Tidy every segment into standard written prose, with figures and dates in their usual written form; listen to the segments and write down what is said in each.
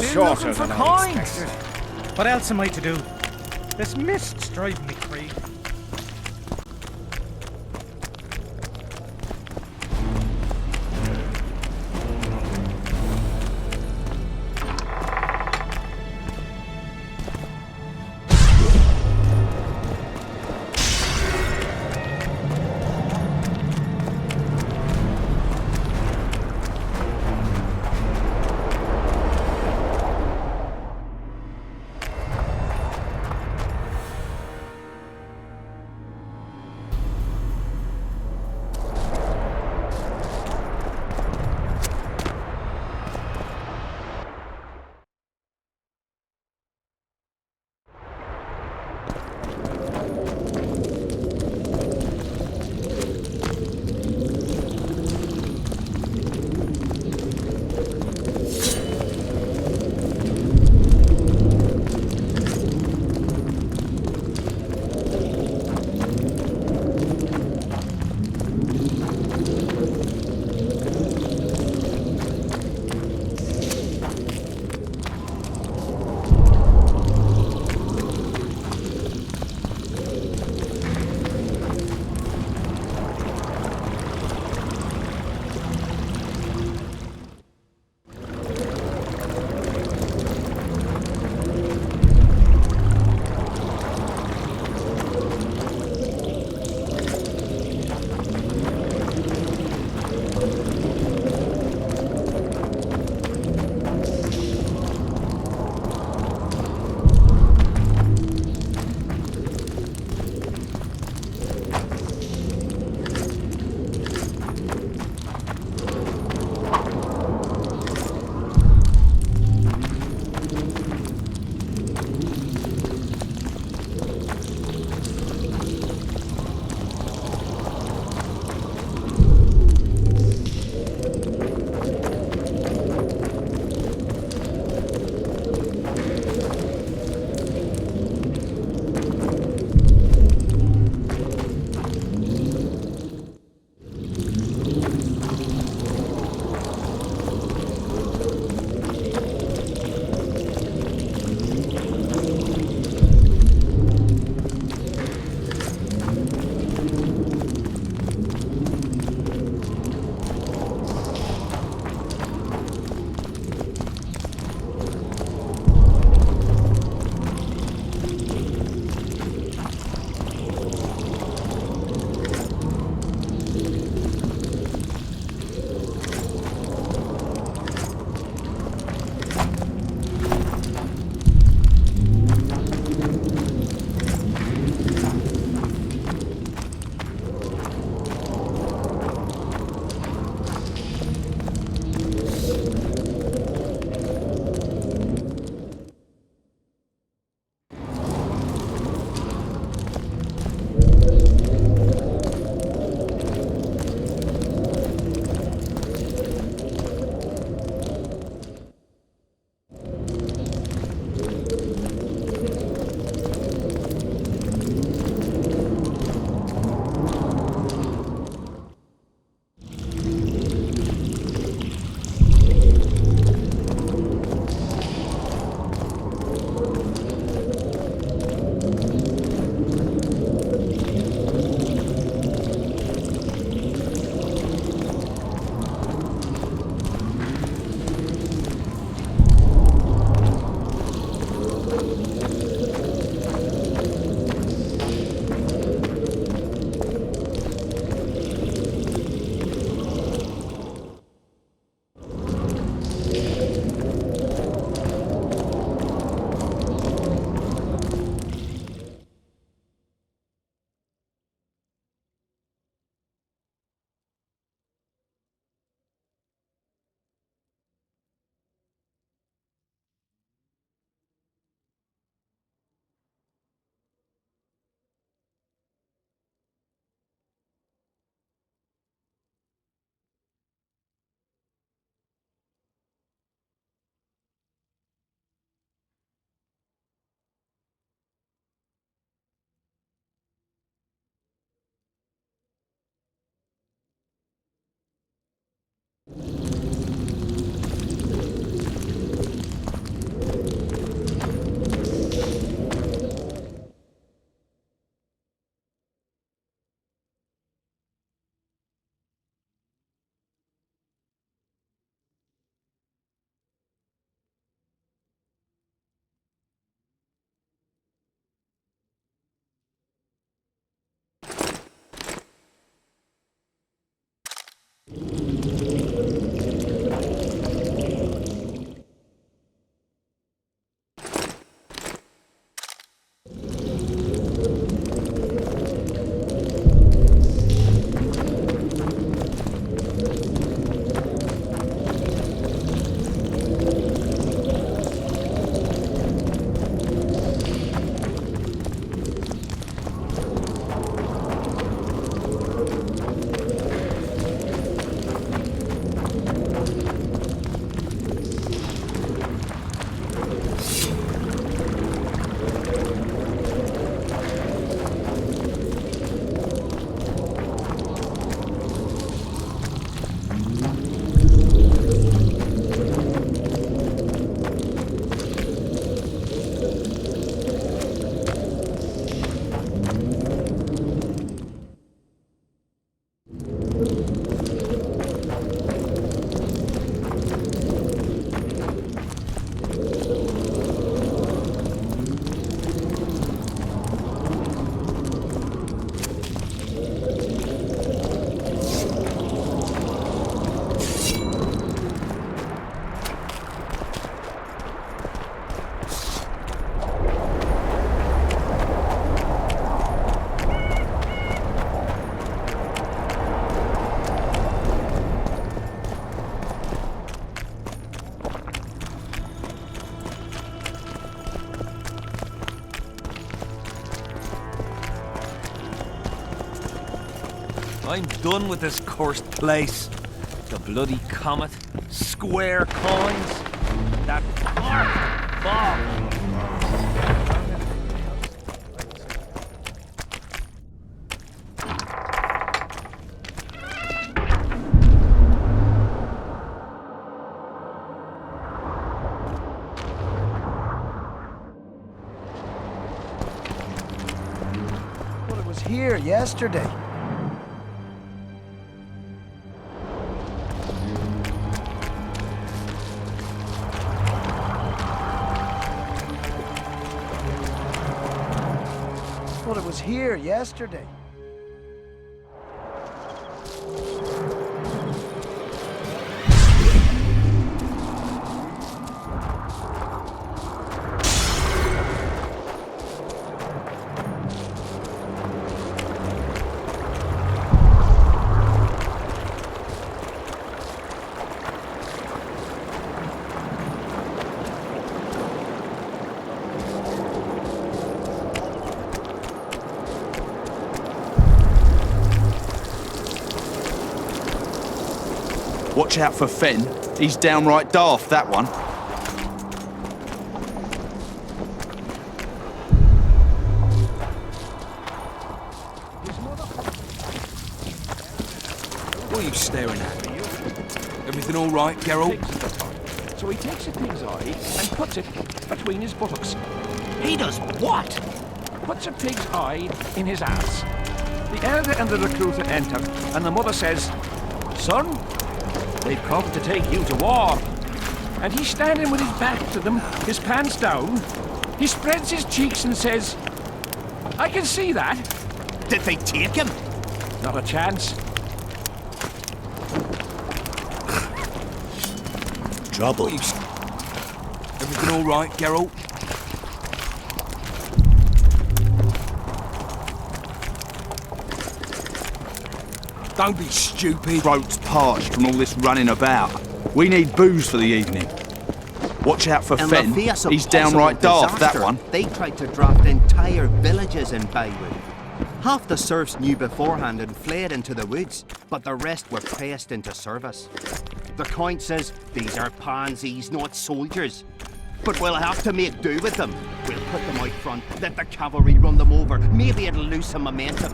shorter than I expected. What else am I to do? This mist's driving me crazy. I'm done with this cursed place. The bloody comet, square coins, that fog. Well, it was here yesterday. Well, it was here yesterday. Watch out for Fenn. He's downright daft, that one. What are you staring at? Everything all right, Geralt? So he takes a pig's eye and puts it between his buttocks. He does what? Puts a pig's eye in his ass. The elder and the recruiter enter, and the mother says, "Son, they've come to take you to war." And he's standing with his back to them, his pants down. He spreads his cheeks and says, "I can see that." Did they take him? Not a chance. Trouble. Everything all right, Geralt? Don't be stupid. Throat's parched from all this running about. We need booze for the evening. Watch out for In Fenn. the face of He's downright possible daft, that disaster, one. They tried to draft entire villages in Baywood. Half the serfs knew beforehand and fled into the woods, but the rest were pressed into service. The Count says these are pansies, not soldiers. But we'll have to make do with them. We'll put them out front, let the cavalry run them over. Maybe it'll lose some momentum.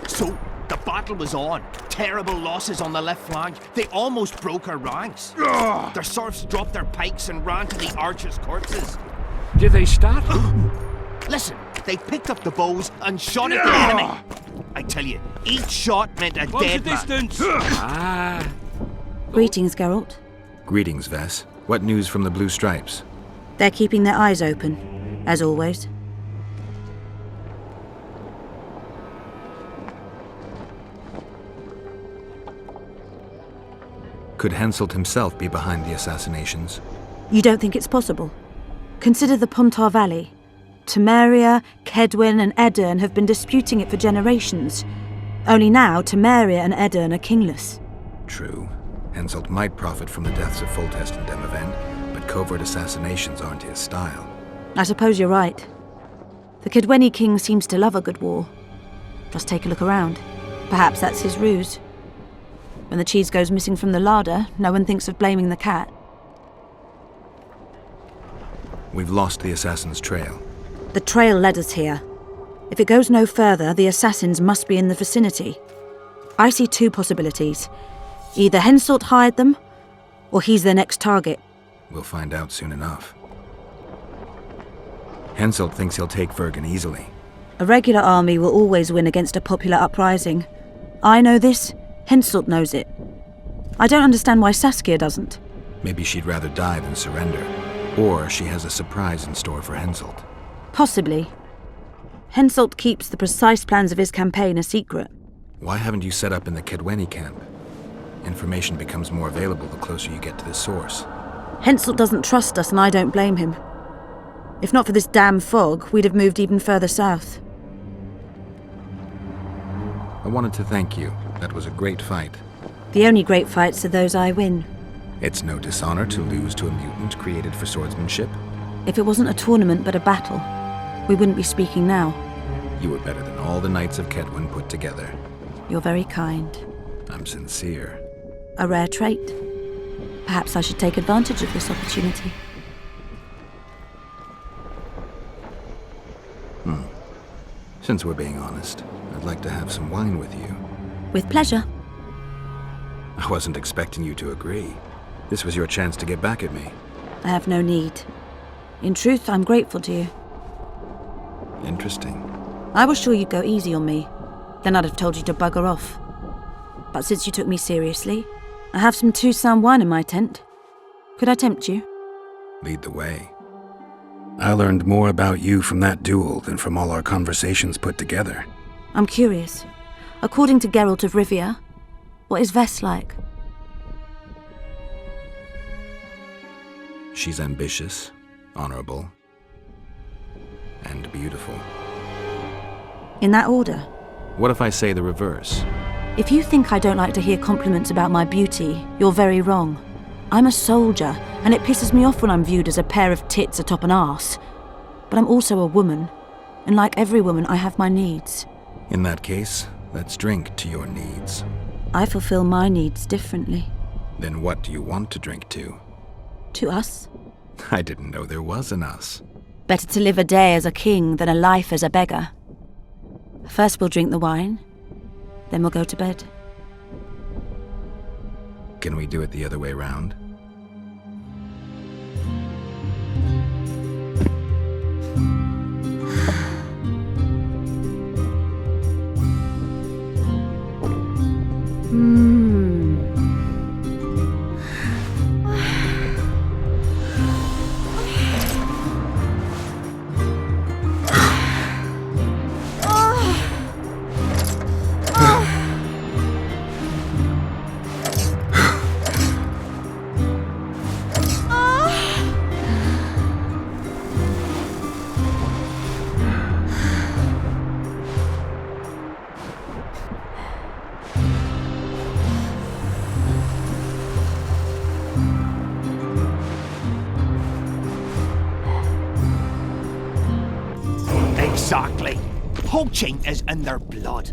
So, the battle was on. Terrible losses on the left flank. They almost broke our ranks. Their serfs dropped their pikes and ran to the archers' corpses. Did they start? Listen, they picked up the bows and shot at the enemy. I tell you, each shot meant a dead man. distance. Greetings, Geralt. Greetings, Vess. What news from the Blue Stripes? They're keeping their eyes open, as always. Could Henselt himself be behind the assassinations? You don't think it's possible? Consider the Pontar Valley. Temeria, Kedwin and Edirn have been disputing it for generations. Only now, Temeria and Edirn are kingless. True. Henselt might profit from the deaths of Foltest and Demavend, but covert assassinations aren't his style. I suppose you're right. The Kedweni king seems to love a good war. Just take a look around. Perhaps that's his ruse. When the cheese goes missing from the larder, no one thinks of blaming the cat. We've lost the assassin's trail. The trail led us here. If it goes no further, the assassins must be in the vicinity. I see two possibilities. Either Henselt hired them, or he's their next target. We'll find out soon enough. Henselt thinks he'll take Vergen easily. A regular army will always win against a popular uprising. I know this, Henselt knows it. I don't understand why Saskia doesn't. Maybe she'd rather die than surrender. Or she has a surprise in store for Henselt. Possibly. Henselt keeps the precise plans of his campaign a secret. Why haven't you set up in the Kedweni camp? Information becomes more available the closer you get to the source. Henselt doesn't trust us and I don't blame him. If not for this damn fog, we'd have moved even further south. I wanted to thank you. That was a great fight. The only great fights are those I win. It's no dishonor to lose to a mutant created for swordsmanship. If it wasn't a tournament but a battle, we wouldn't be speaking now. You were better than all the Knights of Kedwen put together. You're very kind. I'm sincere. A rare trait. Perhaps I should take advantage of this opportunity. Since we're being honest, I'd like to have some wine with you. With pleasure. I wasn't expecting you to agree. This was your chance to get back at me. I have no need. In truth, I'm grateful to you. Interesting. I was sure you'd go easy on me. Then I'd have told you to bugger off. But since you took me seriously, I have some Toussaint wine in my tent. Could I tempt you? Lead the way. I learned more about you from that duel than from all our conversations put together. I'm curious. According to Geralt of Rivia, what is Vess like? She's ambitious, honorable, and beautiful. In that order? What if I say the reverse? If you think I don't like to hear compliments about my beauty, you're very wrong. I'm a soldier, and it pisses me off when I'm viewed as a pair of tits atop an arse. But I'm also a woman, and like every woman, I have my needs. In that case, let's drink to your needs. I fulfill my needs differently. Then what do you want to drink to? To us? I didn't know there was an us. Better to live a day as a king than a life as a beggar. First we'll drink the wine, then we'll go to bed. Can we do it the other way round? Exactly. Poaching is in their blood.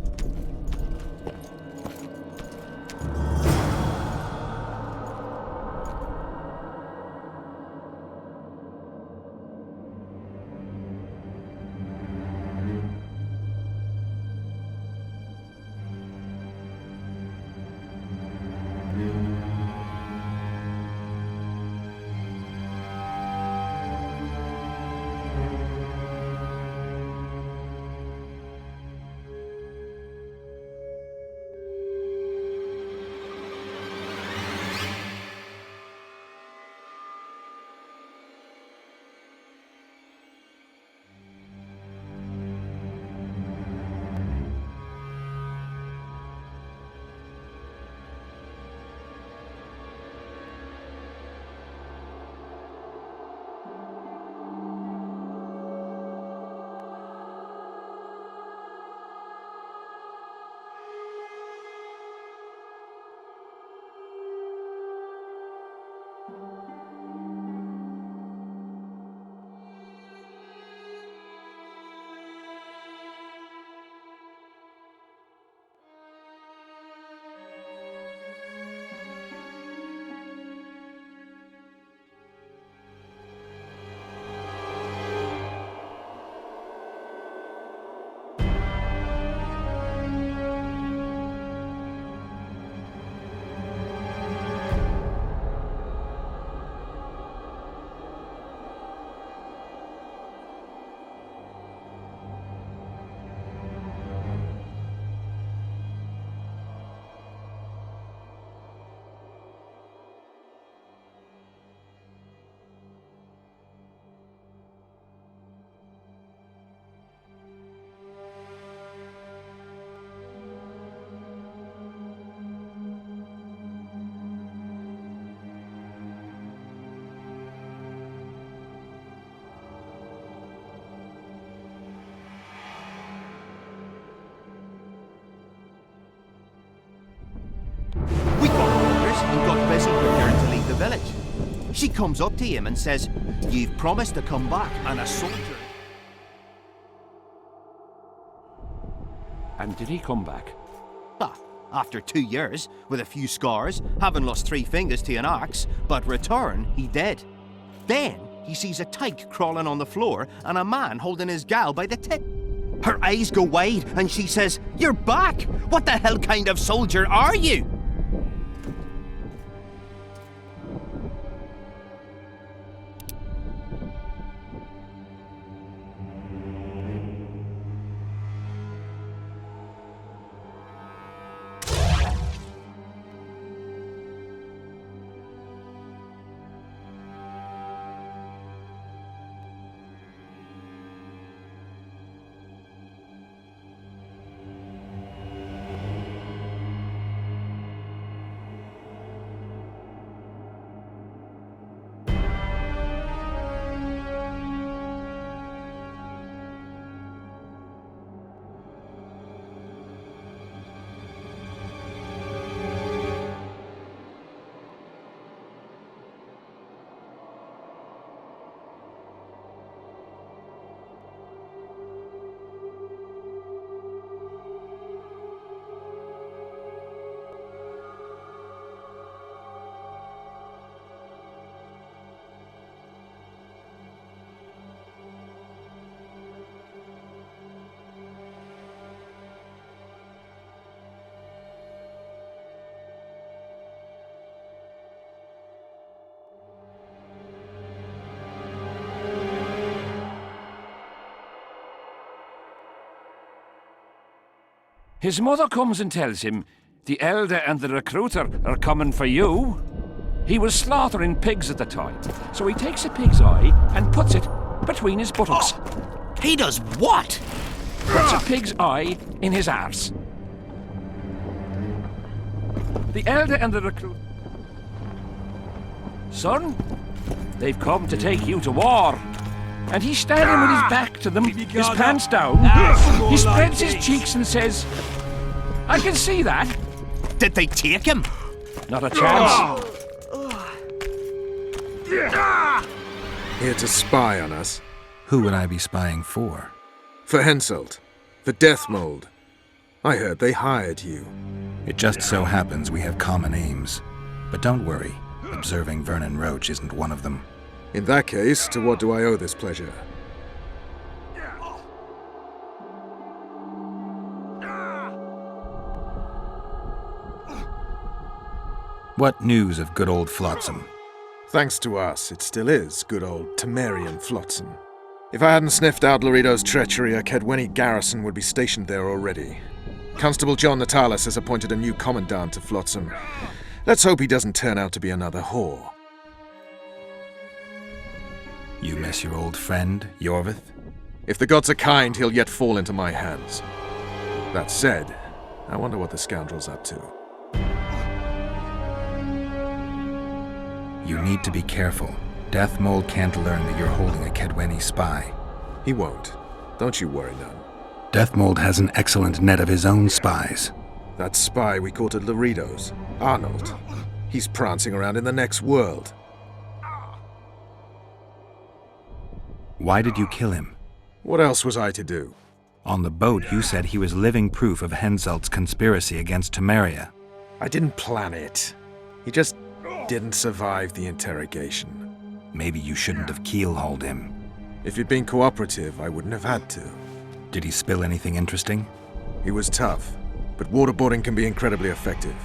We got orders and got busy preparing to leave the village. She comes up to him and says, "You've promised to come back, and a soldier..." And did he come back? Ah, after 2 years, with a few scars, having lost 3 fingers to an axe, but return, he did. Then he sees a tyke crawling on the floor and a man holding his gal by the tit. Her eyes go wide and she says, "You're back! What the hell kind of soldier are you?" His mother comes and tells him the elder and the recruiter are coming for you. He was slaughtering pigs at the time, so he takes a pig's eye and puts it between his buttocks. He does what? Puts a pig's eye in his arse. The elder and the recruiter... Son, they've come to take you to war. And he's standing with his back to them, his pants down. He spreads his cheeks and says, "I can see that." Did they take him? Not a chance. Here to spy on us. Who would I be spying for? For Henselt. The Death Mold. I heard they hired you. It just so happens we have common aims. But don't worry, observing Vernon Roach isn't one of them. In that case, to what do I owe this pleasure? What news of good old Flotsam? Thanks to us, it still is good old Temerian Flotsam. If I hadn't sniffed out Laredo's treachery, a Kedwenny garrison would be stationed there already. Constable John Natalis has appointed a new commandant to Flotsam. Let's hope he doesn't turn out to be another whore. You miss your old friend, Yorvith? If the gods are kind, he'll yet fall into my hands. That said, I wonder what the scoundrel's up to. You need to be careful. Death Mold can't learn that you're holding a Kedwenny spy. He won't. Don't you worry none. Death Mold has an excellent net of his own spies. That spy we caught at Laredo's, Arnold. He's prancing around in the next world. Why did you kill him? What else was I to do? On the boat, you said he was living proof of Henselt's conspiracy against Temeria. I didn't plan it. He just didn't survive the interrogation. Maybe you shouldn't have keel-hauled him. If he'd been cooperative, I wouldn't have had to. Did he spill anything interesting? He was tough, but waterboarding can be incredibly effective.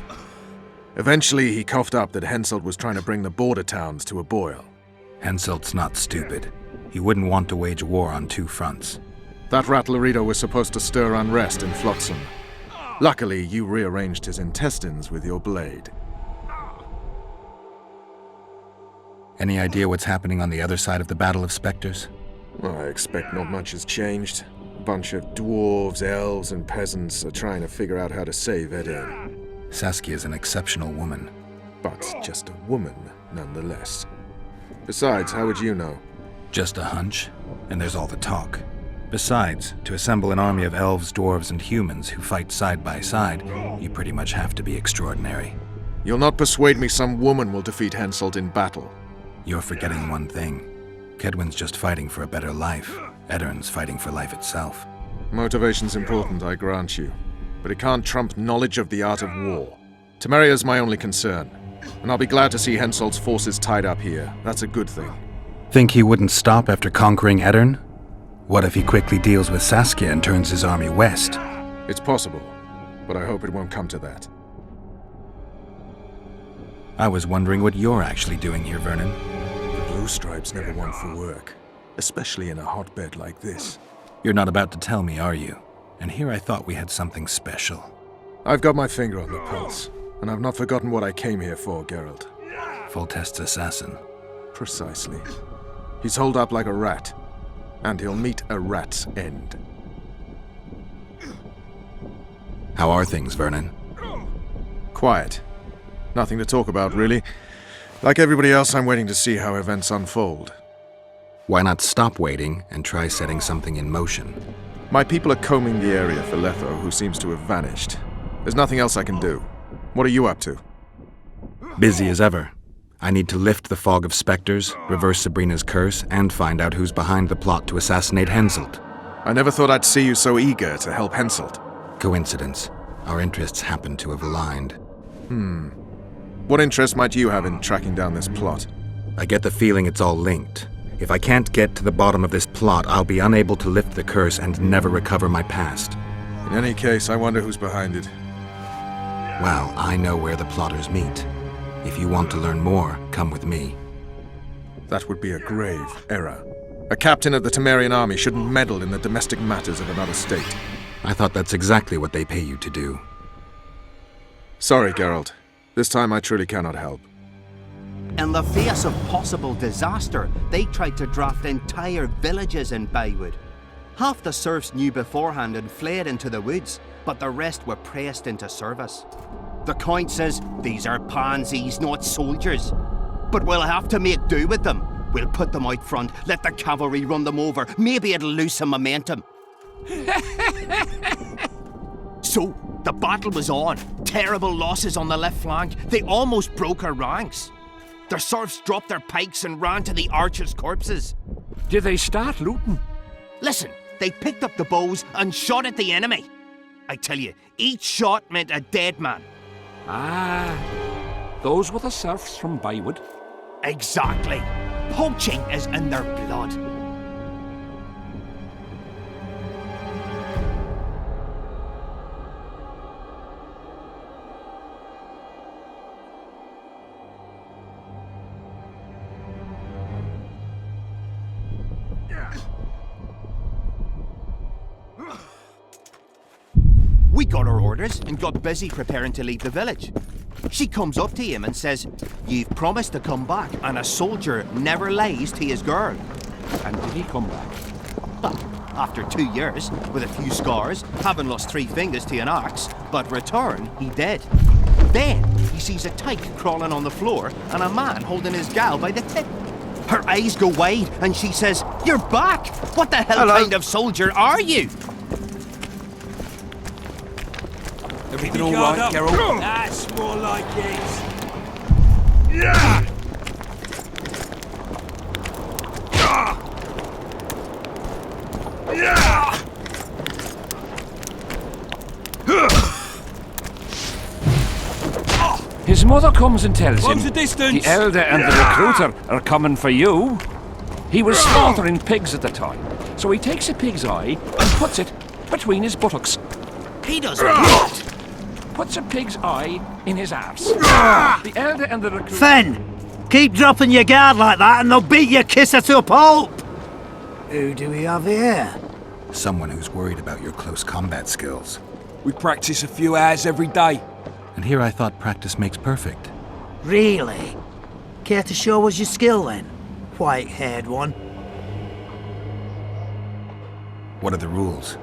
Eventually, he coughed up that Henselt was trying to bring the border towns to a boil. Henselt's not stupid. He wouldn't want to wage war on 2 fronts. That rat Laredo was supposed to stir unrest in Flotsam. Luckily, you rearranged his intestines with your blade. Any idea what's happening on the other side of the Battle of Spectres? I expect not much has changed. A bunch of dwarves, elves, and peasants are trying to figure out how to save Edirne. Saskia's an exceptional woman. But just a woman, nonetheless. Besides, how would you know? Just a hunch, and there's all the talk. Besides, to assemble an army of elves, dwarves, and humans who fight side by side, you pretty much have to be extraordinary. You'll not persuade me some woman will defeat Henselt in battle. You're forgetting one thing. Kedwen's just fighting for a better life. Edirne's fighting for life itself. Motivation's important, I grant you. but it can't trump knowledge of the art of war. Temeria's my only concern, and I'll be glad to see Henselt's forces tied up here. That's a good thing. Think he wouldn't stop after conquering Edirn? What if he quickly deals with Saskia and turns his army west? It's possible, but I hope it won't come to that. I was wondering what you're actually doing here, Vernon. The Blue Stripes never want for work, especially in a hotbed like this. You're not about to tell me, are you? And here I thought we had something special. I've got my finger on the pulse, and I've not forgotten what I came here for, Geralt. Foltest's assassin. Precisely. He's holed up like a rat, and he'll meet a rat's end. How are things, Vernon? Quiet. Nothing to talk about, really. Like everybody else, I'm waiting to see how events unfold. Why not stop waiting and try setting something in motion? My people are combing the area for Letho, who seems to have vanished. There's nothing else I can do. What are you up to? Busy as ever. I need to lift the fog of specters, reverse Sabrina's curse, and find out who's behind the plot to assassinate Henselt. I never thought I'd see you so eager to help Henselt. Coincidence. Our interests happen to have aligned. What interest might you have in tracking down this plot? I get the feeling it's all linked. If I can't get to the bottom of this plot, I'll be unable to lift the curse and never recover my past. In any case, I wonder who's behind it. Well, I know where the plotters meet. If you want to learn more, come with me. That would be a grave error. A captain of the Temerian army shouldn't meddle in the domestic matters of another state. I thought that's exactly what they pay you to do. Sorry, Geralt. This time I truly cannot help. In the face of possible disaster, they tried to draft entire villages in Baywood. Half the serfs knew beforehand and fled into the woods, but the rest were pressed into service. The Count says these are pansies, not soldiers. But we'll have to make do with them. We'll put them out front, let the cavalry run them over. Maybe it'll lose some momentum. So, the battle was on. Terrible losses on the left flank. They almost broke our ranks. The serfs dropped their pikes and ran to the archers' corpses. Did they start looting? Listen, they picked up the bows and shot at the enemy. I tell you, each shot meant a dead man. Ah, those were the serfs from Baywood. Exactly. Poaching is in their blood. We got our orders and got busy preparing to leave the village. She comes up to him and says, "You've promised to come back, and a soldier never lies to his girl." And did he come back? Well, after 2 years, with a few scars, having lost 3 fingers to an axe, but return, he did. Then, he sees a tyke crawling on the floor and a man holding his gal by the tip. Her eyes go wide and she says, "You're back! What the hell kind of soldier are you?" Everything all right, Geralt? That's more like it. His mother comes and tells Close him the distance. the elder and the recruiter are coming for you. He was slaughtering pigs at the time, so he takes a pig's eye and puts it between his buttocks. He does what? Puts a pig's eye in his arse. The elder and the recruiter... Fen! Keep dropping your guard like that and they'll beat your kisser to a pulp! Who do we have here? Someone who's worried about your close combat skills. We practice a few hours every day. And here I thought practice makes perfect. Really? Care to show us your skill then? White-haired one. What are the rules?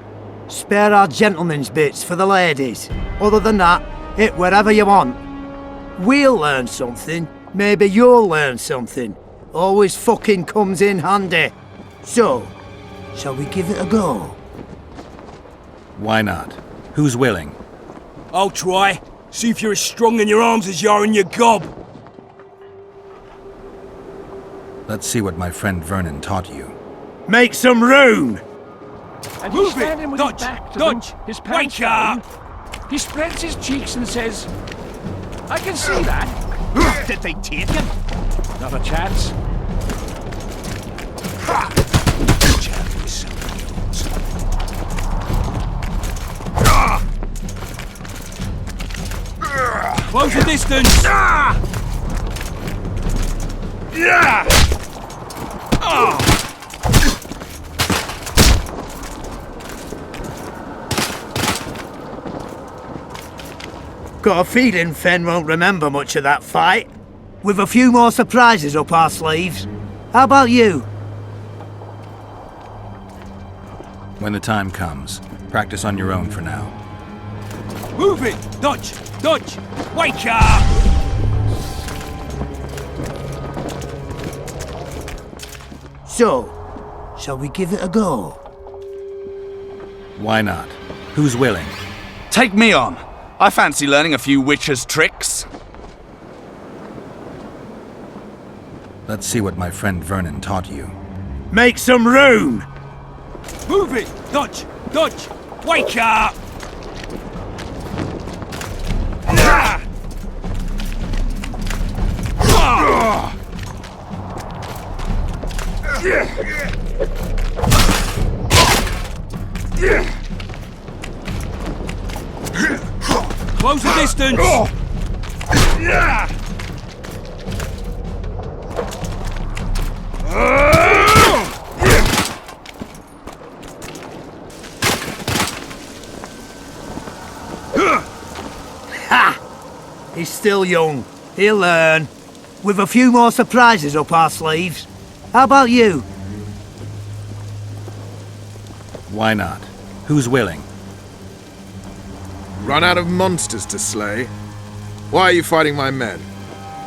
Spare our gentlemen's bits for the ladies. Other than that, hit wherever you want. We'll learn something. Maybe you'll learn something. Always fucking comes in handy. So, shall we give it a go? Why not? Who's willing? I'll try. See if you're as strong in your arms as you are in your gob. Let's see what my friend Vernon taught you. Make some room! And Move he's standing it! with Dodge! his back to Dodge! them, his pants Wake up! down. He spreads his cheeks and says, I can see that. Did they take him? Not a chance. Close the distance! Got a feeling Fen won't remember much of that fight. With a few more surprises up our sleeves. How about you? When the time comes, practice on your own for now. Move it! Dodge! Dodge! Wake up! So, shall we give it a go? Why not? Who's willing? Take me on. I fancy learning a few witcher's tricks. Let's see what my friend Vernon taught you. Make some room! Move it! Dodge! Dodge! Wake up! Close the distance! He's still young. He'll learn. With a few more surprises up our sleeves. How about you? Why not? Who's willing? Run out of monsters to slay? Why are you fighting my men?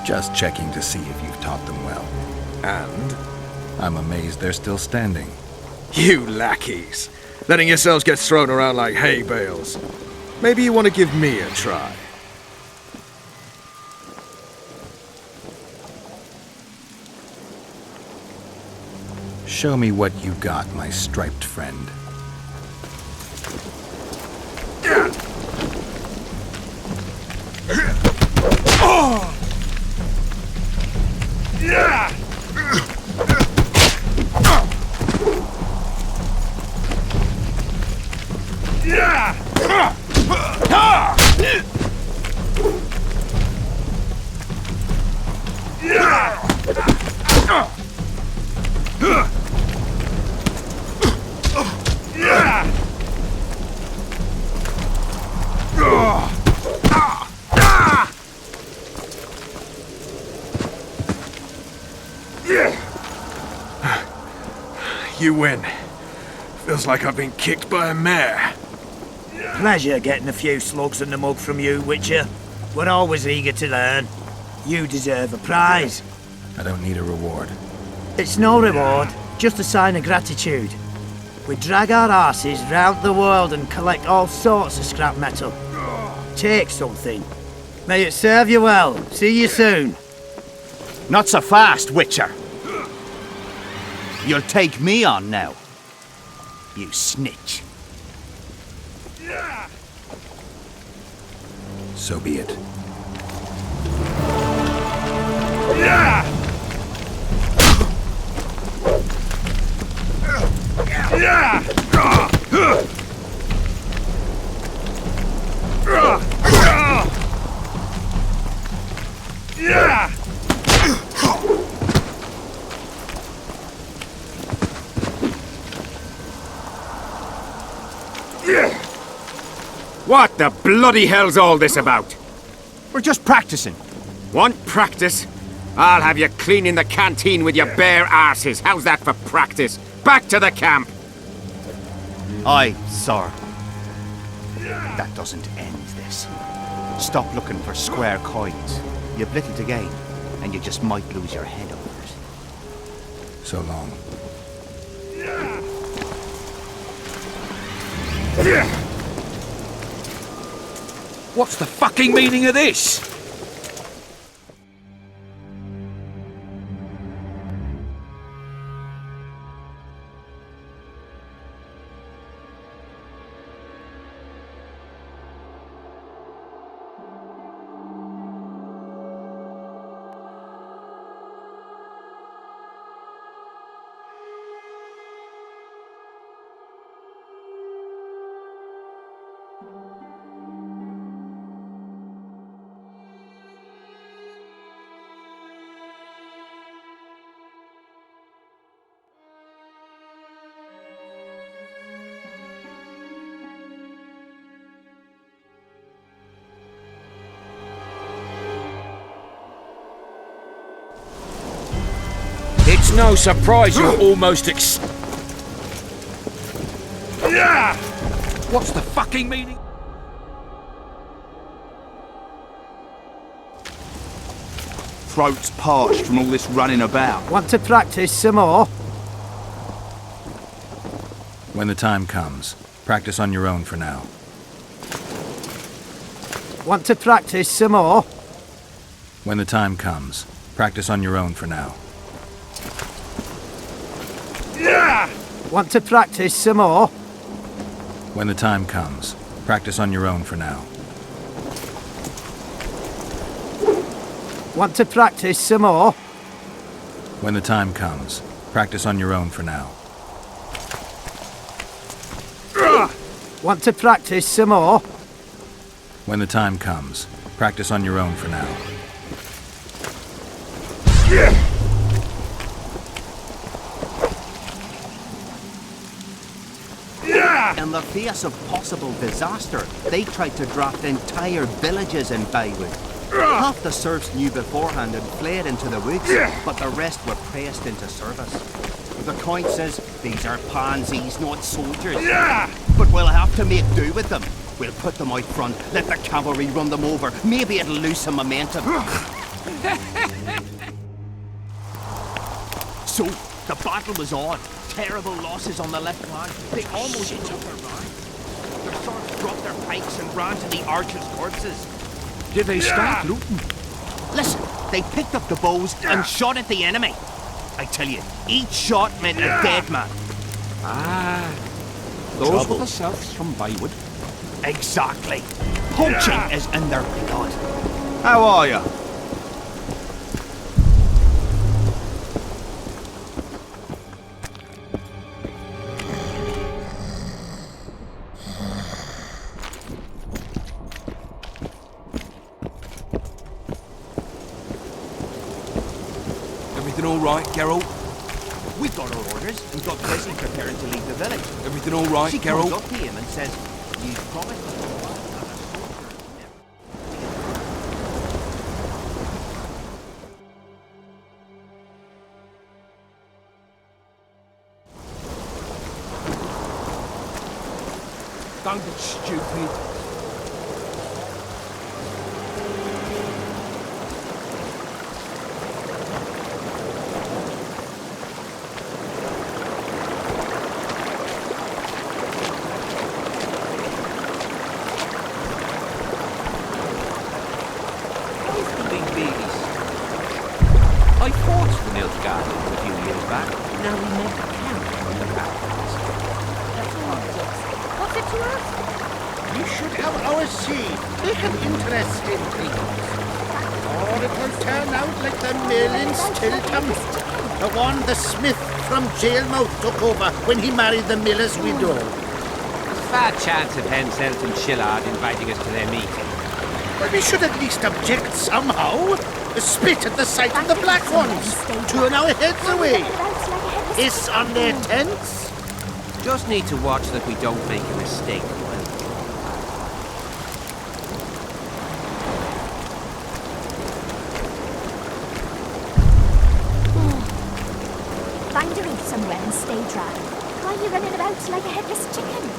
Just checking to see if you've taught them well. And? I'm amazed they're still standing. You lackeys. Letting yourselves get thrown around like hay bales. Maybe you want to give me a try. Show me what you got, my striped friend. You win. Feels like I've been kicked by a mare. Pleasure getting a few slugs in the mug from you, Witcher. We're always eager to learn. You deserve a prize. I don't need a reward. It's no reward, just a sign of gratitude. We drag our asses round the world and collect all sorts of scrap metal. Take something. May it serve you well. See you soon. Not so fast, Witcher. You'll take me on now. You snitch. So be it. What the bloody hell's all this about? We're just practicing. Want practice? I'll have you cleaning the canteen with your bare arses. How's that for practice? Back to the camp! Aye, sir. That doesn't end this. Stop looking for square coins. You've little to gain, and you just might lose your head over it. So long. What's the fucking meaning of this? It's no surprise you're almost What's the fucking meaning? Throat's parched from all this running about. Want to practice some more? When the time comes, practice on your own for now. Want to practice some more? When the time comes, practice on your own for now. Want to practice some more? When the time comes, practice on your own for now. Want to practice some more? When the time comes, practice on your own for now. Want to practice some more? When the time comes, practice on your own for now. In the face of possible disaster, they tried to draft entire villages in Baywood. Half the serfs knew beforehand and fled into the woods, but the rest were pressed into service. The Count says these are pansies, not soldiers. But we'll have to make do with them. We'll put them out front, let the cavalry run them over. Maybe it'll lose some momentum. So, the battle was on. Terrible losses on the left flank. They almost took their run. The serfs dropped their pikes and ran to the archers' corpses. Did they start looting? Listen, they picked up the bows and shot at the enemy. I tell you, each shot meant a dead man. Those were the serfs from Baywood. Exactly. Poaching is in their blood. How are you? Everything all right, Geralt? We got our orders. We got busy preparing to leave the village. Everything all right, She Geralt? comes up to him and says, "You promised us a lot, and a soldier Don't be stupid. I forged the Nilfgaard a few years back. Now we make a camp on the battlefields. What's it to us? You should have our seed. They have interest in things. Or it will turn out like the mill in Stilton. The one the smith from Jailmouth took over when he married the miller's widow. There's a fair chance of Henselt and Shillard inviting us to their meeting. Well, we should at least object somehow. Spit at the sight of the black ones. Turn our heads away. Hiss on their tents. Just need to watch that we don't make a mistake. Find a reef somewhere and stay dry. Why are you running about like a headless chicken?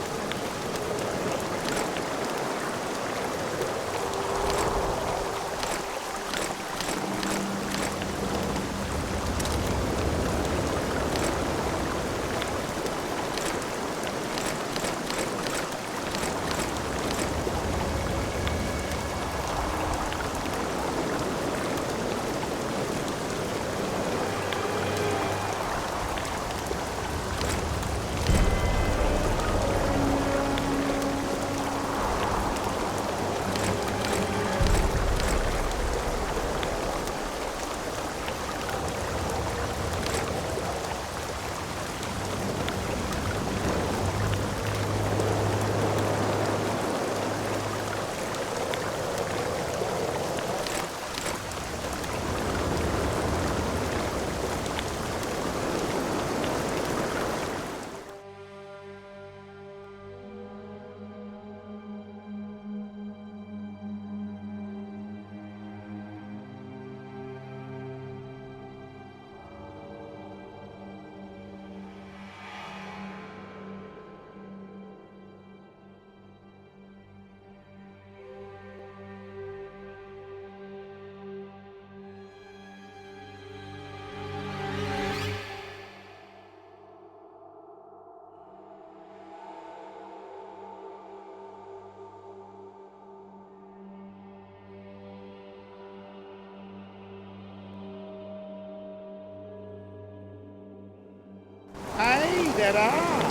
there are.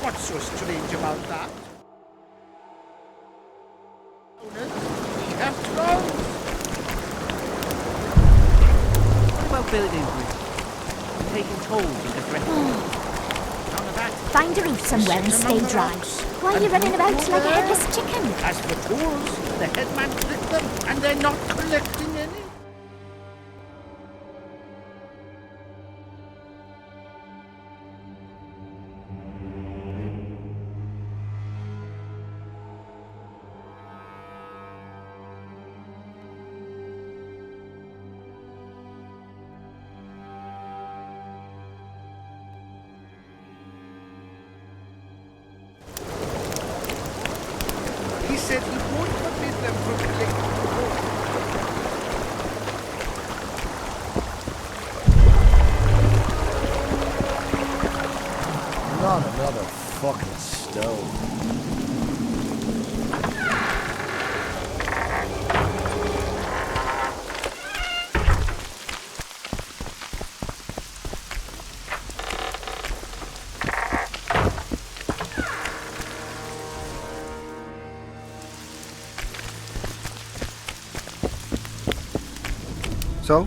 What's so strange about that? We have trolls. What about building bridges? Taking tolls and different... None of that. Find a roof somewhere and stay dry. Why are you running about like a headless chicken? As for tools, the headman clipped them, and they're not collecting any. He said he won't forbid them from collecting the wool. fucking stone. So?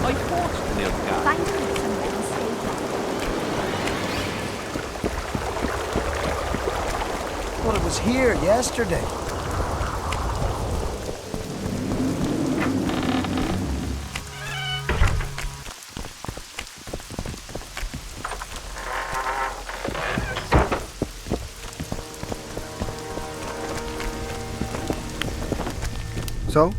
I forced the milk guy. Find me somewhere and stay dry. Well, it was here yesterday. So?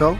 So?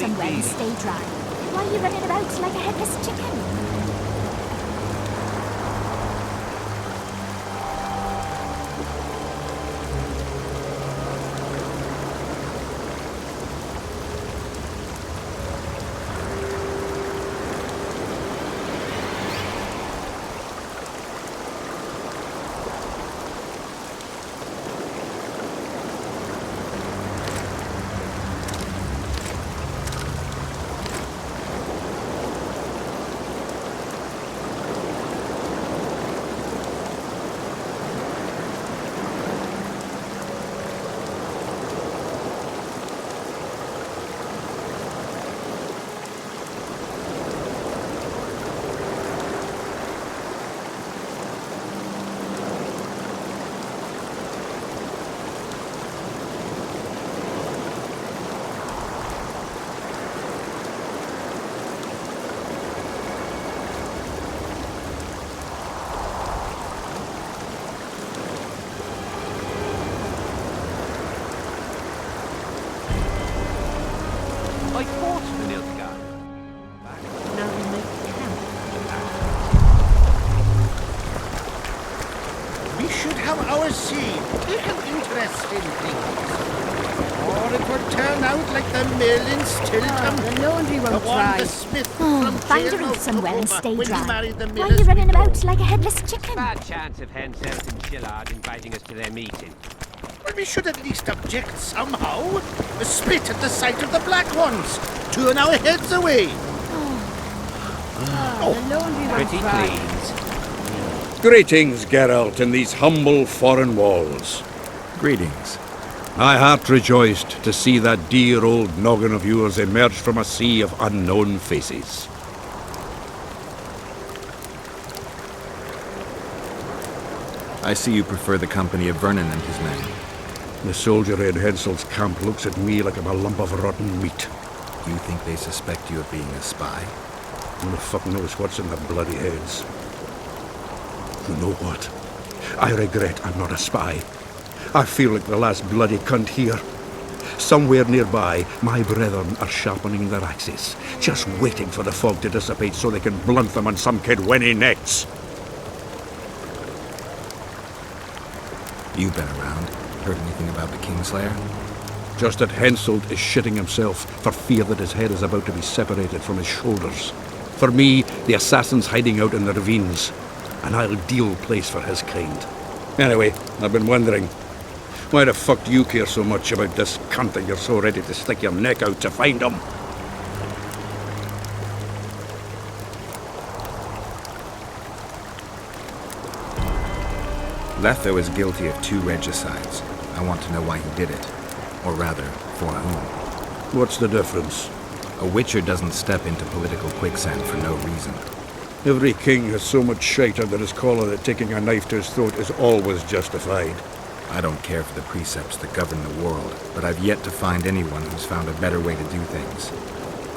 somewhere and stay dry. Why are you running about like a headless chicken? I fought the Nilfgaard. Now we make camp. We should have our seed take an interest in things. Or it would turn out like the mill in Stilton. The laundry The won't one dry. the smith from Find a Jailmouth root somewhere and took stay over when he dry. married the Why are miller's you running widow. about like a headless chicken? Bad chance of hens out in Gillard inviting us to their meeting. Well, we should at least object somehow. Spit at the sight of the black ones. Turn our heads away. The laundry won't Pretty dry. please. Greetings, Geralt, in these humble foreign walls. Greetings. My heart rejoiced to see that dear old noggin of yours emerge from a sea of unknown faces. I see you prefer the company of Vernon and his men. The soldiery in Hensel's camp looks at me like I'm a lump of rotten meat. You think they suspect you of being a spy? Who the fuck knows what's in their bloody heads? You know what? I regret I'm not a spy. I feel like the last bloody cunt here. Somewhere nearby, my brethren are sharpening their axes, just waiting for the fog to dissipate so they can blunt them on some Kedwenny necks. You've been around. Heard anything about the Kingslayer? Just that Henselt is shitting himself for fear that his head is about to be separated from his shoulders. For me, the assassin's hiding out in the ravines. An ideal place for his kind. Anyway, I've been wondering, why the fuck do you care so much about this cunt that you're so ready to stick your neck out to find him? Letho is guilty of 2 regicides. I want to know why he did it. Or rather, for whom. What's the difference? A witcher doesn't step into political quicksand for no reason. Every king has so much shite under his collar that taking a knife to his throat is always justified. I don't care for the precepts that govern the world, but I've yet to find anyone who's found a better way to do things.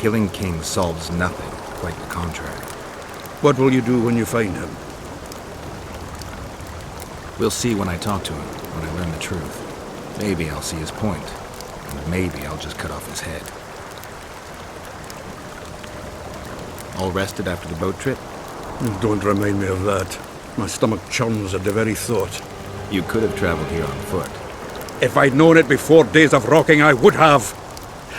Killing kings solves nothing, quite the contrary. What will you do when you find him? We'll see when I talk to him, when I learn the truth. Maybe I'll see his point, and maybe I'll just cut off his head. All rested after the boat trip? Don't remind me of that. My stomach churns at the very thought. You could have traveled here on foot. If I'd known it before days of rocking, I would have.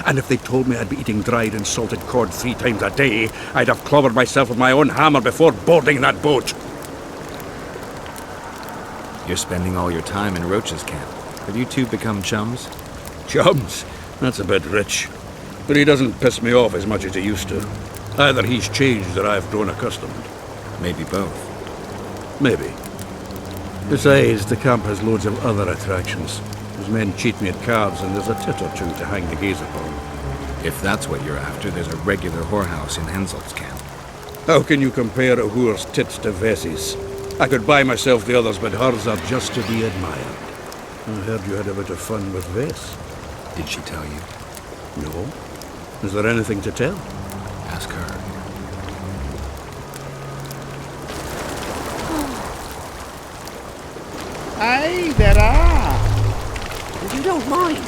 And if they told me I'd be eating dried and salted cod 3 times a day, I'd have clobbered myself with my own hammer before boarding that boat. You're spending all your time in Roach's camp. Have you two become chums? Chums? That's a bit rich. But he doesn't piss me off as much as he used to. Either he's changed or I've grown accustomed. Maybe both. Maybe. Besides, the camp has loads of other attractions. His men cheat me at cards, and there's a tit or two to hang the gaze upon. If that's what you're after, there's a regular whorehouse in Henselt's camp. How can you compare a whore's tits to Vessi's? I could buy myself the others, but hers are just to be admired. I heard you had a bit of fun with Vess. Did she tell you? No. Is there anything to tell? Ask her. Aye, there are. If you don't mind,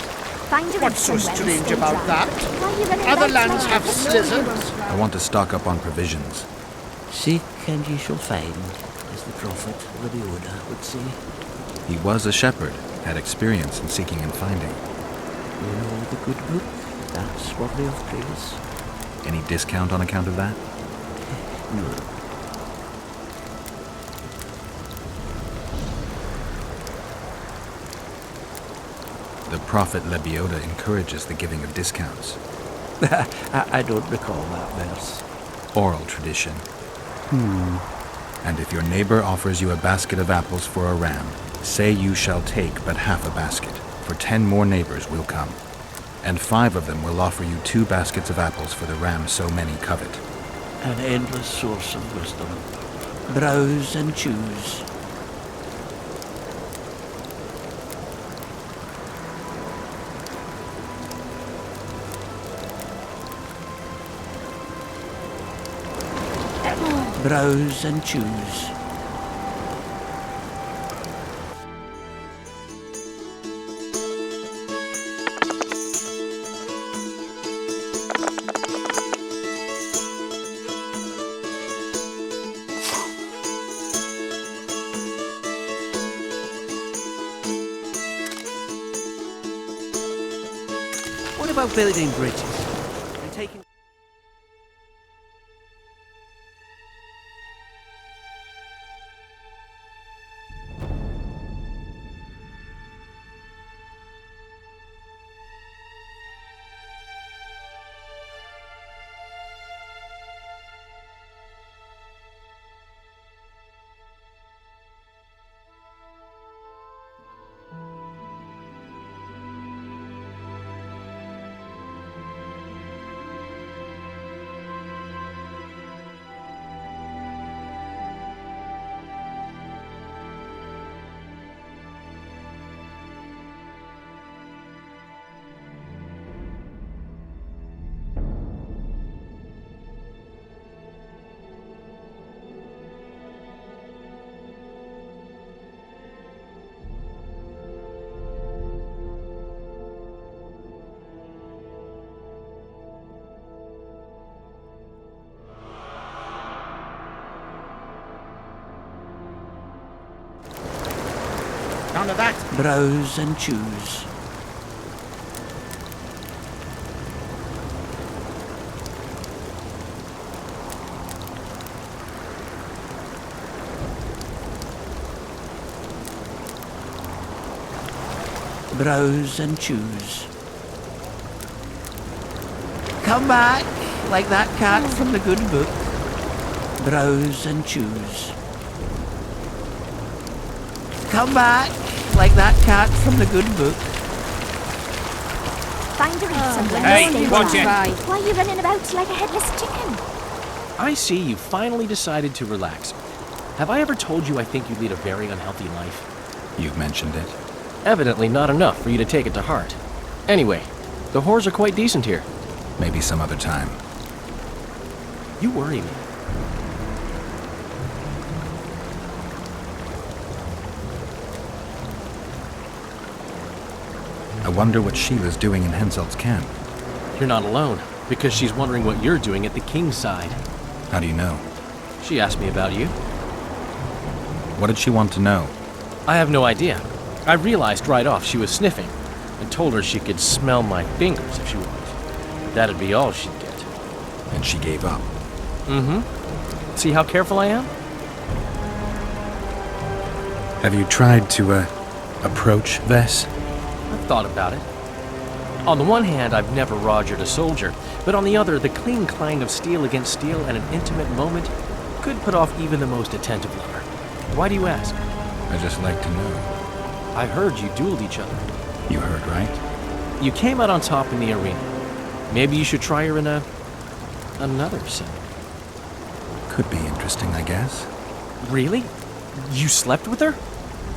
Find a What's so reason when strange stay about dry. that? Why are you running Other about lands like have a scissors. I want to stock up on provisions. Seek and ye shall find, as the prophet Lebioda would say. He was a shepherd, had experience in seeking and finding. You know the good book? That's worthy of praise. Any discount on account of that? No. The prophet Lebioda encourages the giving of discounts. I don't recall that verse. Oral tradition. And if your neighbor offers you a basket of apples for a ram, say you shall take but half a basket, for 10 more neighbors will come. And 5 of them will offer you 2 baskets of apples for the ram so many covet. An endless source of wisdom. Browse and choose. Browse and choose. What about building bridges? And taking... None of that. Browse and choose. Browse and choose. Come back, like that cat from the good book. Browse and choose. Come back, like that cat from the good book. Find a reason when Hey, stay watch dry. it. Why are you running about like a headless chicken? I see you finally decided to relax. Have I ever told you I think you lead a very unhealthy life? You've mentioned it. Evidently not enough for you to take it to heart. Anyway, the whores are quite decent here. Maybe some other time. You worry me. I wonder what Sheila's doing in Henselt's camp. You're not alone, because she's wondering what you're doing at the king's side. How do you know? She asked me about you. What did she want to know? I have no idea. I realized right off she was sniffing, and told her she could smell my fingers if she wanted. That'd be all she'd get. And she gave up. Mm-hmm. See how careful I am? Have you tried to, approach Vess? I've thought about it. On the one hand, I've never rogered a soldier, but on the other, the clean clang of steel against steel at an intimate moment could put off even the most attentive lover. Why do you ask? I just like to know. I heard you dueled each other. You heard right? You came out on top in the arena. Maybe you should try her in another setting. Could be interesting, I guess. Really? You slept with her?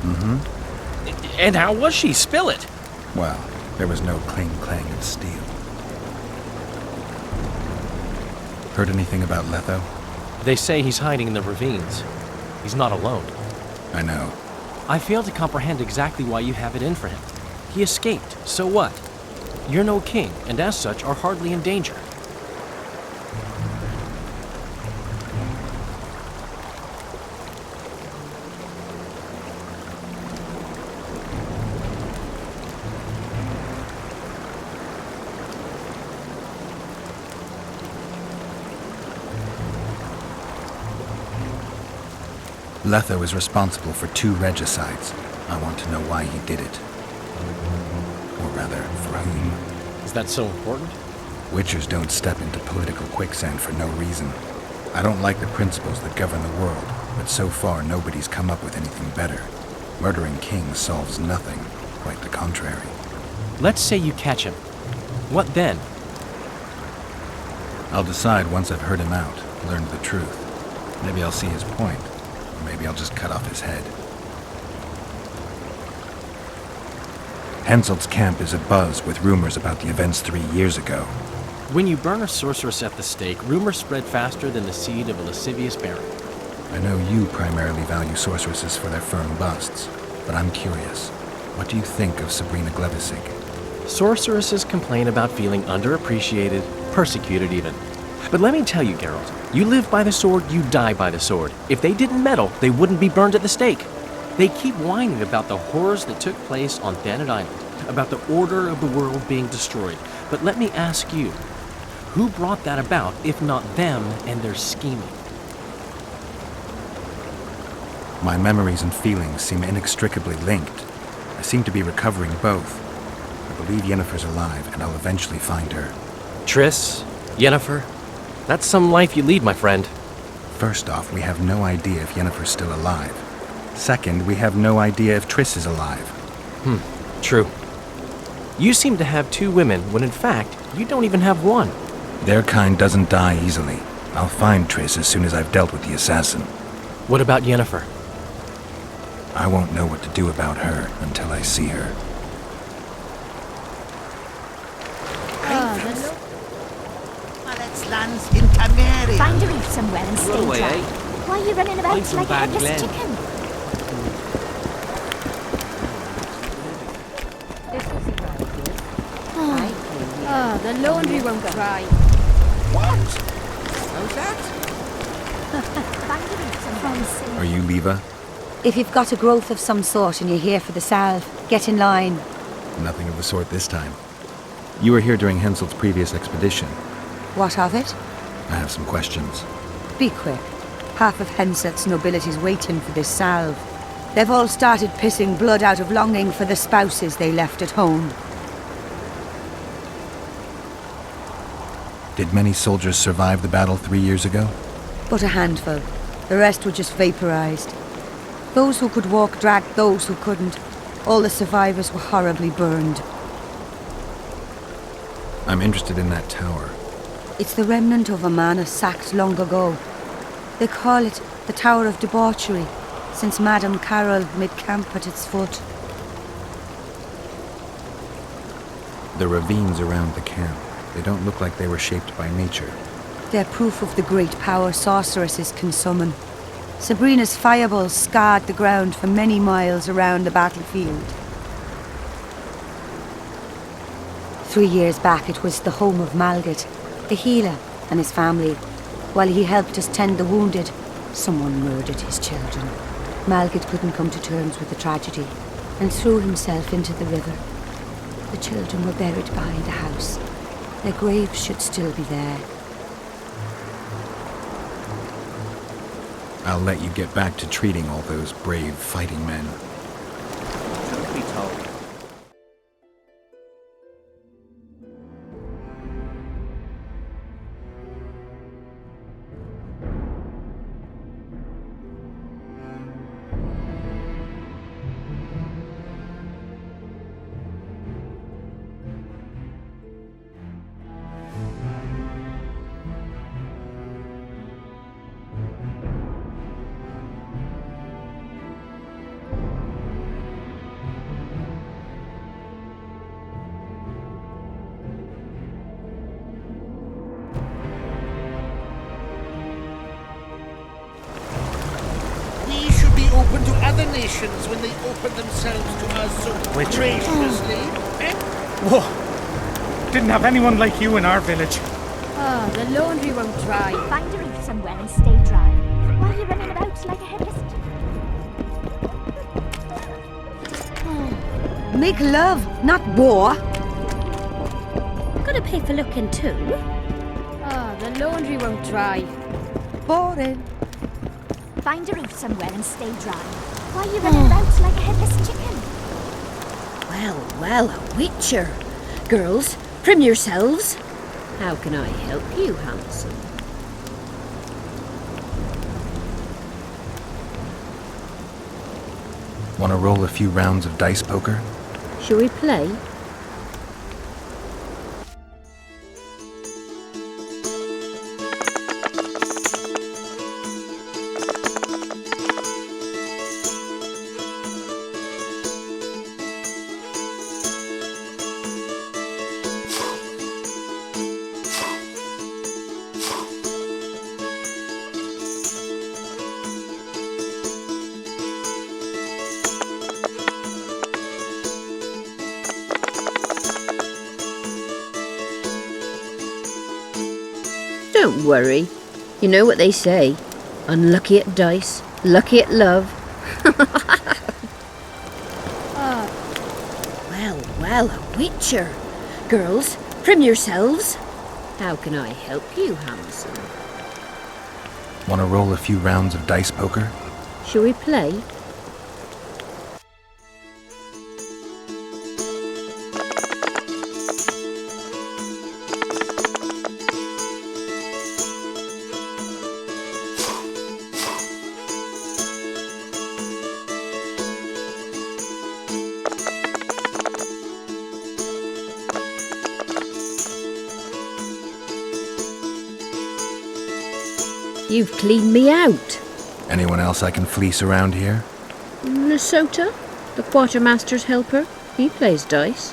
Mm-hmm. And how was she? Spill it! Well, there was no clang of steel. Heard anything about Letho? They say he's hiding in the ravines. He's not alone. I know. I fail to comprehend exactly why you have it in for him. He escaped, so what? You're no king, and as such are hardly in danger. Letho is responsible for 2 regicides. I want to know why he did it. Or rather, for whom. Is that so important? Witchers don't step into political quicksand for no reason. I don't like the principles that govern the world, but so far nobody's come up with anything better. Murdering kings solves nothing, quite the contrary. Let's say you catch him. What then? I'll decide once I've heard him out, learned the truth. Maybe I'll see his point. Maybe I'll just cut off his head. Henselt's camp is abuzz with rumors about the events 3 years ago. When you burn a sorceress at the stake, rumors spread faster than the seed of a lascivious berry. I know you primarily value sorceresses for their firm busts, but I'm curious. What do you think of Sabrina Glevisig? Sorceresses complain about feeling underappreciated, persecuted even. But let me tell you, Geralt, you live by the sword, you die by the sword. If they didn't meddle, they wouldn't be burned at the stake. They keep whining about the horrors that took place on Thanet Island, about the order of the world being destroyed. But let me ask you, who brought that about if not them and their scheming? My memories and feelings seem inextricably linked. I seem to be recovering both. I believe Yennefer's alive, and I'll eventually find her. Triss, Yennefer, that's some life you lead, my friend. First off, we have no idea if Yennefer's still alive. Second, we have no idea if Triss is alive. True. You seem to have 2 women, when in fact, you don't even have one. Their kind doesn't die easily. I'll find Triss as soon as I've dealt with the assassin. What about Yennefer? I won't know what to do about her until I see her. Let's land in Temeria. Find a reef somewhere and stay away, dry. eh? Why are you running about I'm from like a Bad headless Glen. chicken? The laundry won't dry. What? How's that? Find a reef somewhere and stay Are you Leva? If you've got a growth of some sort and you're here for the salve, get in line. Nothing of the sort this time. You were here during Henselt's previous expedition. What of it? I have some questions. Be quick. Half of Henselt's nobility's waiting for this salve. They've all started pissing blood out of longing for the spouses they left at home. Did many soldiers survive the battle 3 years ago? But a handful. The rest were just vaporized. Those who could walk dragged those who couldn't. All the survivors were horribly burned. I'm interested in that tower. It's the remnant of a manor sacked long ago. They call it the Tower of Debauchery, since Madame Carol made camp at its foot. The ravines around the camp, they don't look like they were shaped by nature. They're proof of the great power sorceresses can summon. Sabrina's fireballs scarred the ground for many miles around the battlefield. 3 years back, it was the home of Malgat, the healer, and his family. While he helped us tend the wounded, someone murdered his children. Malgat couldn't come to terms with the tragedy and threw himself into the river. The children were buried behind a house. Their graves should still be there. I'll let you get back to treating all those brave fighting men. Truth be told, We should be open to other nations when they open themselves to us so Witcher. graciously. Eh? Whoa! Didn't have anyone like you in our village. Ah, the laundry won't dry. Find a roof somewhere and stay dry. Why are you running about like a headless chicken? Make love, not war. Gotta pay for looking too. Ah, the laundry won't dry. Boring. Find a roof somewhere and stay dry. Why are you running about like a headless chicken? Well, a witcher. Girls, trim yourselves. How can I help you, handsome? Want to roll a few rounds of dice poker? Shall we play? Don't worry. You know what they say. Unlucky at dice, lucky at love. Well, a witcher. Girls, trim yourselves. How can I help you, handsome? Want to roll a few rounds of dice poker? Shall we play? You've cleaned me out. Anyone else I can fleece around here? Lesota, the quartermaster's helper. He plays dice.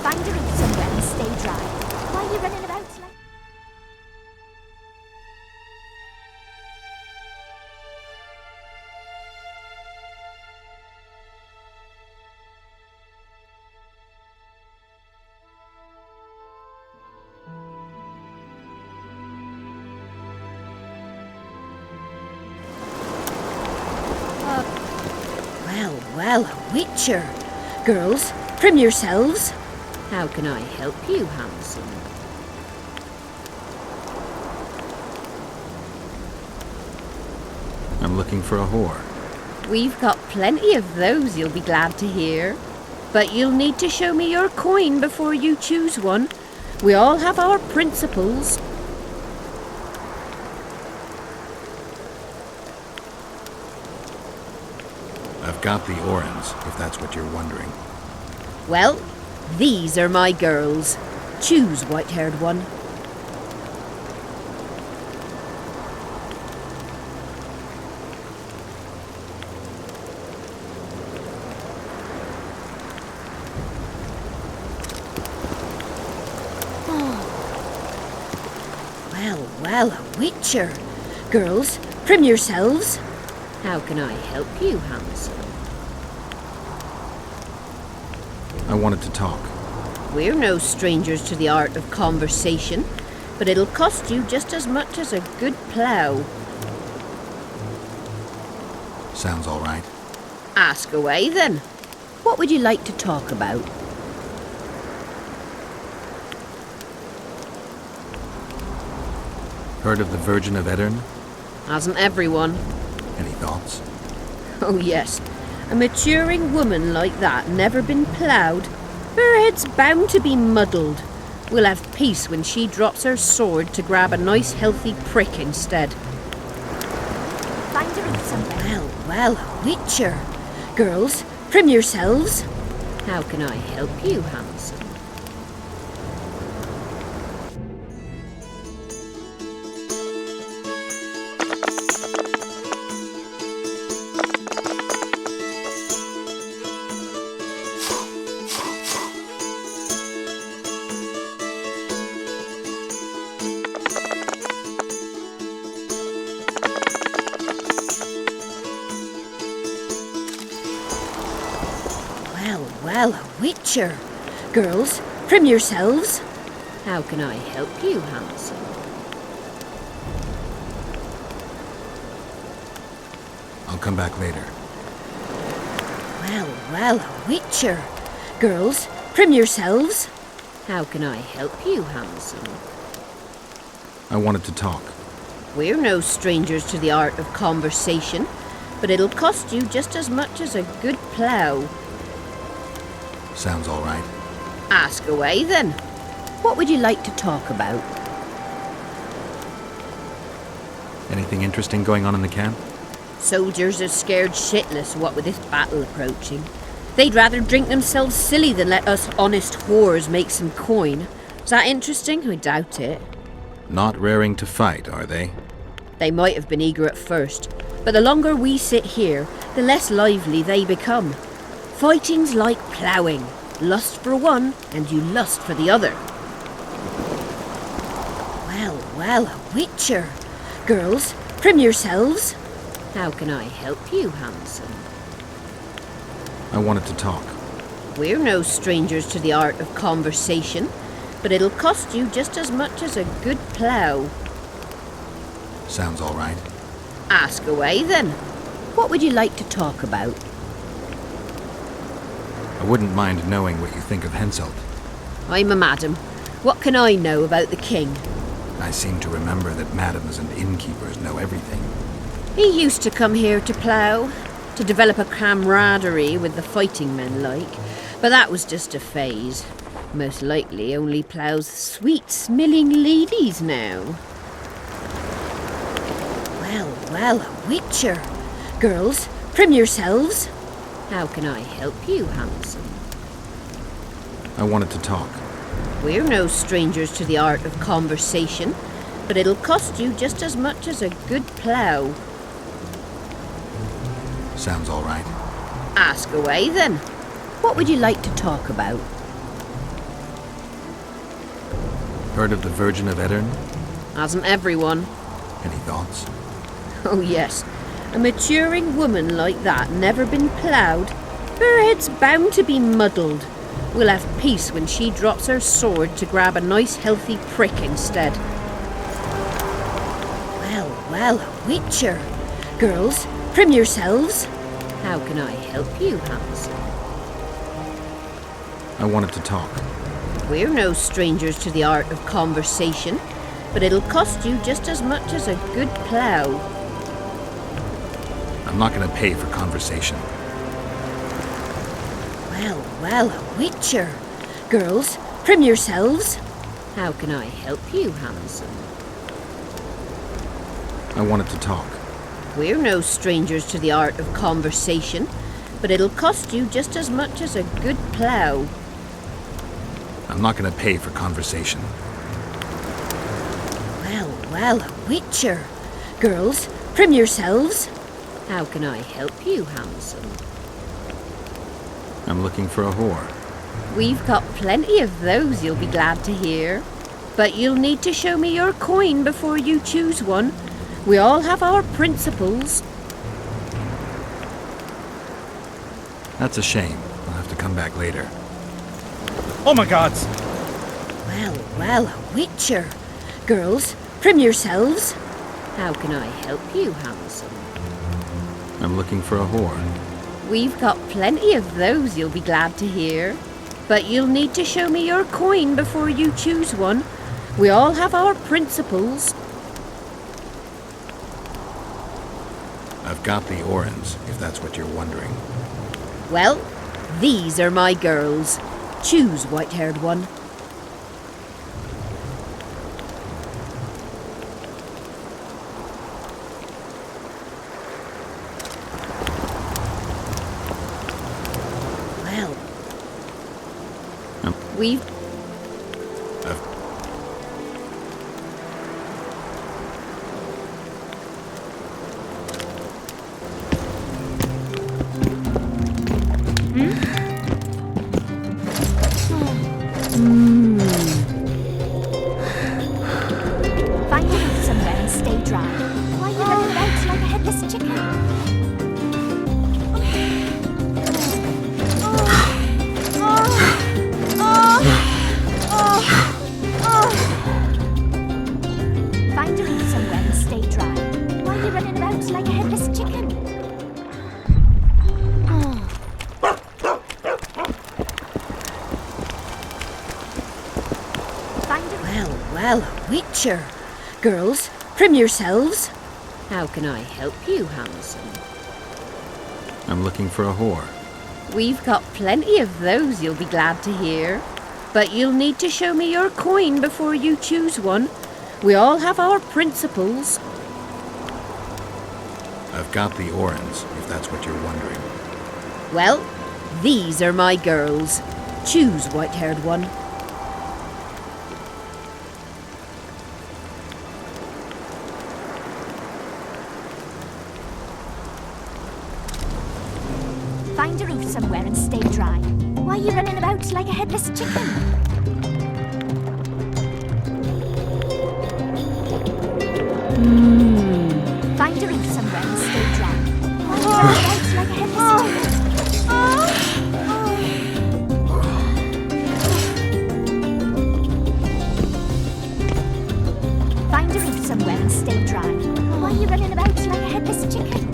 Find a roof somewhere and stay dry. Why are you running about like... Well, a witcher. Girls, trim yourselves. How can I help you, handsome? I'm looking for a whore. We've got plenty of those, you'll be glad to hear. But you'll need to show me your coin before you choose one. We all have our principles. I've got the Orans, if that's what you're wondering. Well, these are my girls. Choose, white-haired one. Well, a witcher. Girls, trim yourselves. How can I help you, handsome? I wanted to talk. We're no strangers to the art of conversation, but it'll cost you just as much as a good plough. Sounds all right. Ask away, then. What would you like to talk about? Heard of the Virgin of Aedirn? Hasn't everyone? Any thoughts? Oh, yes. A maturing woman like that, never been ploughed. Her head's bound to be muddled. We'll have peace when she drops her sword to grab a nice healthy prick instead. Find a roof somewhere. Well, a witcher. Girls, trim yourselves. How can I help you, handsome? Well, a witcher. Girls, prim yourselves. How can I help you, handsome? I'll come back later. Well, a witcher. Girls, prim yourselves. How can I help you, handsome? I wanted to talk. We're no strangers to the art of conversation, but it'll cost you just as much as a good plough. Sounds all right. Ask away, then. What would you like to talk about? Anything interesting going on in the camp? Soldiers are scared shitless, what with this battle approaching. They'd rather drink themselves silly than let us honest whores make some coin. Is that interesting? I doubt it. Not raring to fight, are they? They might have been eager at first, but the longer we sit here, the less lively they become. Fighting's like ploughing. Lust for one, and you lust for the other. Well, a witcher. Girls, prim yourselves. How can I help you, handsome? I wanted to talk. We're no strangers to the art of conversation, but it'll cost you just as much as a good plough. Sounds all right. Ask away, then. What would you like to talk about? I wouldn't mind knowing what you think of Henselt. I'm a madam. What can I know about the king? I seem to remember that madams and innkeepers know everything. He used to come here to plough, to develop a camaraderie with the fighting men like, but that was just a phase. Most likely only ploughs sweet, smelling ladies now. Well, a witcher. Girls, prim yourselves. How can I help you, handsome? I wanted to talk. We're no strangers to the art of conversation, but it'll cost you just as much as a good plough. Sounds all right. Ask away, then. What would you like to talk about? Heard of the Virgin of Eddern? Hasn't everyone? Any thoughts? Oh yes, a maturing woman like that never been ploughed. Her head's bound to be muddled. We'll have peace when she drops her sword to grab a nice healthy prick instead. Well, a witcher. Girls, prim yourselves. How can I help you, handsome? I wanted to talk. We're no strangers to the art of conversation, but it'll cost you just as much as a good plough. I'm not going to pay for conversation. Well, a witcher. Girls, prim yourselves. How can I help you, handsome? I wanted to talk. We're no strangers to the art of conversation, but it'll cost you just as much as a good plough. I'm not going to pay for conversation. Well, a witcher. Girls, prim yourselves. How can I help you, handsome? I'm looking for a whore. We've got plenty of those, you'll be glad to hear. But you'll need to show me your coin before you choose one. We all have our principles. That's a shame. I'll have to come back later. Oh my gods! Well, a witcher. Girls, prim yourselves. How can I help you, handsome? I'm looking for a whore. We've got plenty of those, you'll be glad to hear. But you'll need to show me your coin before you choose one. We all have our principles. I've got the Orens, if that's what you're wondering. Well, these are my girls. Choose, white-haired one. We've... Find a roof somewhere and stay dry. Why are you running about like a headless chicken? Oh. well, a witcher. Girls, trim yourselves. How can I help you, Hanson? I'm looking for a whore. We've got plenty of those, you'll be glad to hear. But you'll need to show me your coin before you choose one. We all have our principles. I've got the Orens, if that's what you're wondering. Well, these are my girls. Choose, white-haired one. Find a roof somewhere and stay dry. Why are you running about like a headless chicken? Find a roof somewhere and stay dry. Why are you running about like a headless chicken? Find a roof somewhere and stay dry. Why are you running about like a headless chicken?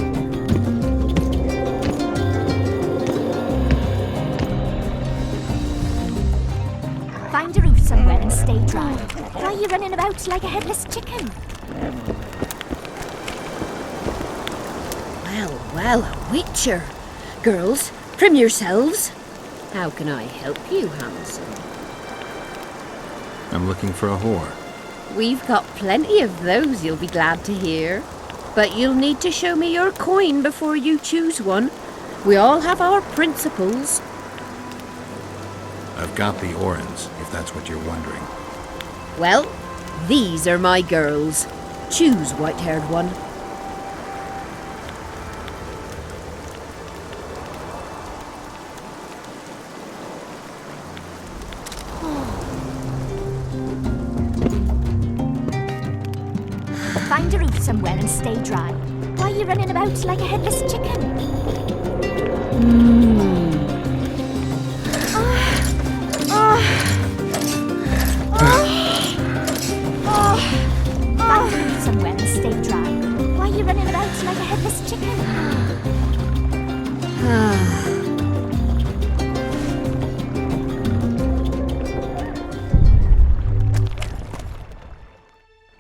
Find a roof somewhere and stay dry. Why are you running about like a headless chicken? Well, well, a witcher. Girls, trim yourselves. How can I help you, Hanson? I'm looking for a whore. We've got plenty of those, you'll be glad to hear. But you'll need to show me your coin before you choose one. We all have our principles. I've got the Orens, if that's what you're wondering. Well, these are my girls. Choose, white-haired one. Find a roof somewhere and stay dry. Why are you running about like a headless chicken? Find a roof somewhere and stay dry. Why are you running about like a headless chicken?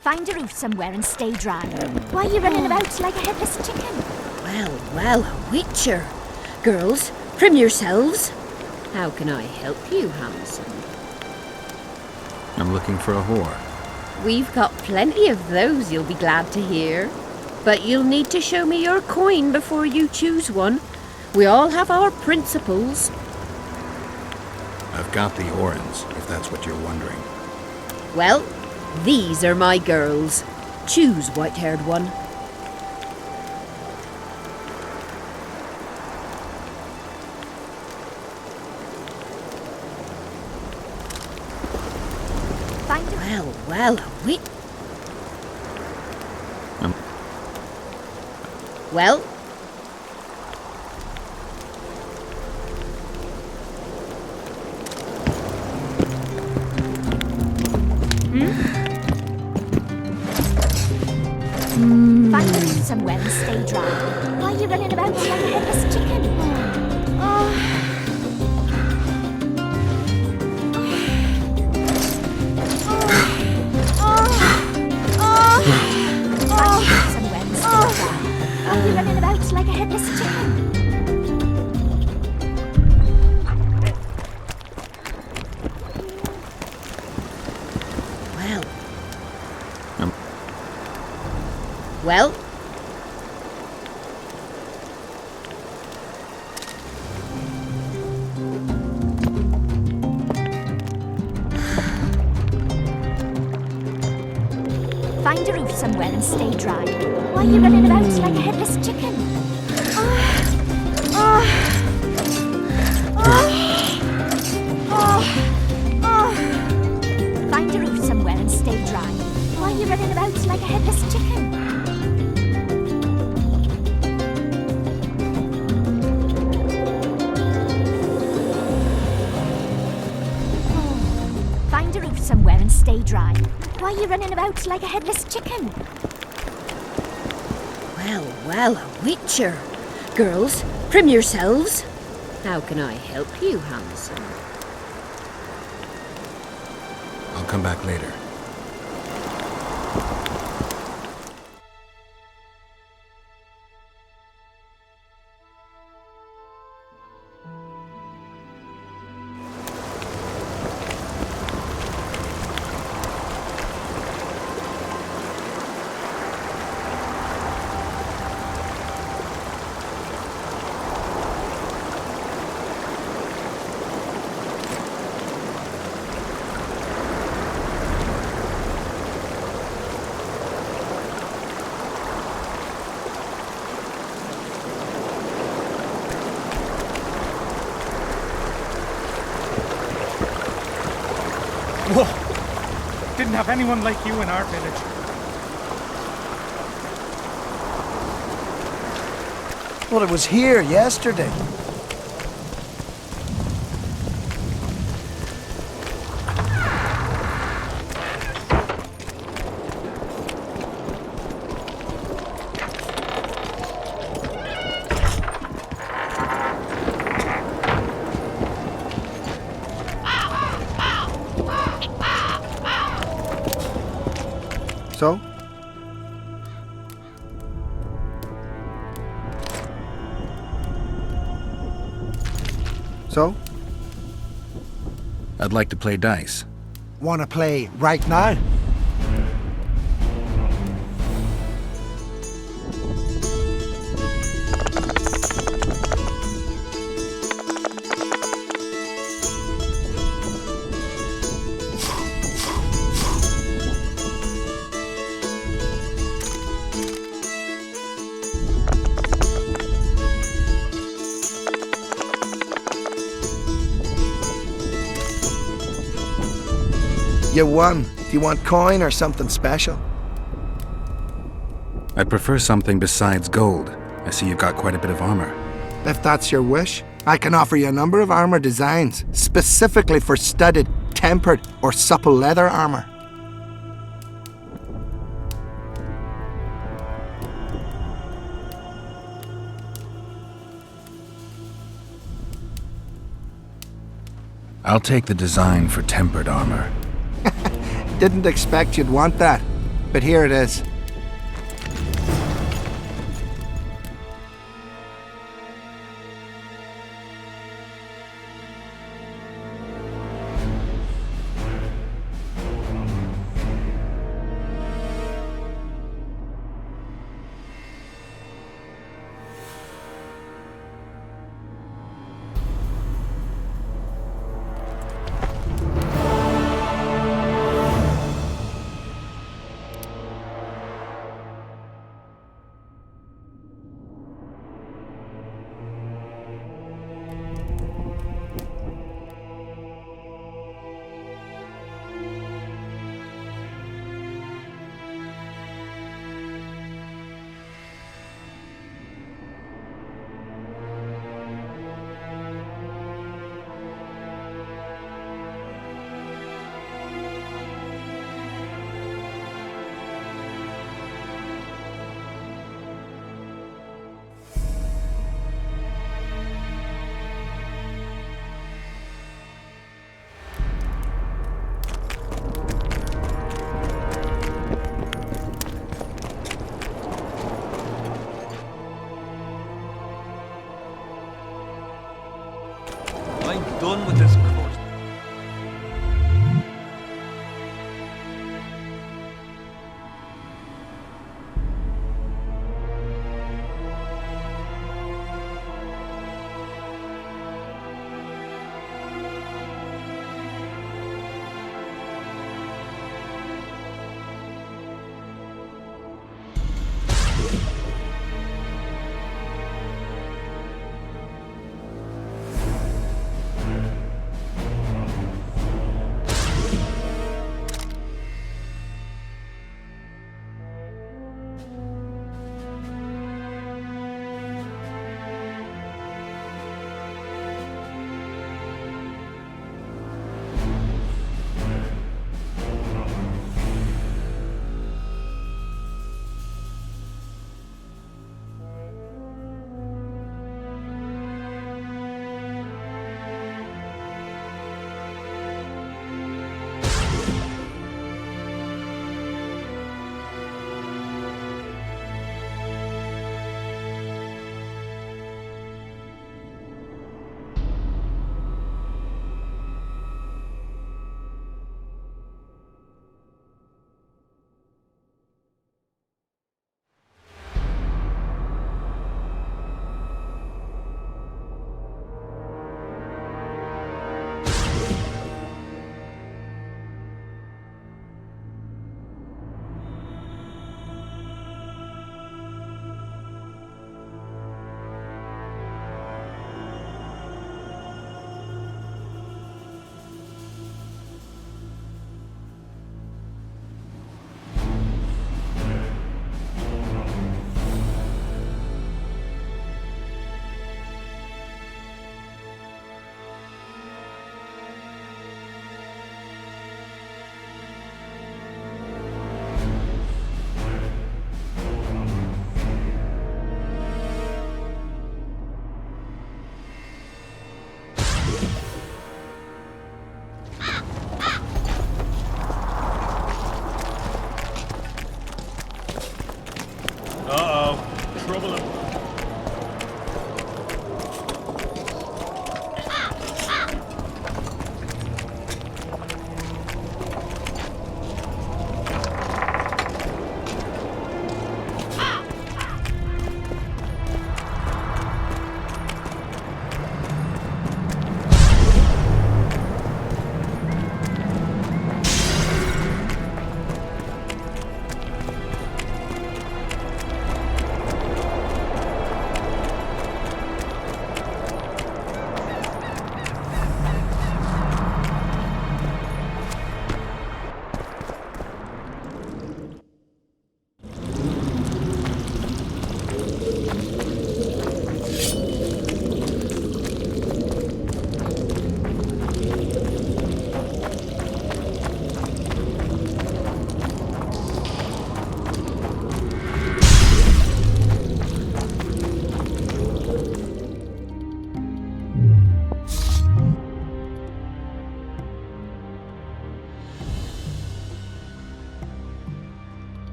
Find a roof somewhere and stay dry. Why are you running about like a headless chicken? Well, well, a witcher. Girls, trim yourselves. How can I help you, Hanson? I'm looking for a whore. We've got plenty of those, you'll be glad to hear. But you'll need to show me your coin before you choose one. We all have our principles. I've got the Orens, if that's what you're wondering. Well, these are my girls. Choose, white-haired one. Well, well, a wit. Well. Find a roof somewhere and stay dry. Why are you running about like a headless chicken? Find a roof somewhere and stay dry. Why are you running about like a headless chicken? Well. Find a roof somewhere and stay dry. Why are you running about like a headless chicken? Find a roof somewhere and stay dry. Why are you running about like a headless chicken? Find a roof somewhere and stay dry. Why are you running about like a headless chicken? Well, well, a witcher. Girls, trim yourselves. How can I help you, Hanson? I'll come back later. Whoa! Didn't have anyone like you in our village. Well, it was here yesterday. So? So? I'd like to play dice. Wanna play right now? You won. Do you want coin or something special? I prefer something besides gold. I see you've got quite a bit of armor. If that's your wish, I can offer you a number of armor designs, specifically for studded, tempered, or supple leather armor. I'll take the design for tempered armor. Didn't expect you'd want that, but here it is. I'm done with this course.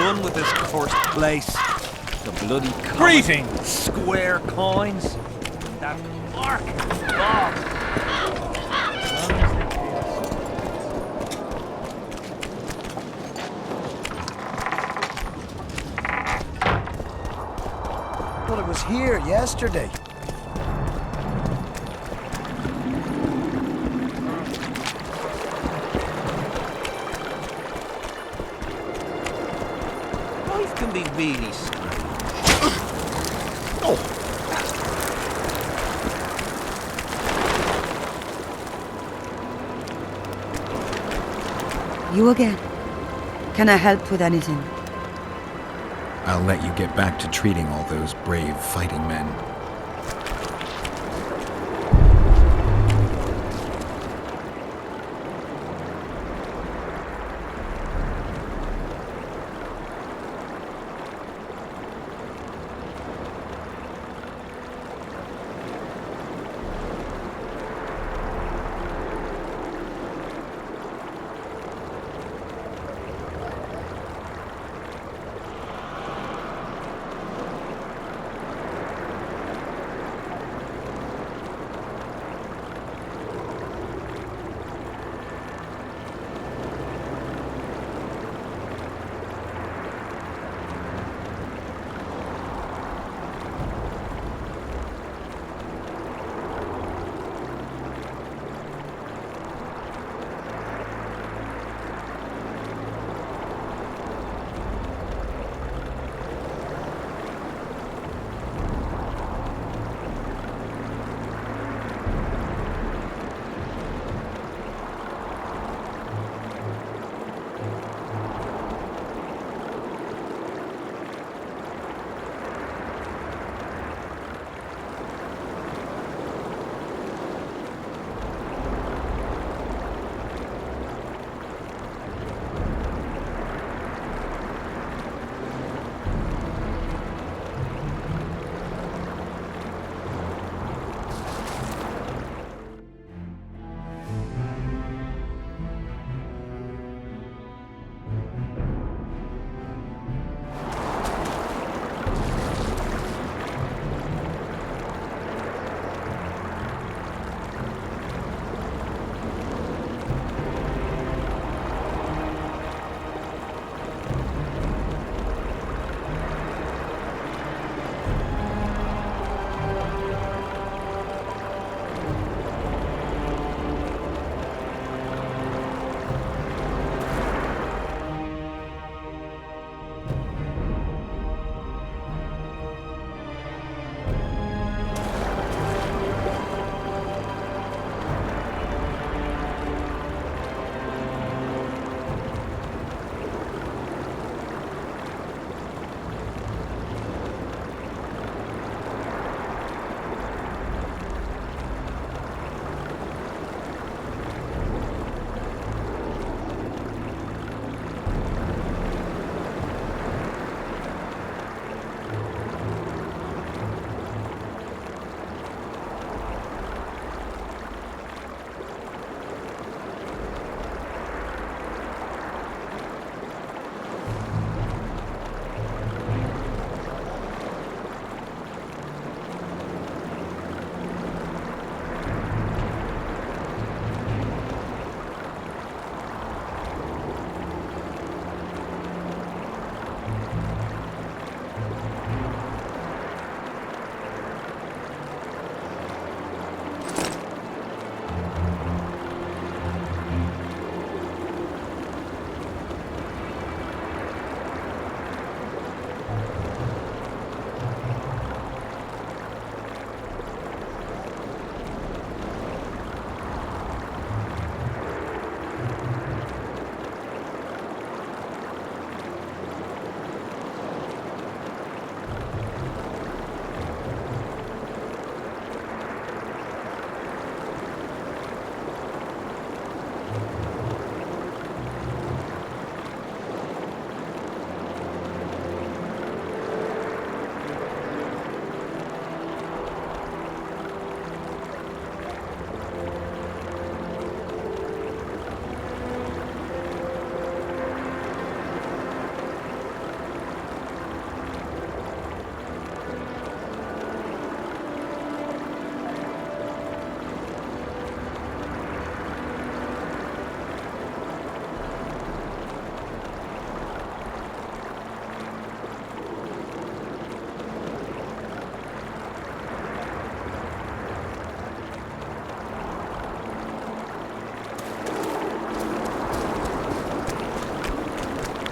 done with this cursed place. The bloody comet, Greetings. square coins, that mark Bob. But it was here yesterday. Life can be really strange. You again. Can I help with anything? I'll let you get back to treating all those brave fighting men.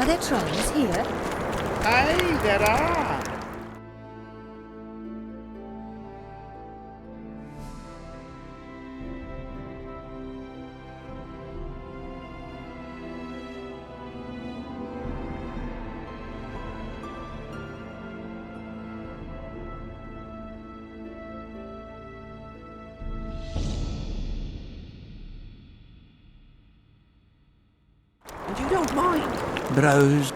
there trolls here? Aye, there are. And you don't mind? Browse.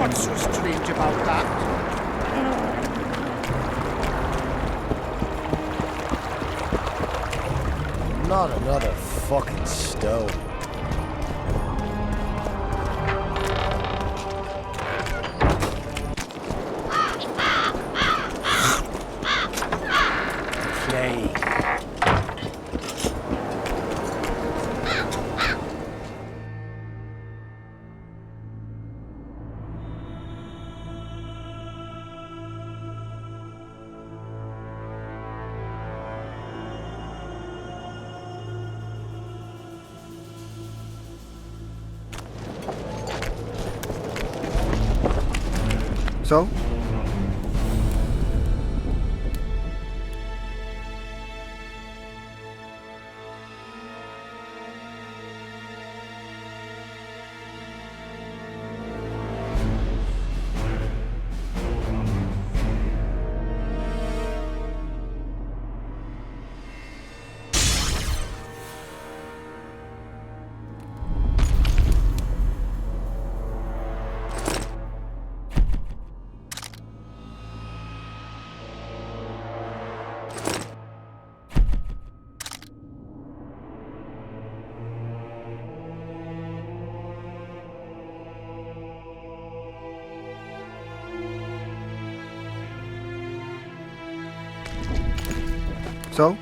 What's so strange about that? Not another fucking stone. Plague. So? So?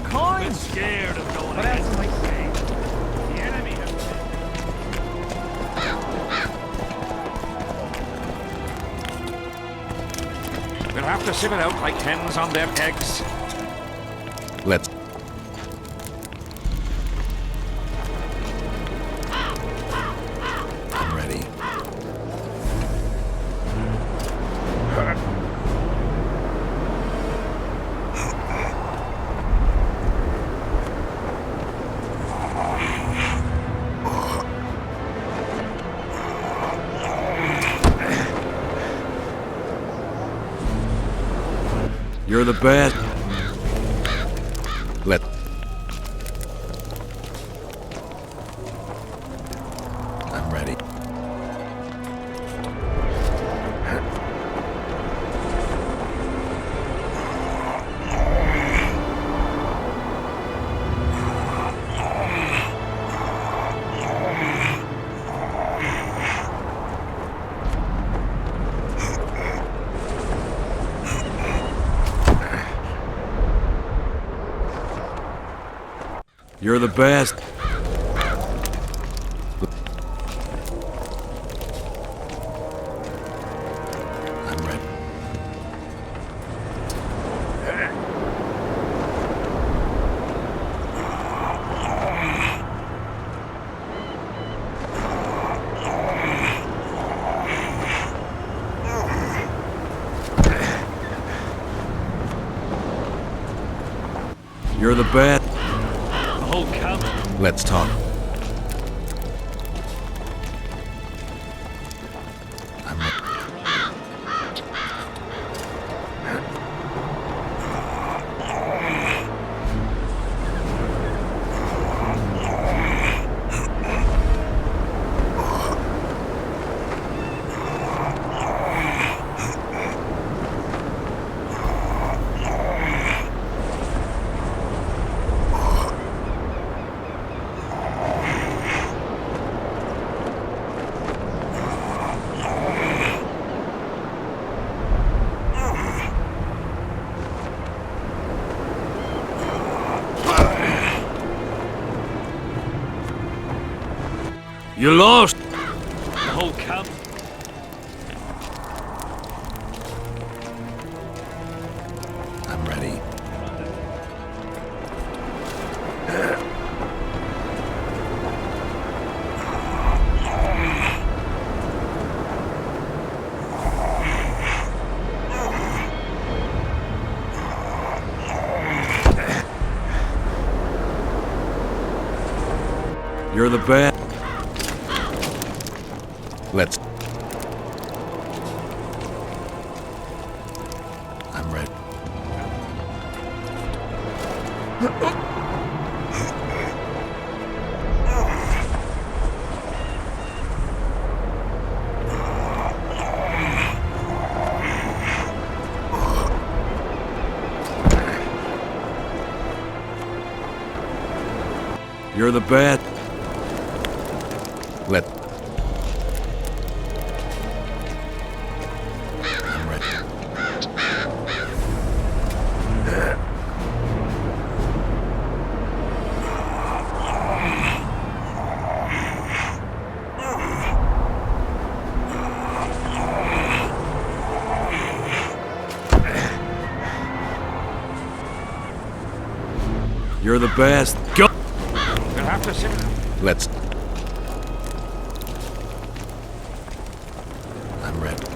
for coins. Scared of going What else am I saying? The enemy has We'll have to sieve it out like hens on their eggs. Let's... I'm ready. You're the best. Let... I'm ready. You're the best. I'm ready. You're the best. The whole camp. Let's talk. I'm ready. You lost. The whole camp. I'm ready. You're the best. Let's... I'm ready. You're the best. Let... I'm ready. You're the best. Go. We'll have to sieve it out. Let's... I'm ready.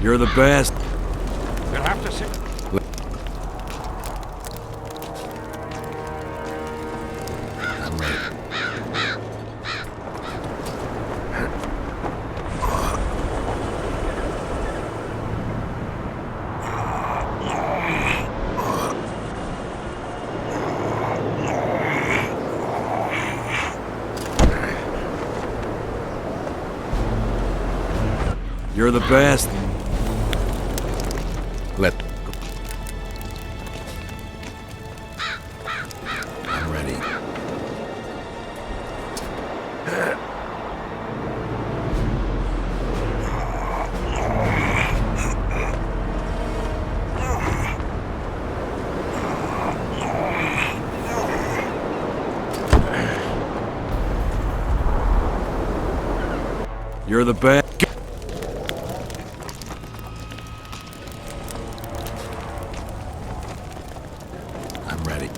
You're the best. We'll have to sieve it out. I'm ready. You're the best. I'm ready. You're the best. I'm ready.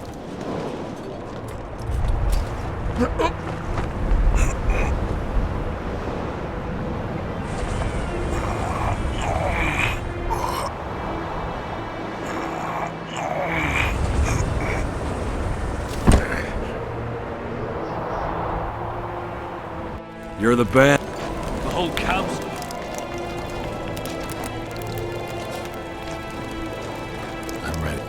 You're the best. The whole camp's... I'm ready.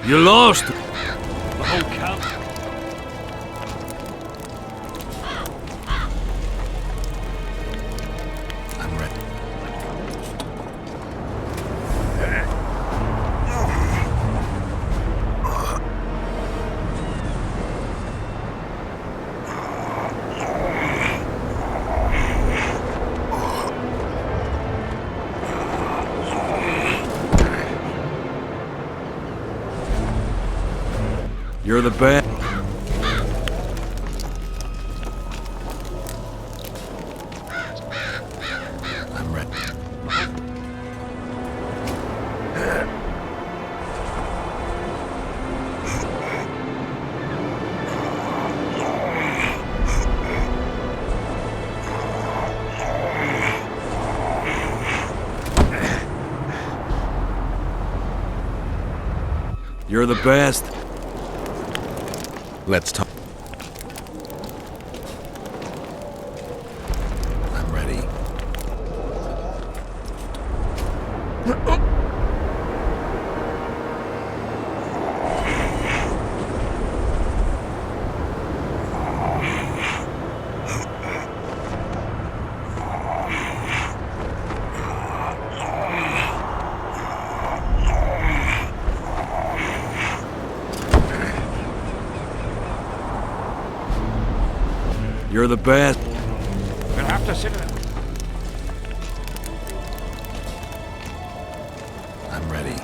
You lost. The whole camp... I'm ready. You're the best. I'm ready. You're the best. Let's talk. I'm ready. You're the best. We'll have to sit in it. I'm ready.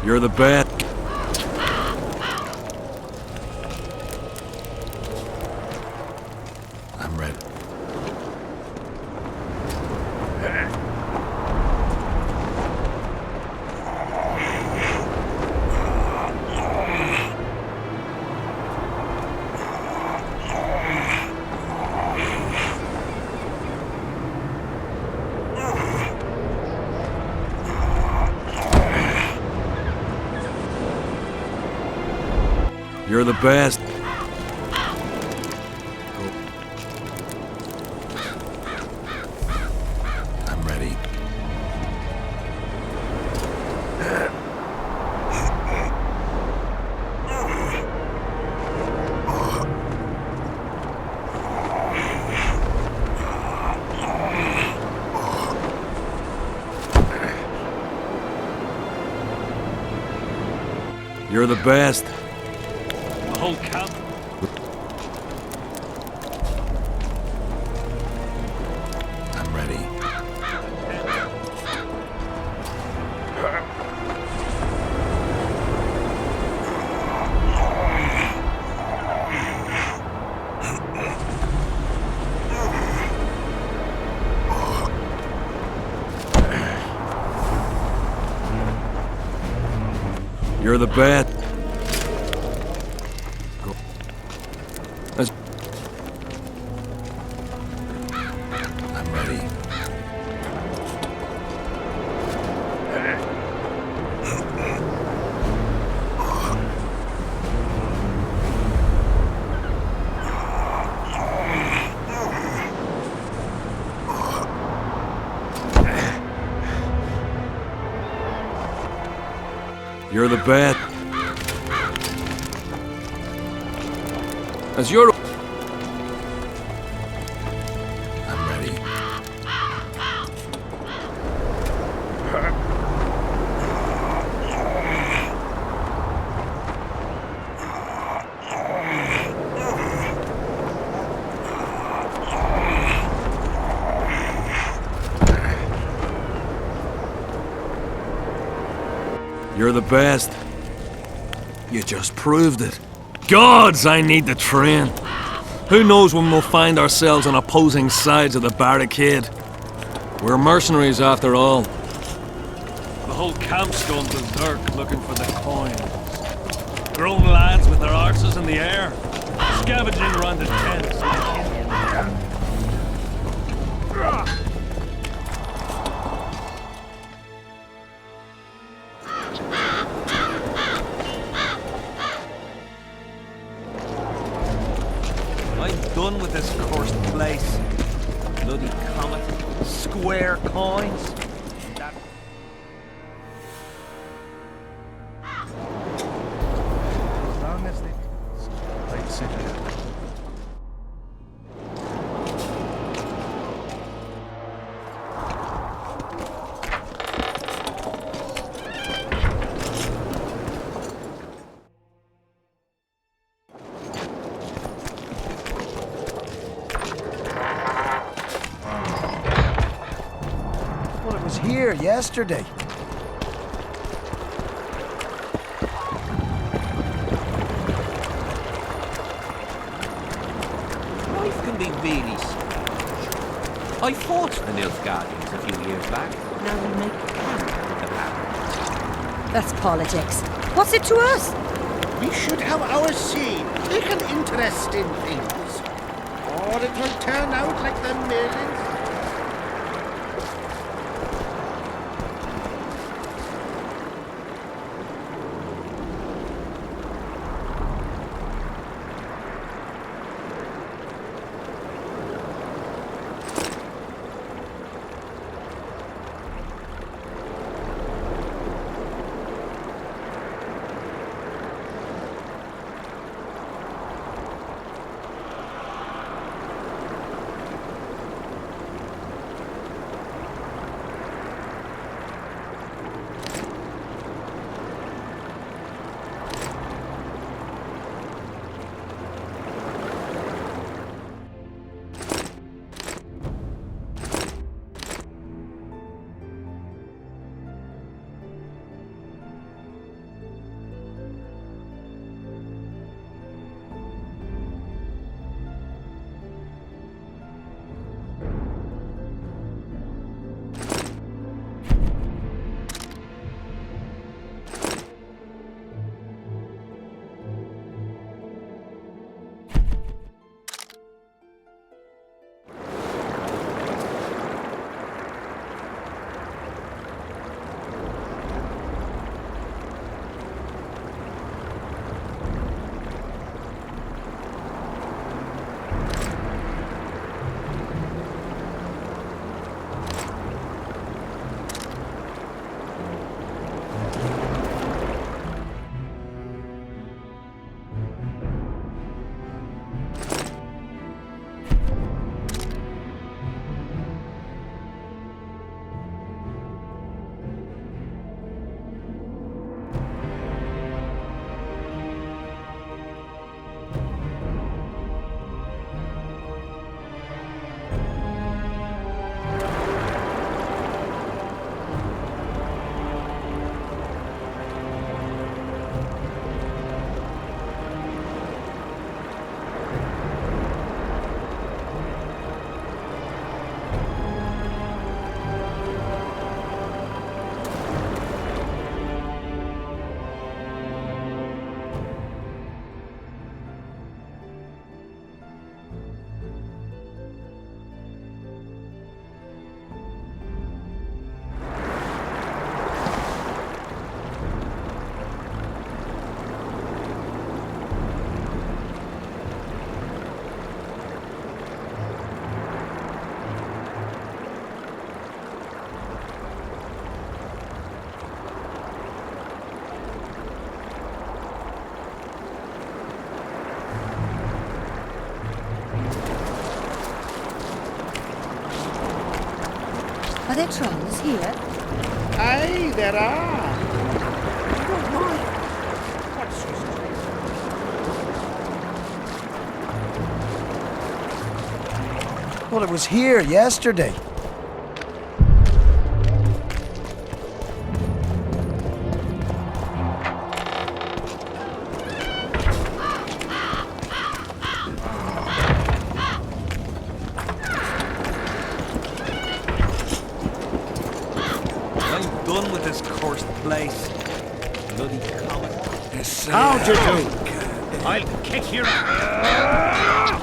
You're the best. I'm ready. You're the best. I'm ready. You're the best. The whole camp... I'm ready. You're the best. I'm ready. You're the best. As you're... I'm ready. You're the best. You just proved it. Gods, I need the train. Who knows when we'll find ourselves on opposing sides of the barricade. We're mercenaries after all. The whole camp's gone berserk looking for the coins. Grown lads with their arses in the air, scavenging around the tents. I'm done with this cursed place. Bloody comet, square coins. That... As long as they sit here. Well, it was here yesterday. Life can be really strange. I fought the Nilfgaardians a few years back. Now we make camp with the Barons. That's politics. What's it to us? We should have our say. Take an interest in things. Or it will turn out like the millions. Are there trolls here? Aye, there are. Well, it was here yesterday. I'm done with this cursed place. Bloody comet. How'd you do? I'll kick your ass.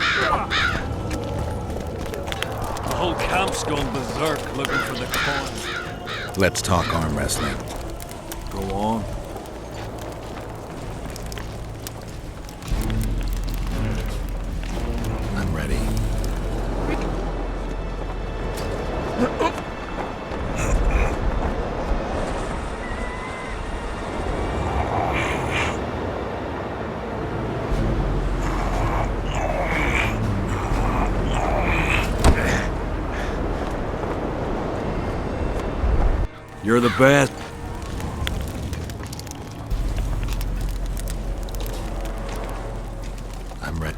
The whole camp's gone berserk looking for the coin. Let's talk arm wrestling. Go on. I'm ready. You're the best. I'm ready.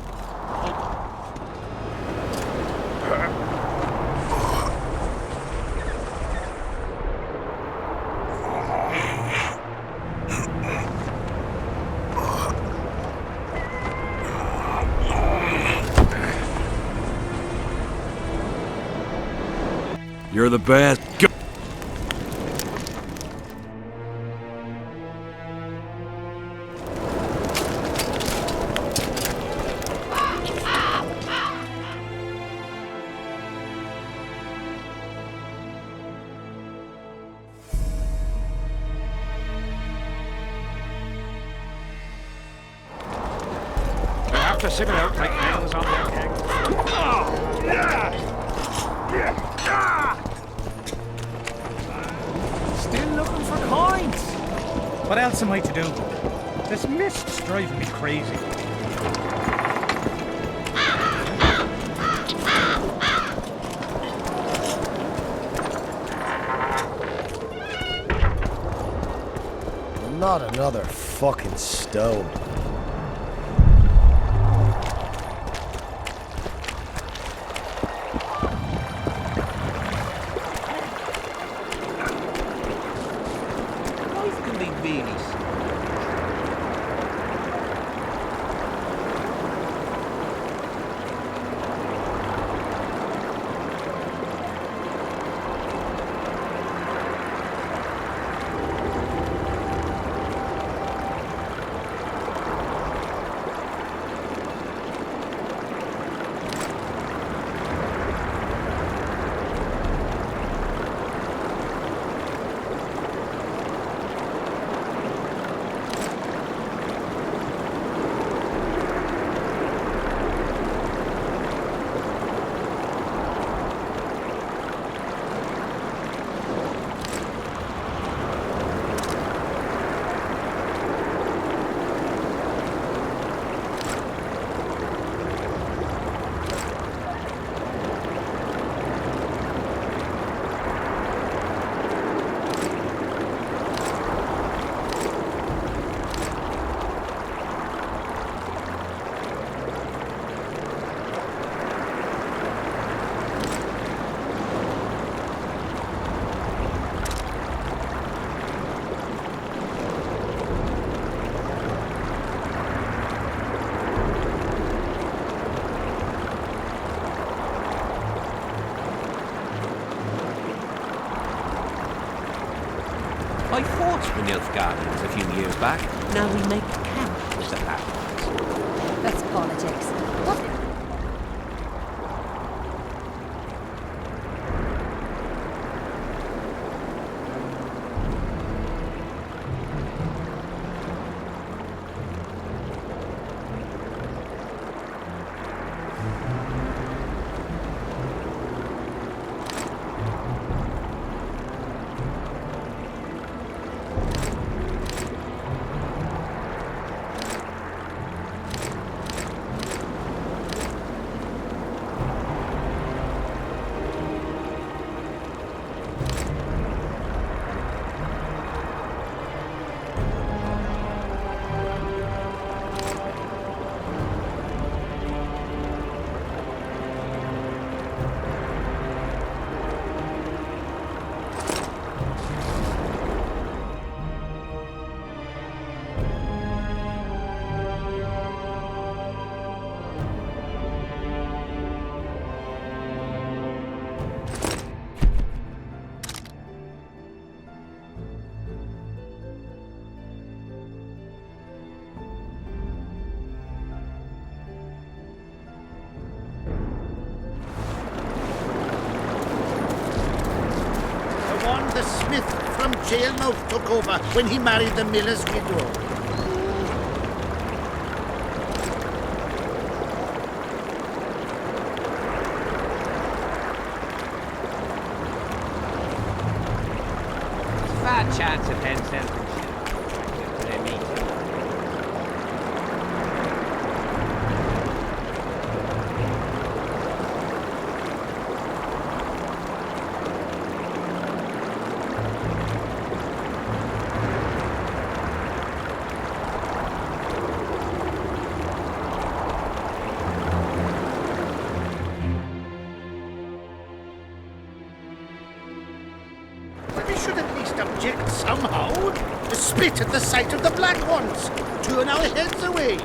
You're the best. Go. They have to sit it out like hens on their eggs. Still looking for coins. What else am I to do? This mist's driving me crazy. Not another fucking stone. Life can be really I fought the Nilfgaardians a few years back. Now we make camp with the Paladins. That's politics. What? Smith from Jailmouth took over when he married the miller's widow. Bad chance of hen selling shit to their meat. They should at least object somehow. Spit at the sight of the black ones. Turn our heads away.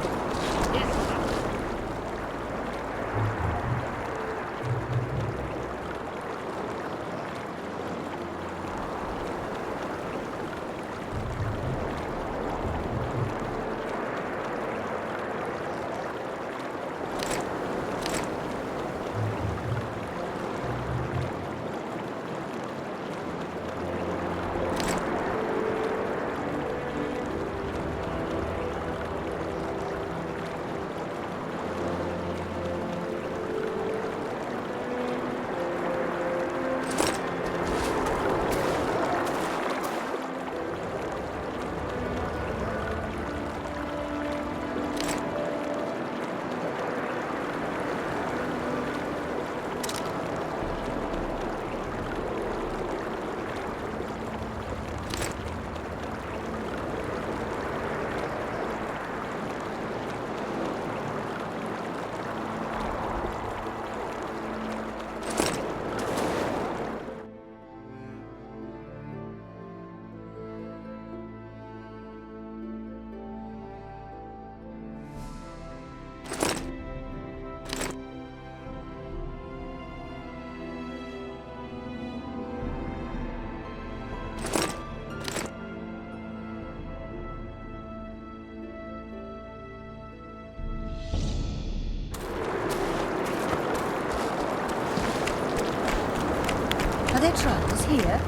Are there trolls here?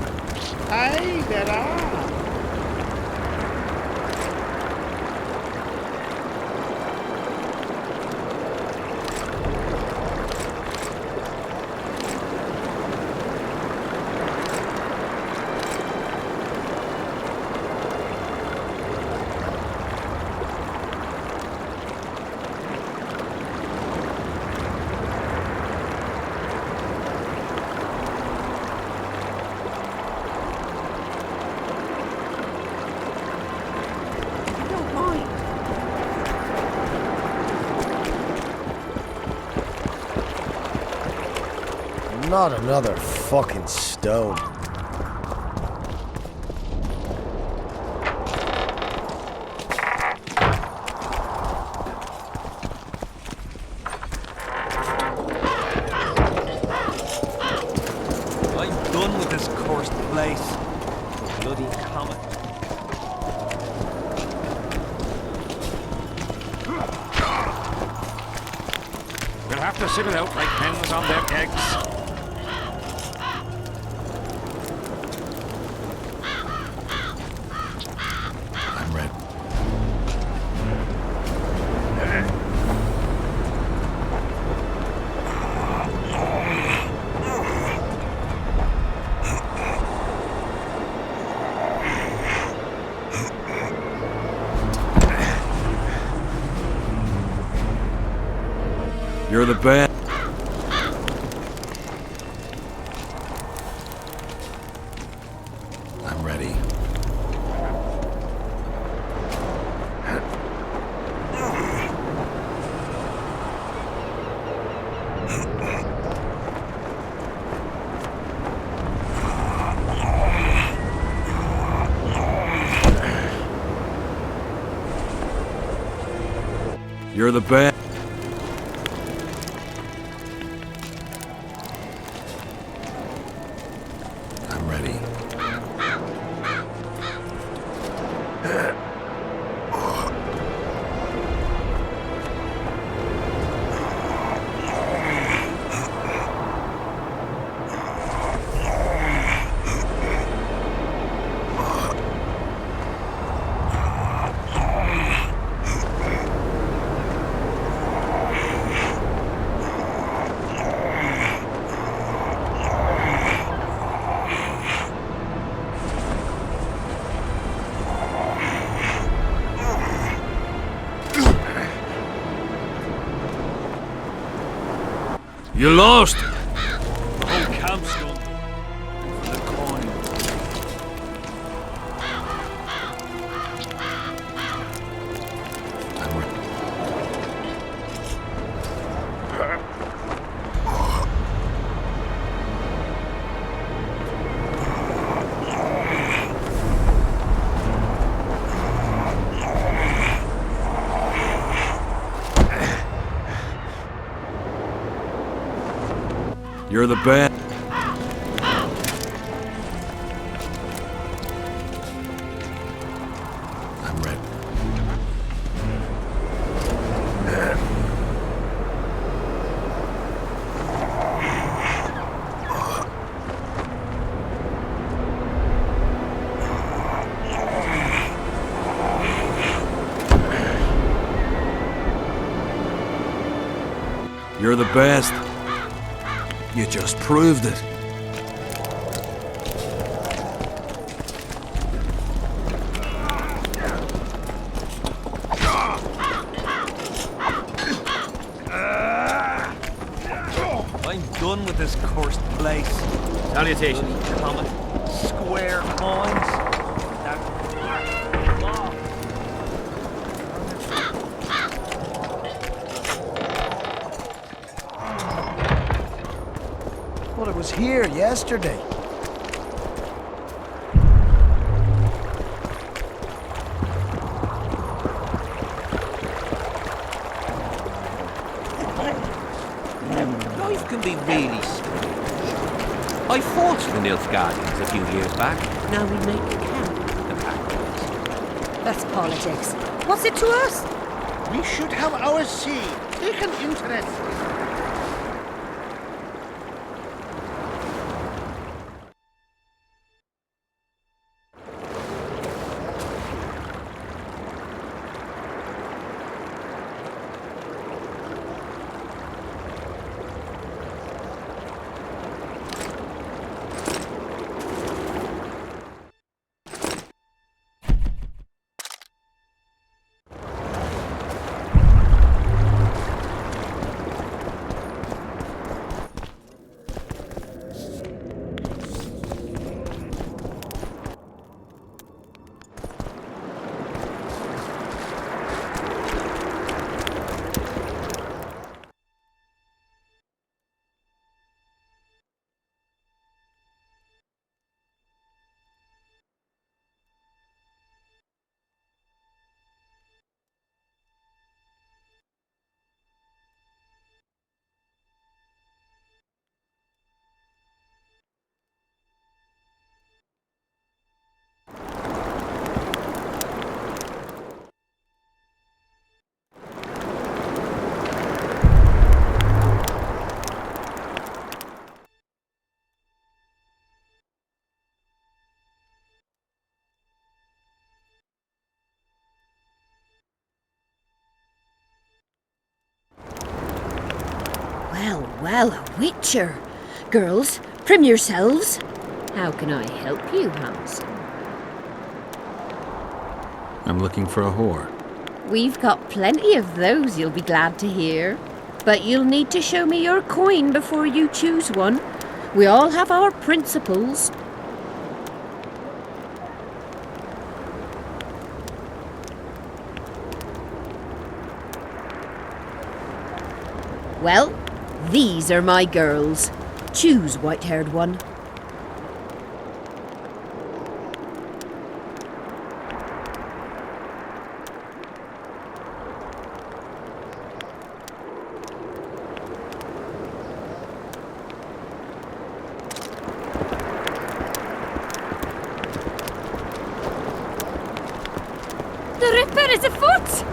Aye, there are. Not another fucking stone. I'm done with this cursed place. Bloody comet. We'll have to sit it out like hens on their eggs. I'm ready. You're the best. I'm ready. You're the best. I'm ready. You lost! The whole camp's gone. For the coin. You're the best. I'm ready. You're the best. You just proved it. I'm done with this cursed place. Salutations. Common square coins. Well, it was here yesterday. Life can be really strange. I fought the Nilfgaardians a few years back. Now we make camp with the Packers. That's politics. What's it to us? We should have our say. Take an interest. Well, well, a witcher. Girls, prim yourselves. How can I help you, Hansen? I'm looking for a whore. We've got plenty of those, you'll be glad to hear. But you'll need to show me your coin before you choose one. We all have our principles. Well, these are my girls. Choose, white-haired one. The Ripper is afoot!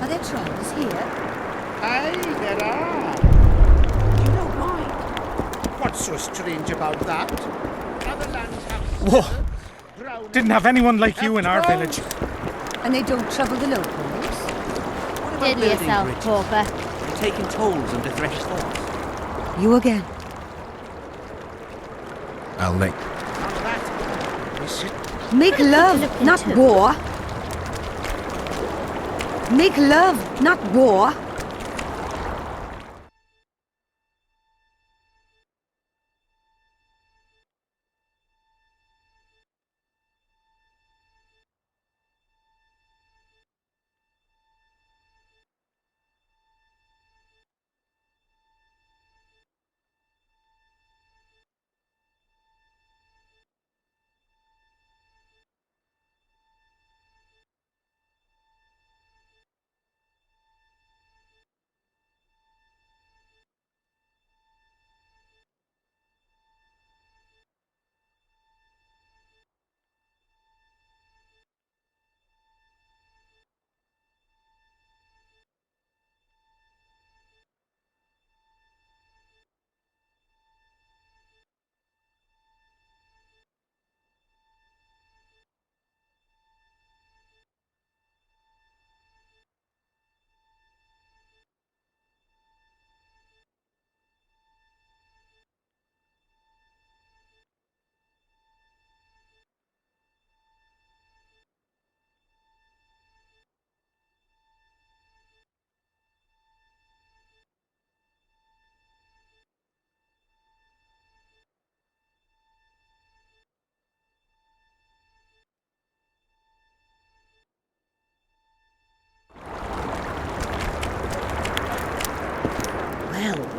Are there trolls here? Aye, there are. Do you know why? What's so strange about that? Other lands have Whoa! Didn't have anyone like you in our village. And they don't trouble the locals? Diddle yourself, pauper. You're taking tolls under thresh thorns. You again. I'll let... Make love, not war. Make love, not war.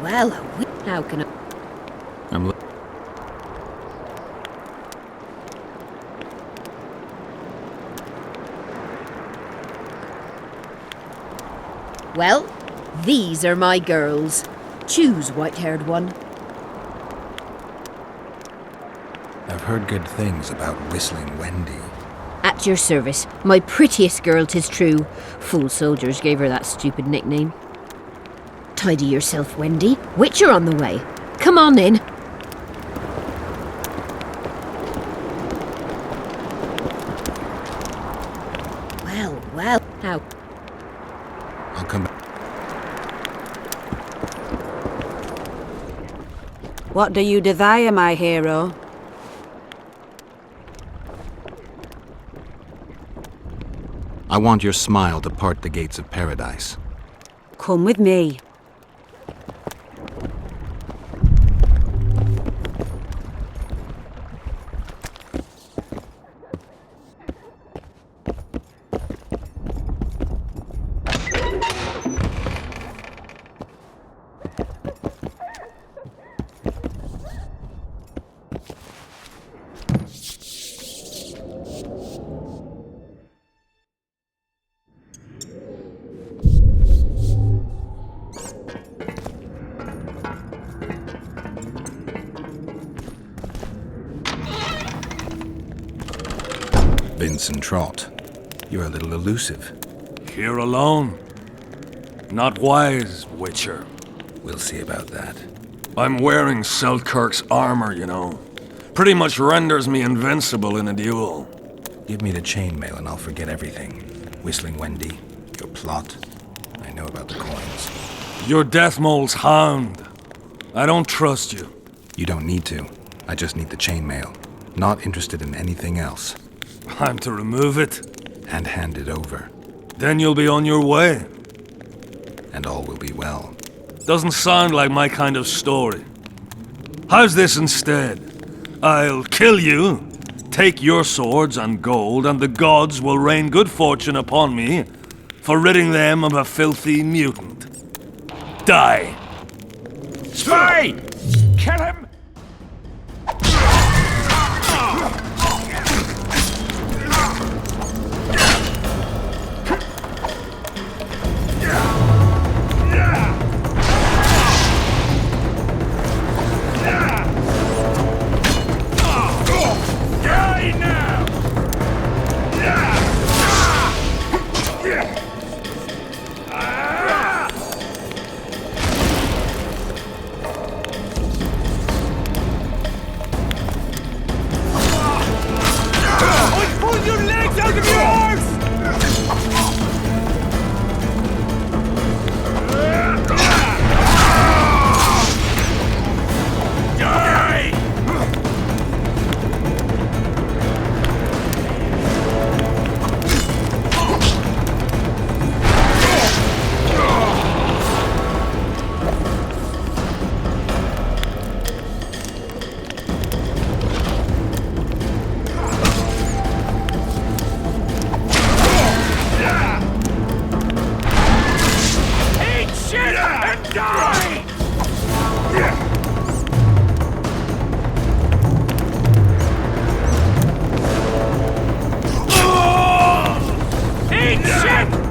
Well, how can I... I'm... Well, these are my girls. Choose, white-haired one. I've heard good things about Whistling Wendy. At your service. My prettiest girl, 'tis true. Fool soldiers gave her that stupid nickname. Tidy yourself, Wendy. Witcher on the way. Come on in. Well, how? I'll come back. What do you desire, my hero? I want your smile to part the gates of paradise. Come with me. Vincent Trott, you're a little elusive. Here alone. Not wise, Witcher. We'll see about that. I'm wearing Selkirk's armor, you know. Pretty much renders me invincible in a duel. Give me the chainmail and I'll forget everything. Whistling Wendy, your plot. I know about the coins. You're Deathmole's hound. I don't trust you. You don't need to. I just need the chainmail. Not interested in anything else. I'm to remove it? And hand it over. Then you'll be on your way. And all will be well. Doesn't sound like my kind of story. How's this instead? I'll kill you, take your swords and gold, and the gods will rain good fortune upon me for ridding them of a filthy mutant. Die! Spy! Kill him! Eat shit!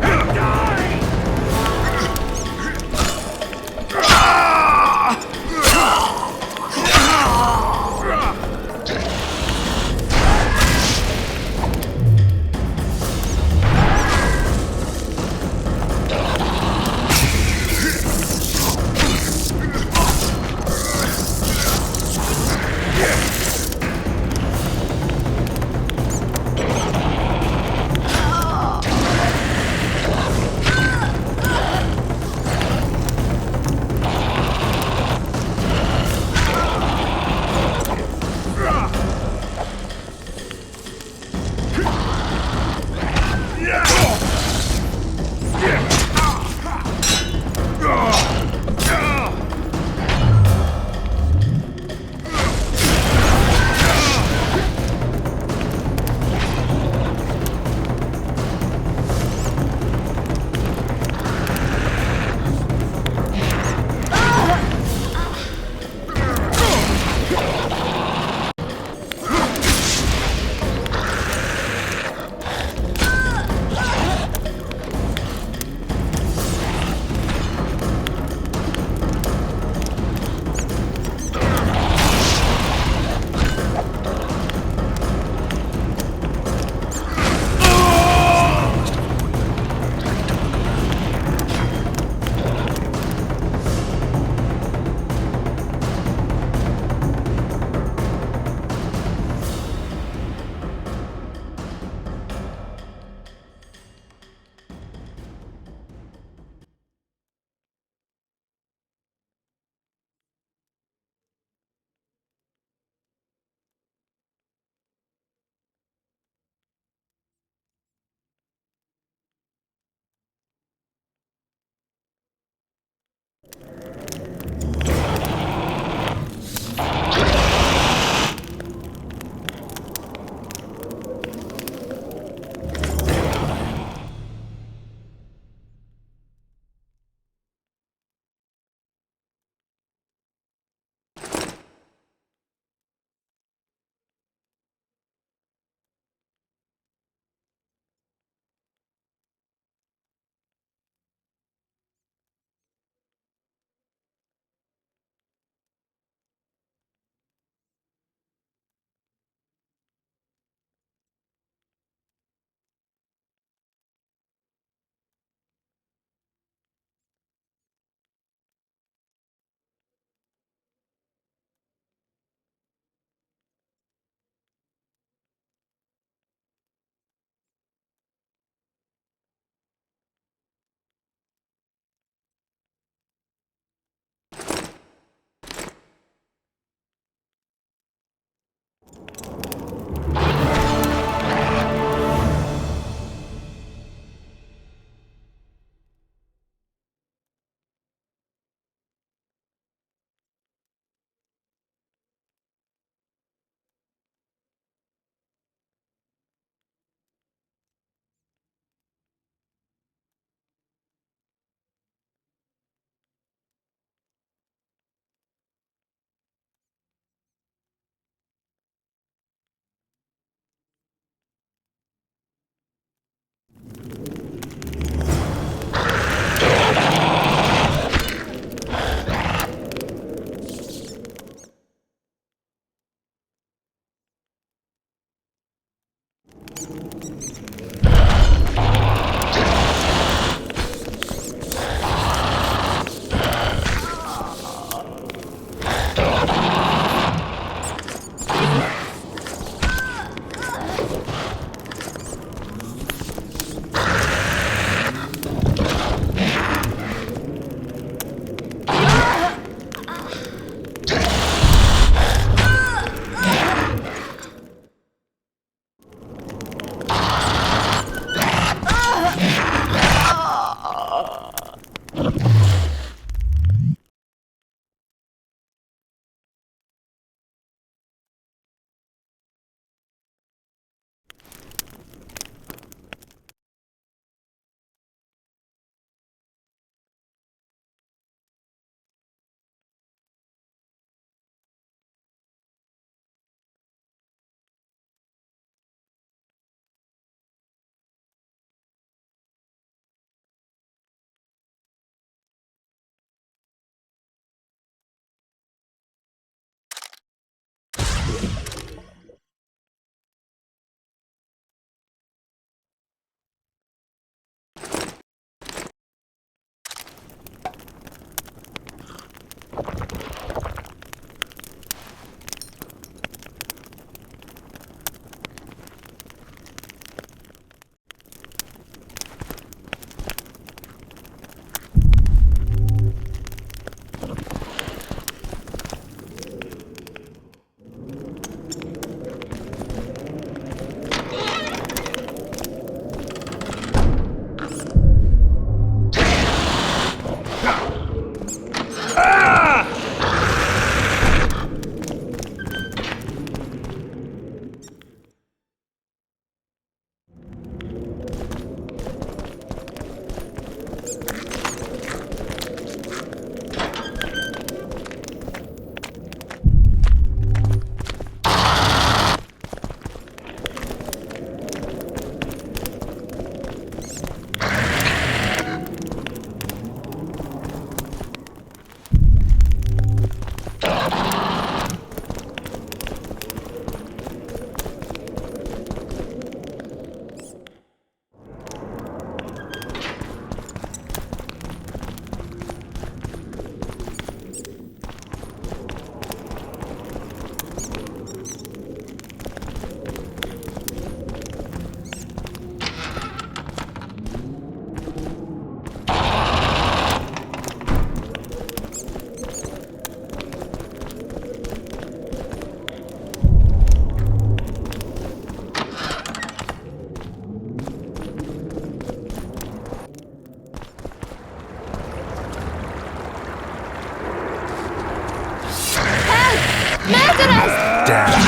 Murderers! Damn.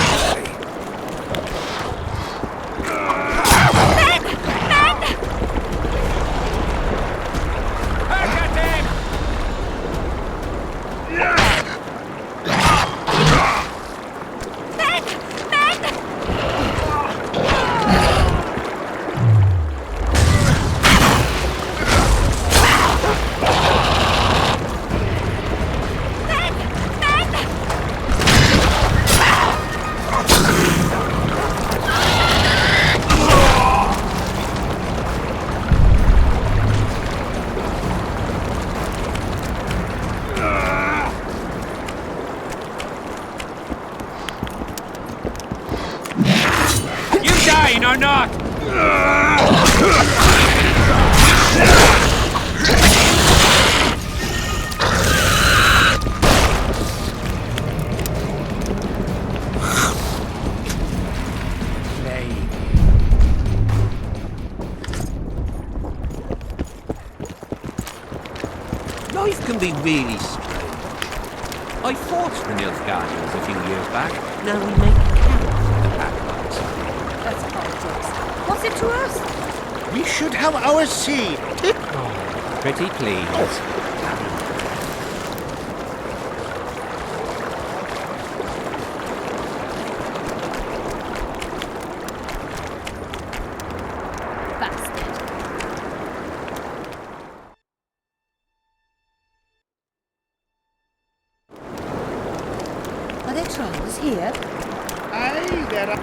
Or not? Life can be really strange. I fought the Nilfgaardians a few years back. Now we make camp with the Packlights. That's politics. What's it to us? We should have our say. Pretty please. Are there trolls here? Aye, there are.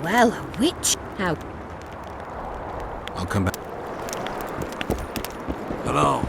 Well, a witch? How? I'll come back. Hello.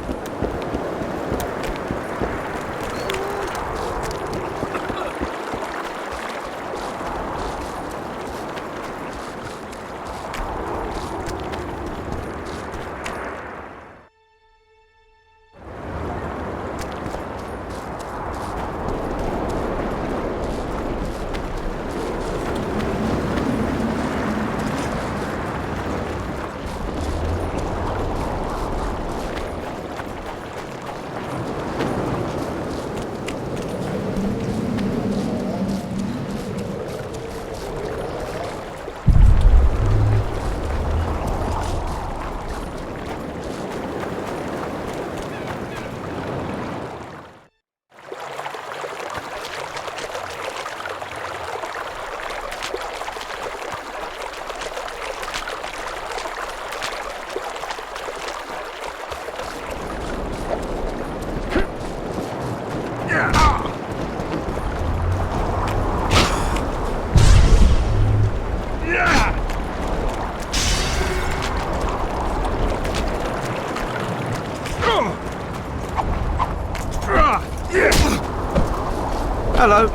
Hello.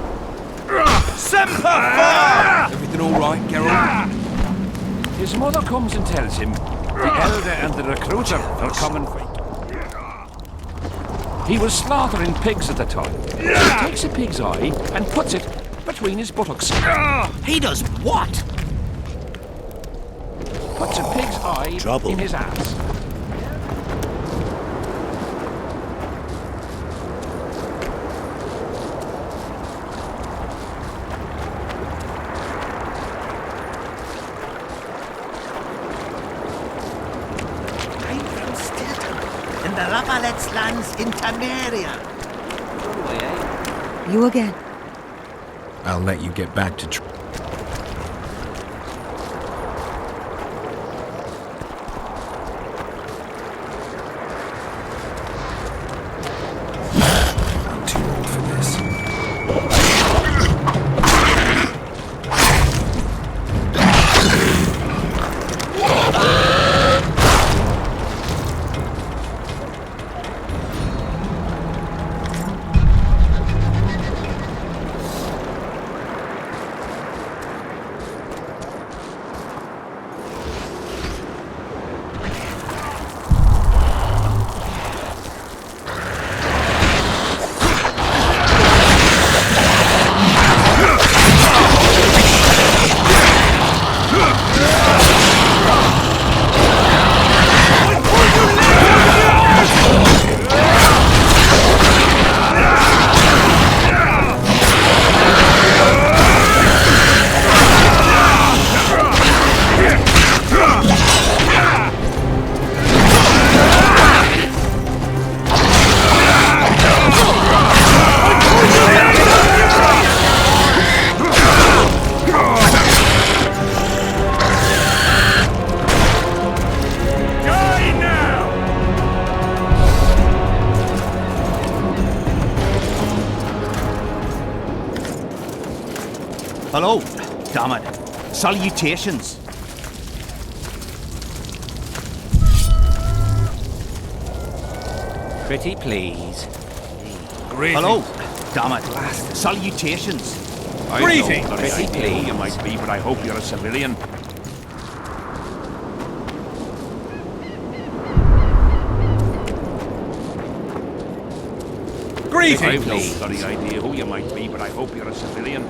Semper Fi! Everything all right, Geralt? His mother comes and tells him the elder and the recruiter are coming for him. He was slaughtering pigs at the time. He takes a pig's eye and puts it between his buttocks. He does what? Puts a pig's eye in his ass. In the Rapalet's lands in Temeria. You again. I'll let you get back to I'm too old for this. Hello. Damn it. Salutations. Pretty please. Hello. Damn it. Salutations. Greetings! Pretty please. You might be, but I hope you're a civilian. Greetings! I've no bloody idea who you might be, but I hope you're a civilian.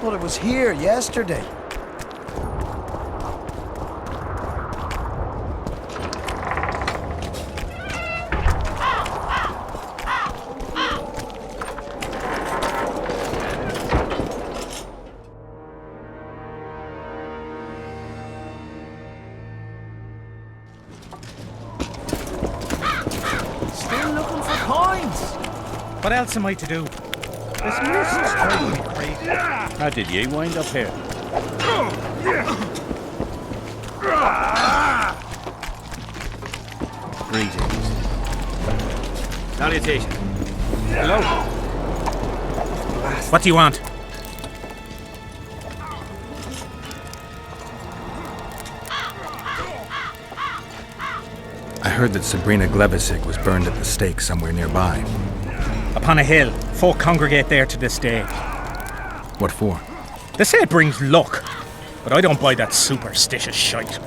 Well, it was here yesterday. Still looking for coins. What else am I to do? This mist is driving me crazy. How did ye wind up here? Greetings. Salutation. Hello. What do you want? I heard that Sabrina Glevisic was burned at the stake somewhere nearby. Upon a hill. Folk congregate there to this day. What for? They say it brings luck, but I don't buy that superstitious shite.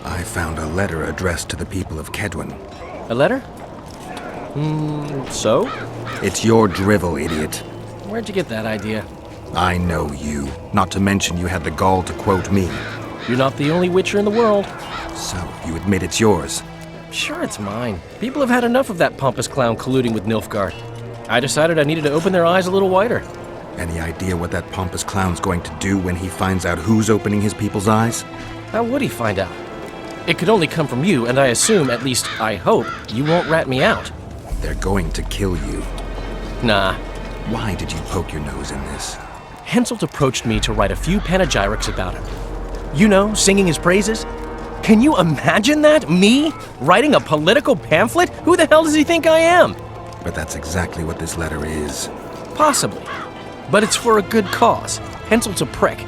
I found a letter addressed to the people of Kedwen. A letter? So? It's your drivel, idiot. Where'd you get that idea? I know you. Not to mention you had the gall to quote me. You're not the only witcher in the world. So, you admit it's yours? Sure, it's mine. People have had enough of that pompous clown colluding with Nilfgaard. I decided I needed to open their eyes a little wider. Any idea what that pompous clown's going to do when he finds out who's opening his people's eyes? How would he find out? It could only come from you, and I assume, at least I hope, you won't rat me out. They're going to kill you. Nah. Why did you poke your nose in this? Henselt approached me to write a few panegyrics about him. You know, singing his praises. Can you imagine that? Me? Writing a political pamphlet? Who the hell does he think I am? But that's exactly what this letter is. Possibly. But it's for a good cause. Henselt's a prick.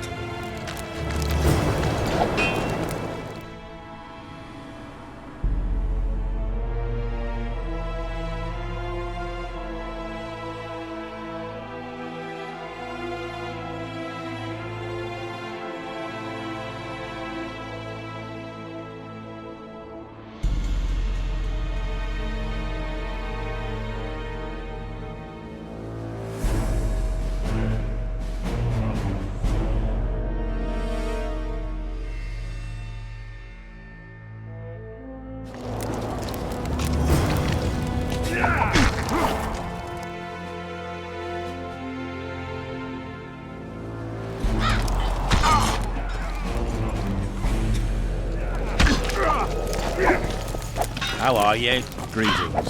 How are you? Greetings.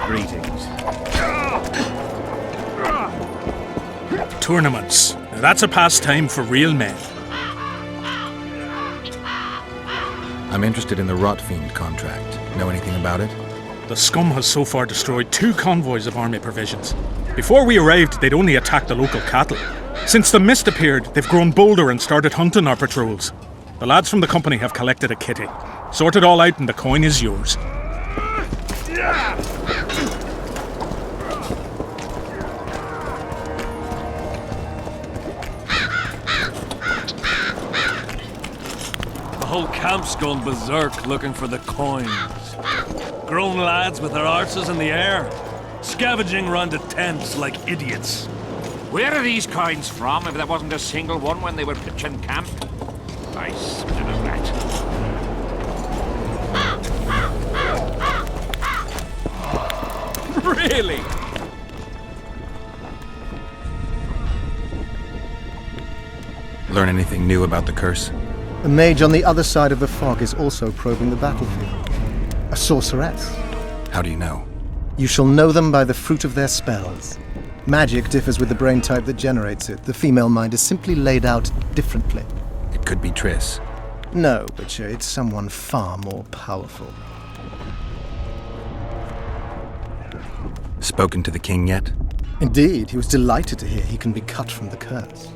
Greetings. Tournaments. Now that's a pastime for real men. I'm interested in the Rotfiend contract. Know anything about it? The scum has so far destroyed 2 convoys of army provisions. Before we arrived, they'd only attacked the local cattle. Since the mist appeared, they've grown bolder and started hunting our patrols. The lads from the company have collected a kitty. Sort it all out and the coin is yours. The whole camp's gone berserk looking for the coins. Grown lads with their arses in the air, scavenging round the tents like idiots. Where are these coins from, if there wasn't a single one when they were pitching camp? I smell a rat. Really? Learn anything new about the curse? A mage on the other side of the fog is also probing the battlefield. A sorceress. How do you know? You shall know them by the fruit of their spells. Magic differs with the brain type that generates it. The female mind is simply laid out differently. It could be Triss. No, Witcher, it's someone far more powerful. Spoken to the king yet? Indeed, he was delighted to hear he can be cut from the curse.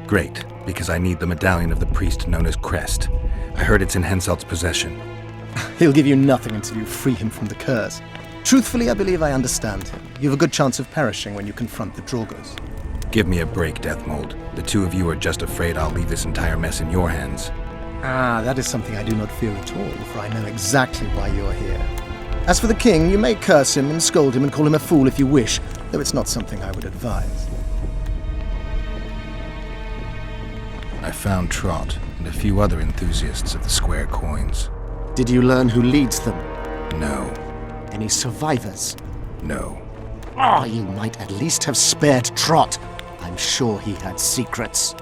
Great, because I need the medallion of the priest known as Crest. I heard it's in Henselt's possession. He'll give you nothing until you free him from the curse. Truthfully, I believe I understand him. You have a good chance of perishing when you confront the Draugrs. Give me a break, Deathmold. The 2 of you are just afraid I'll leave this entire mess in your hands. That is something I do not fear at all, for I know exactly why you're here. As for the king, you may curse him and scold him and call him a fool if you wish, though it's not something I would advise. I found Trot and a few other enthusiasts of the square coins. Did you learn who leads them? No. Any survivors? No. Oh, you might at least have spared Trot. I'm sure he had secrets.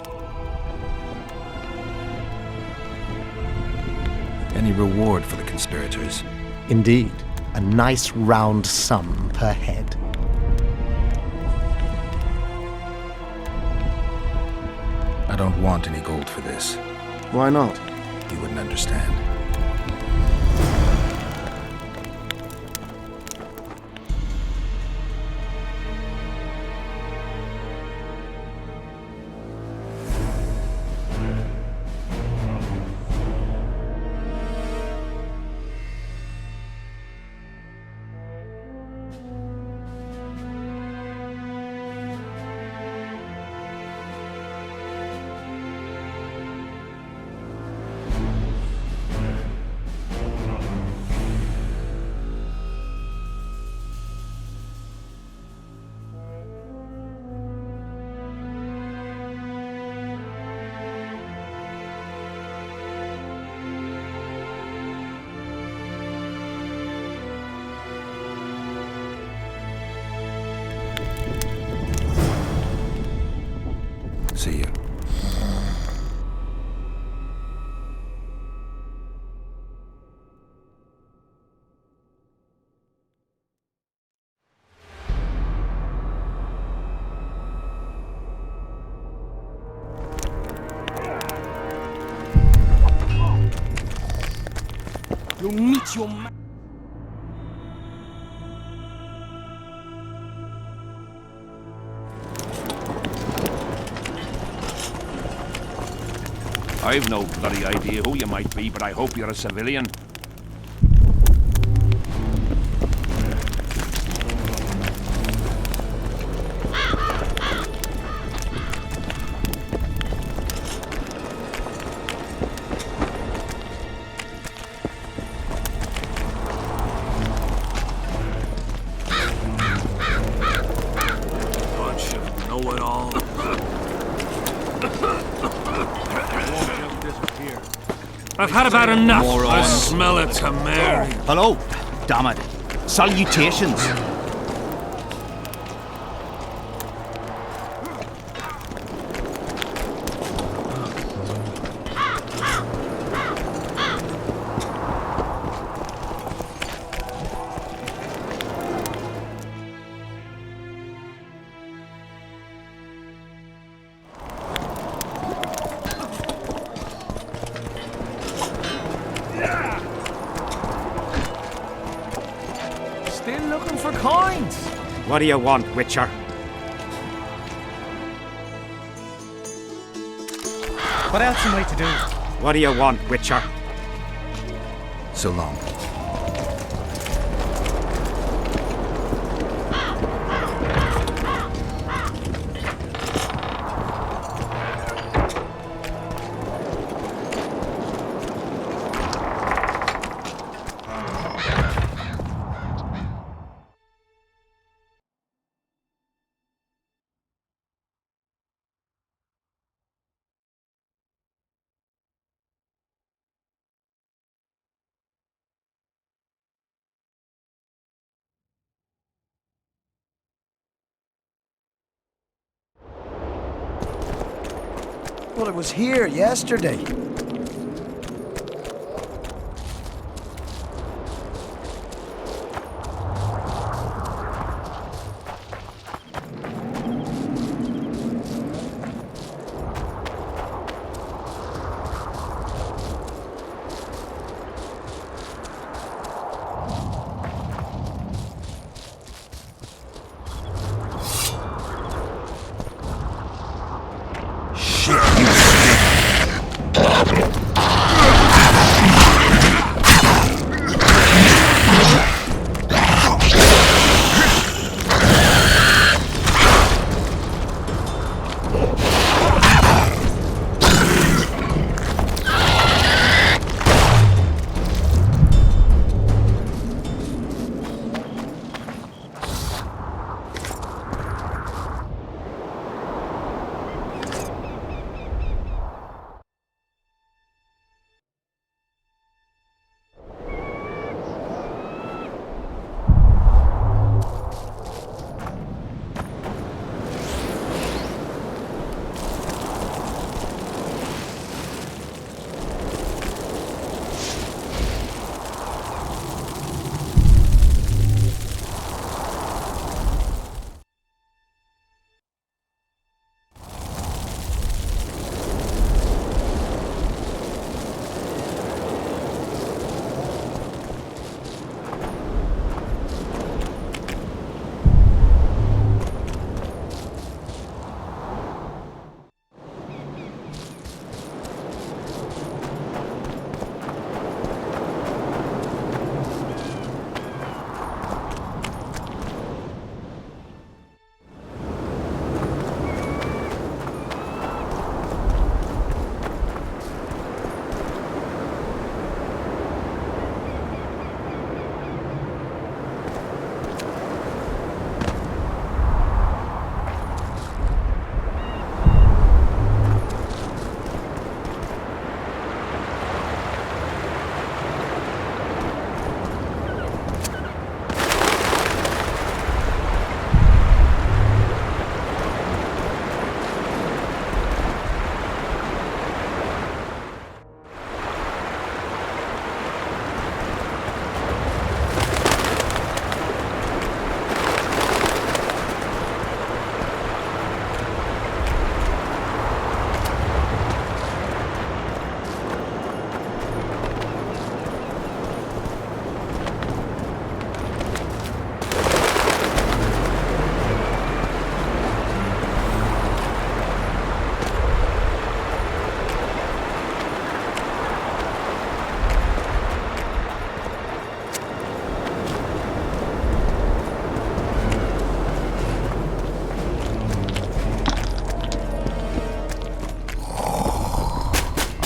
Any reward for the conspirators? Indeed. A nice round sum per head. I don't want any gold for this. Why not? You wouldn't understand. See you. You'll meet your man. I've no bloody idea who you might be, but I hope you're a civilian. Bunch of know-it-all. I've had about enough. I smell it to Mary. Hello, damn it. Salutations. Still looking for coins. What do you want, Witcher? What else am I to do? What do you want, Witcher? So long. Well, it was here yesterday.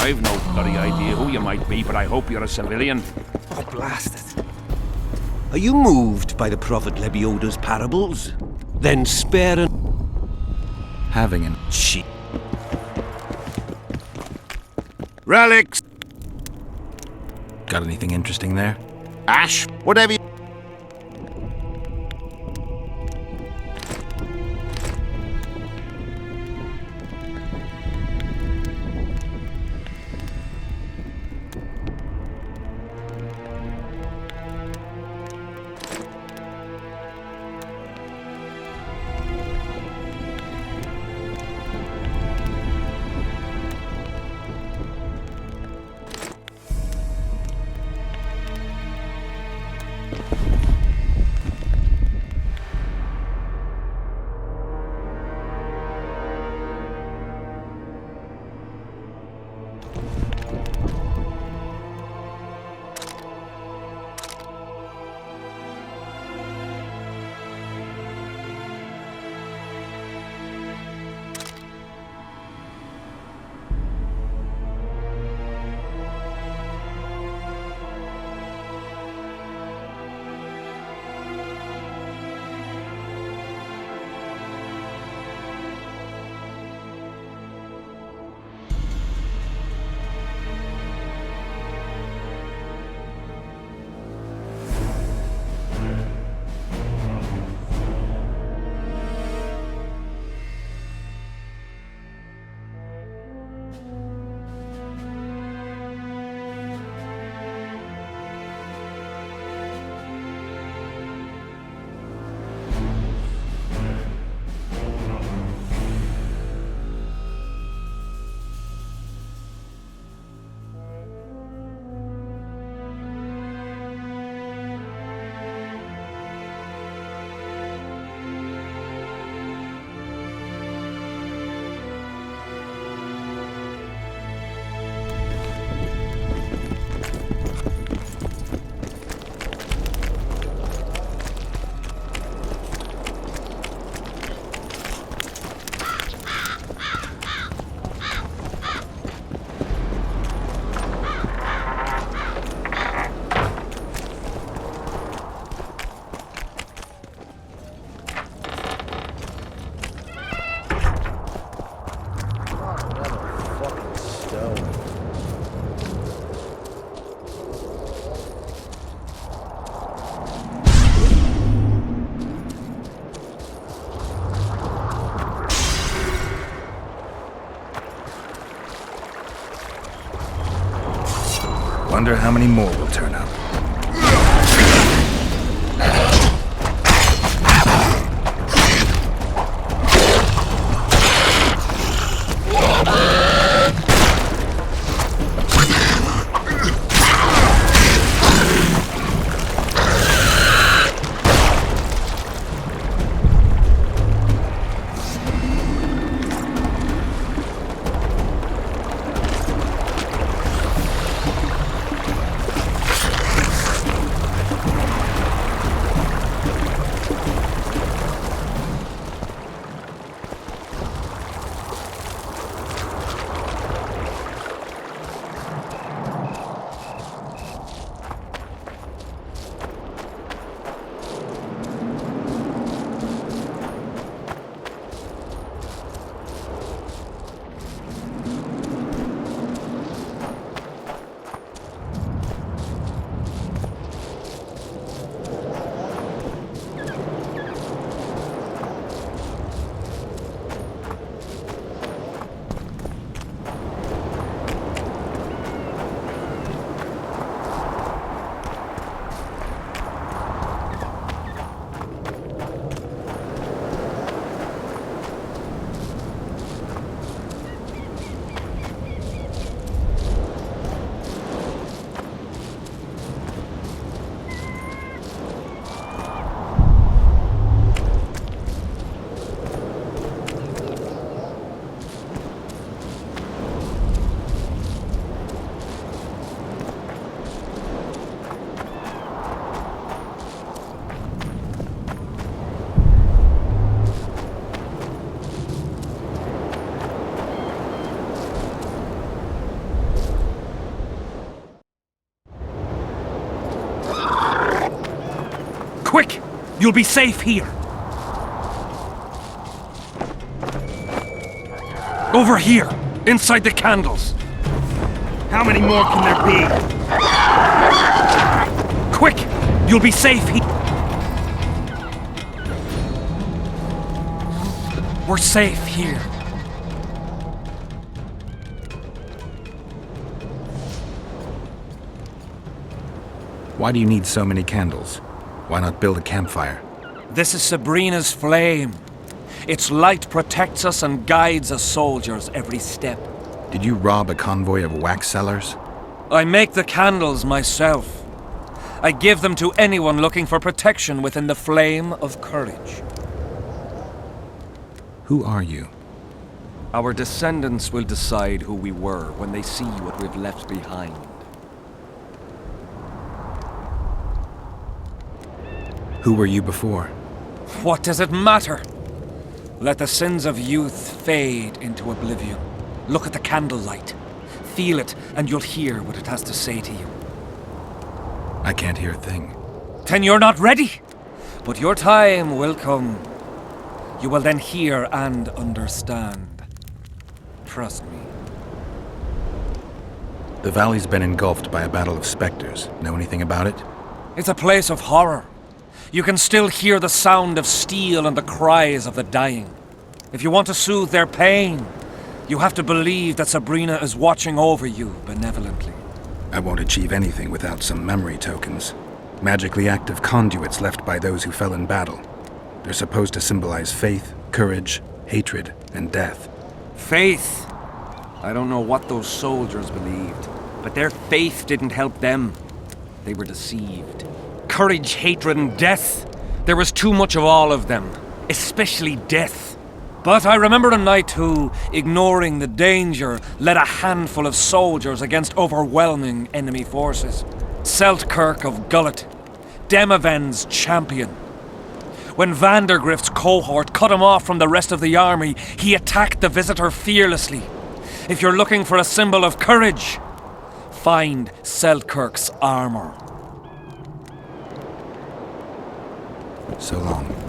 I've no bloody idea who you might be, but I hope you're a civilian. Oh, blast it. Are you moved by the Prophet Lebioda's parables? Then spare an... Having an... Shit. Relics! Got anything interesting there? Ash, whatever you... wonder how many more will turn up. Quick! You'll be safe here. Over here, inside the candles. How many more can there be? Quick! You'll be safe here. We're safe here. Why do you need so many candles? Why not build a campfire? This is Sabrina's flame. Its light protects us and guides us soldiers every step. Did you rob a convoy of wax sellers? I make the candles myself. I give them to anyone looking for protection within the flame of courage. Who are you? Our descendants will decide who we were when they see what we've left behind. Who were you before? What does it matter? Let the sins of youth fade into oblivion. Look at the candlelight. Feel it, and you'll hear what it has to say to you. I can't hear a thing. Then you're not ready. But your time will come. You will then hear and understand. Trust me. The valley's been engulfed by a battle of specters. Know anything about it? It's a place of horror. You can still hear the sound of steel and the cries of the dying. If you want to soothe their pain, you have to believe that Sabrina is watching over you benevolently. I won't achieve anything without some memory tokens. Magically active conduits left by those who fell in battle. They're supposed to symbolize faith, courage, hatred, and death. Faith? I don't know what those soldiers believed, but their faith didn't help them. They were deceived. Courage, hatred, and death. There was too much of all of them, especially death. But I remember a knight who, ignoring the danger, led a handful of soldiers against overwhelming enemy forces. Seltkirk of Gullet, Demaven's champion. When Vandergrift's cohort cut him off from the rest of the army, he attacked the visitor fearlessly. If you're looking for a symbol of courage, find Seltkirk's armor. So long.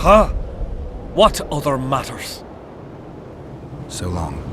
Huh? What other matters? So long.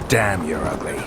Damn, you're ugly.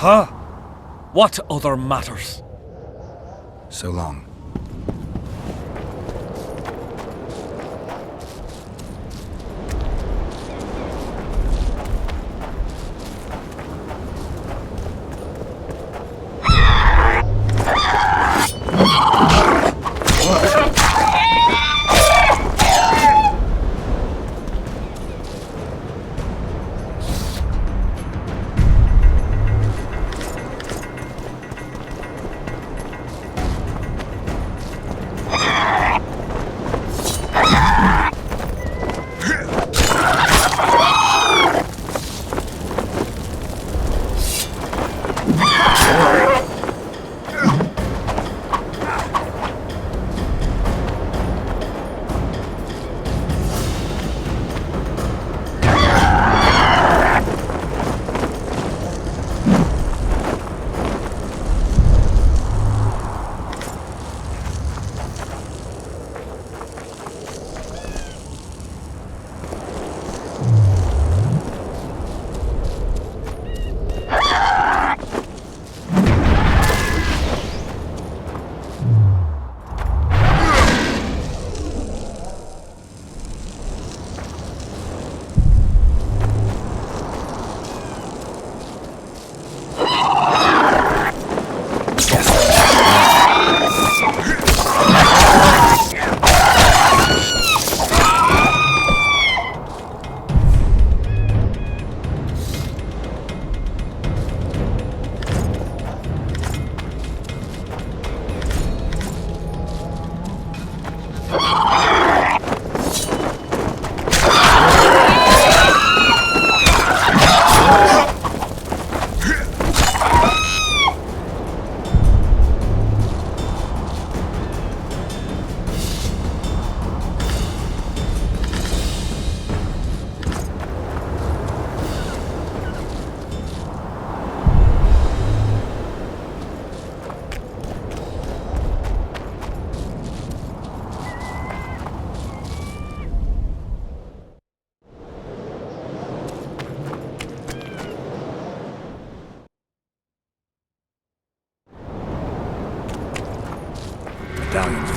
Huh? What other matters? So long.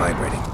vibrating.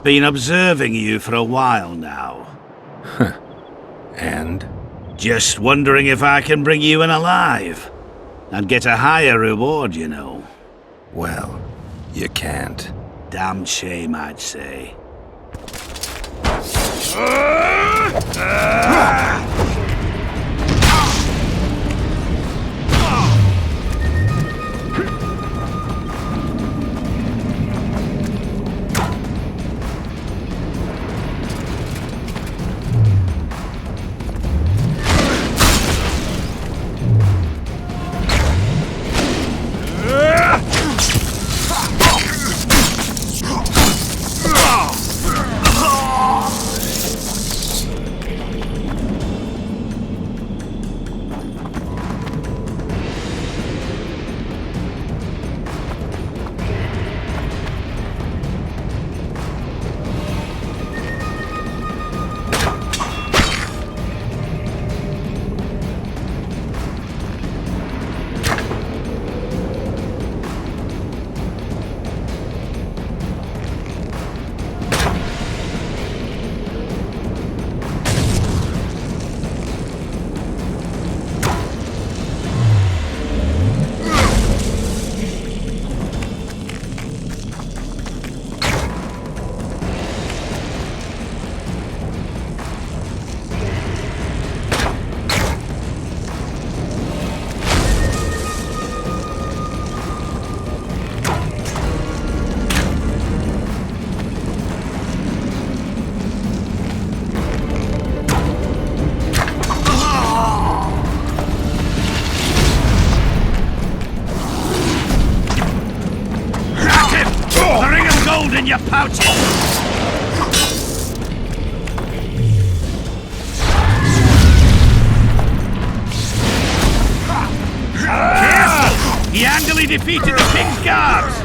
Been observing you for a while now. And? Just wondering if I can bring you in alive. And get a higher reward, you know. Well, you can't. Damn shame, I'd say. in your pouches! He handily defeated the king's guards!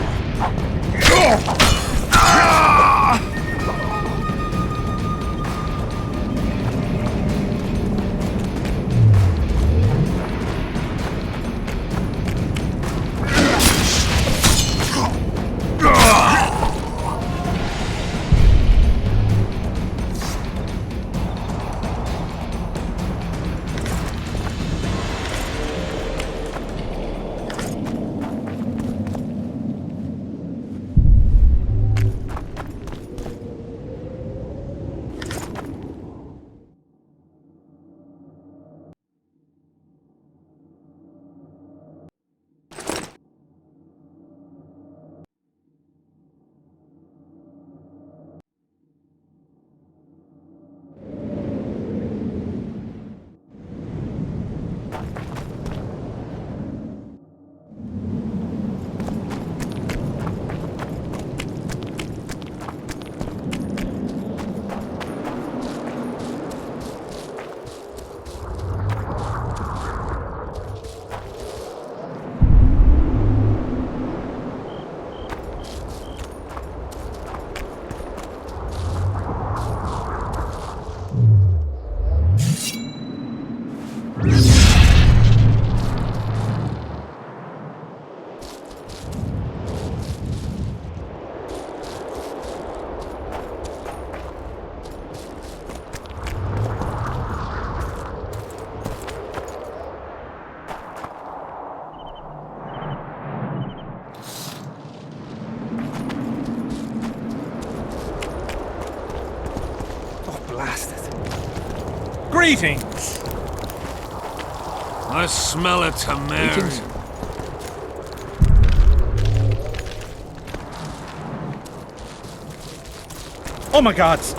Greetings! I smell a tomato. Oh my gods!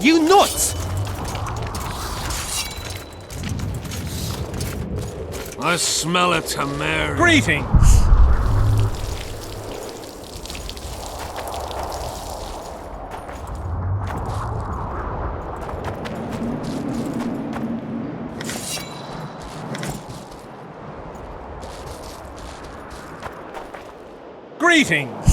you nuts? I smell a temerity. Greetings! Greetings!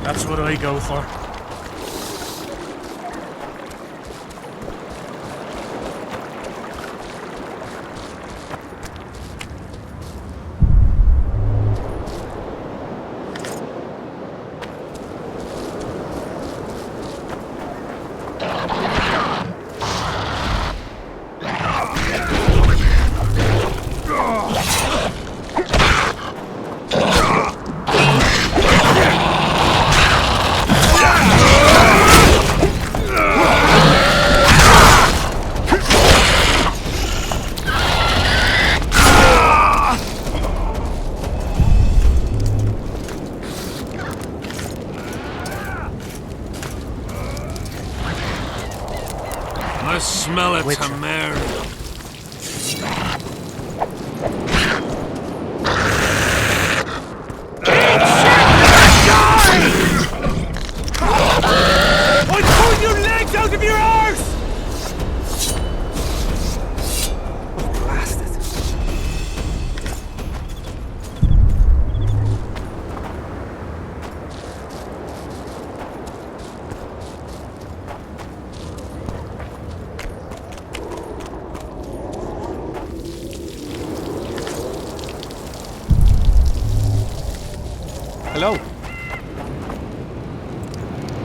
That's what I go for. I smell a temerity. I'll pull your legs out of your Hello.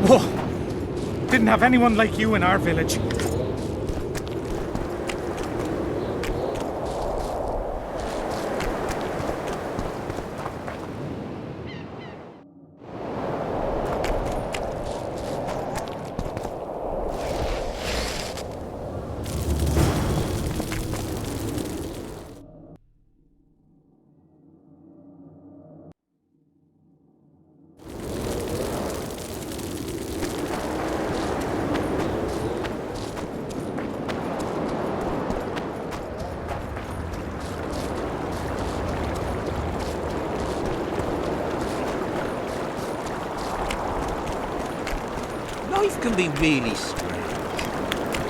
Whoa! Didn't have anyone like you in our village. Life can be really strange.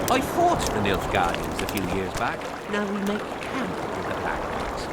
I fought the Nilfgaardians a few years back. Now we make camp with the Black Ones.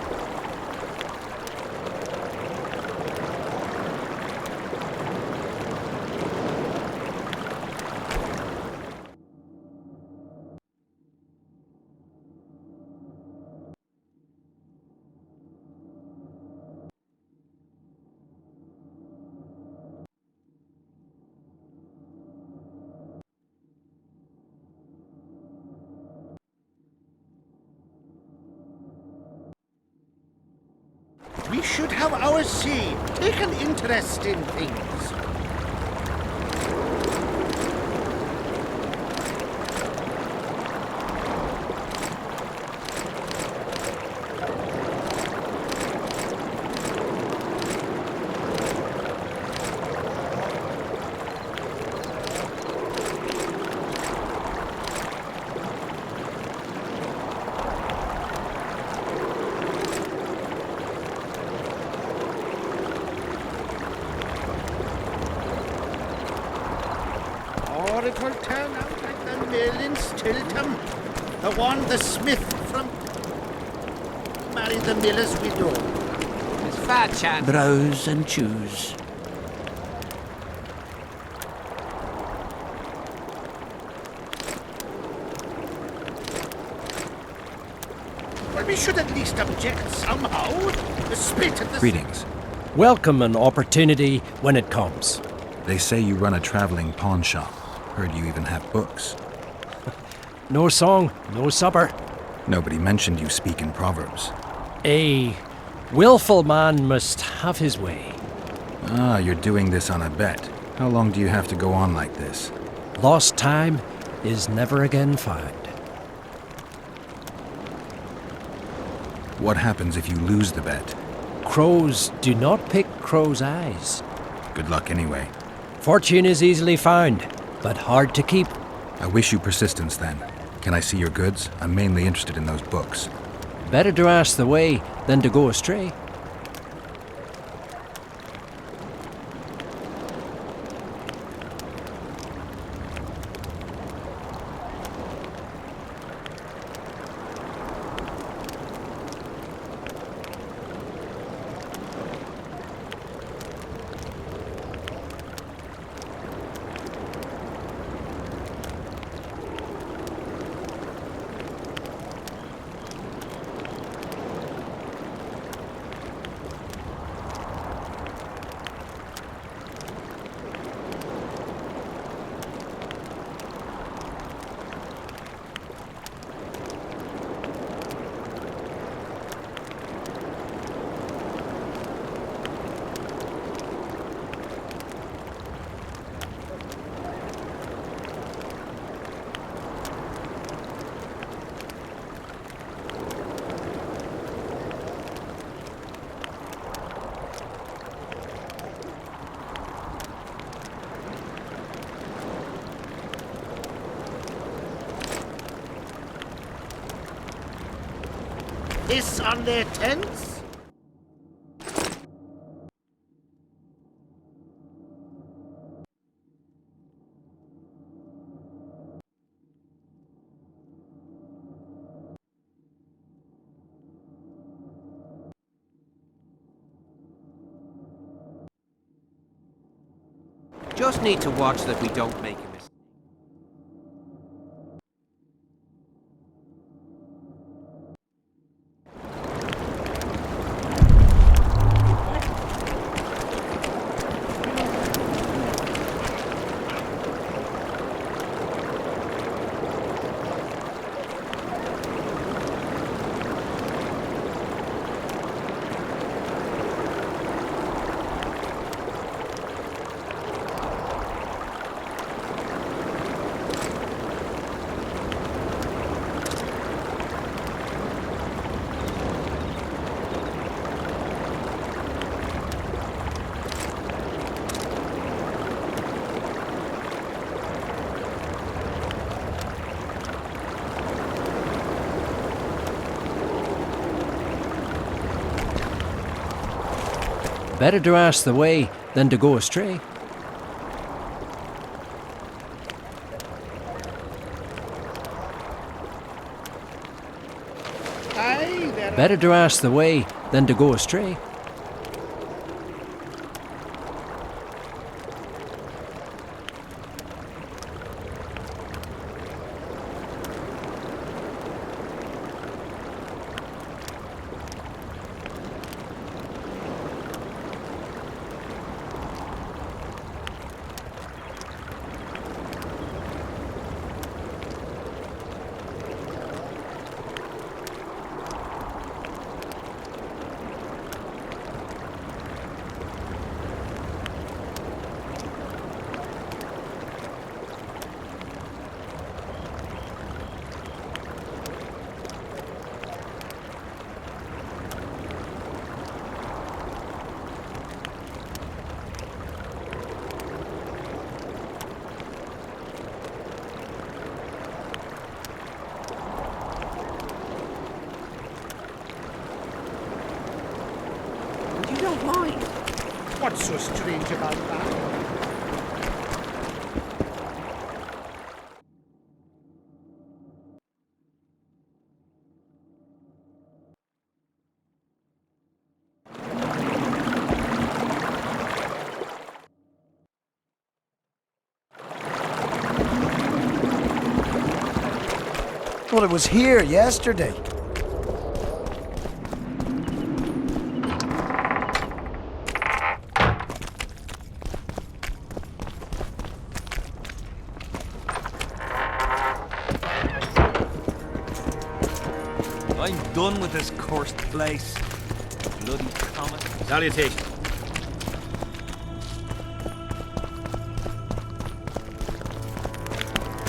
We should have our say. Take an interest in things. Or it will turn out like the mill in Stilton. The one the smith from married the miller's widow. There's fair chance. Browse and choose. Well, we should at least object somehow. Spit at the... Greetings. Welcome an opportunity when it comes. They say you run a traveling pawn shop. Heard you even have books. No song, no supper. Nobody mentioned you speak in proverbs. A willful man must have his way. Ah, you're doing this on a bet. How long do you have to go on like this? Lost time is never again found. What happens if you lose the bet? Crows do not pick crows' eyes. Good luck anyway. Fortune is easily found, but hard to keep. I wish you persistence then. Can I see your goods? I'm mainly interested in those books. Better to ask the way than to go astray. Hiss on their tents? Just need to watch that we don't make a mistake. Better to ask the way than to go astray. Aye, there Better to ask the way than to go astray. You don't mind? What's so strange about that? Thought it was here yesterday. I'm done with this cursed place. Bloody comet. Salutations.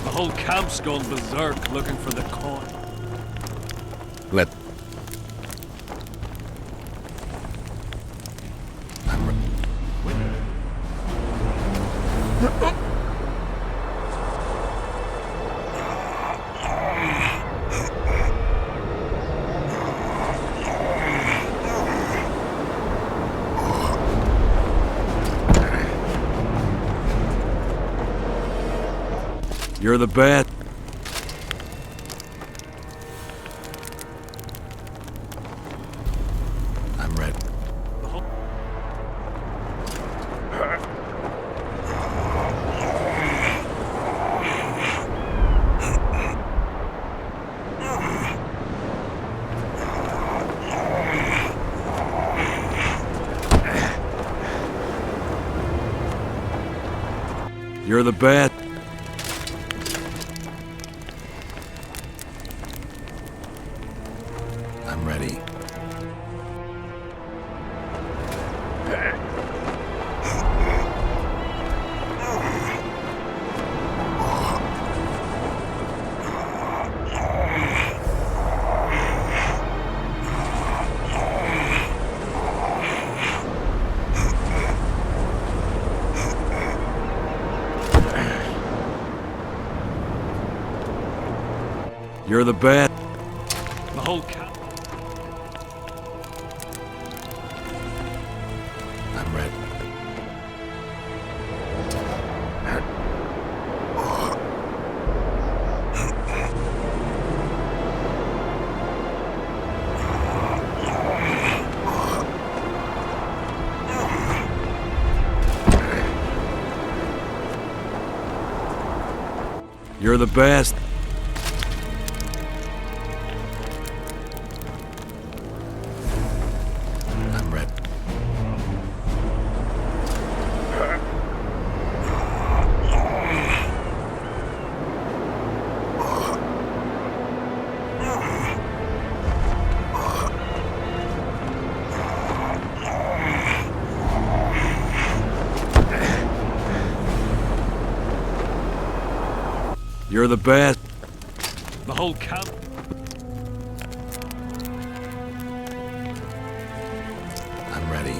The whole camp's gone berserk looking for the coin. Let... You're the best. I'm ready. You're the best. I'm ready. You're the best. The whole camp. I'm ready. You're the best. I'm ready. You're the best. The whole camp. I'm ready.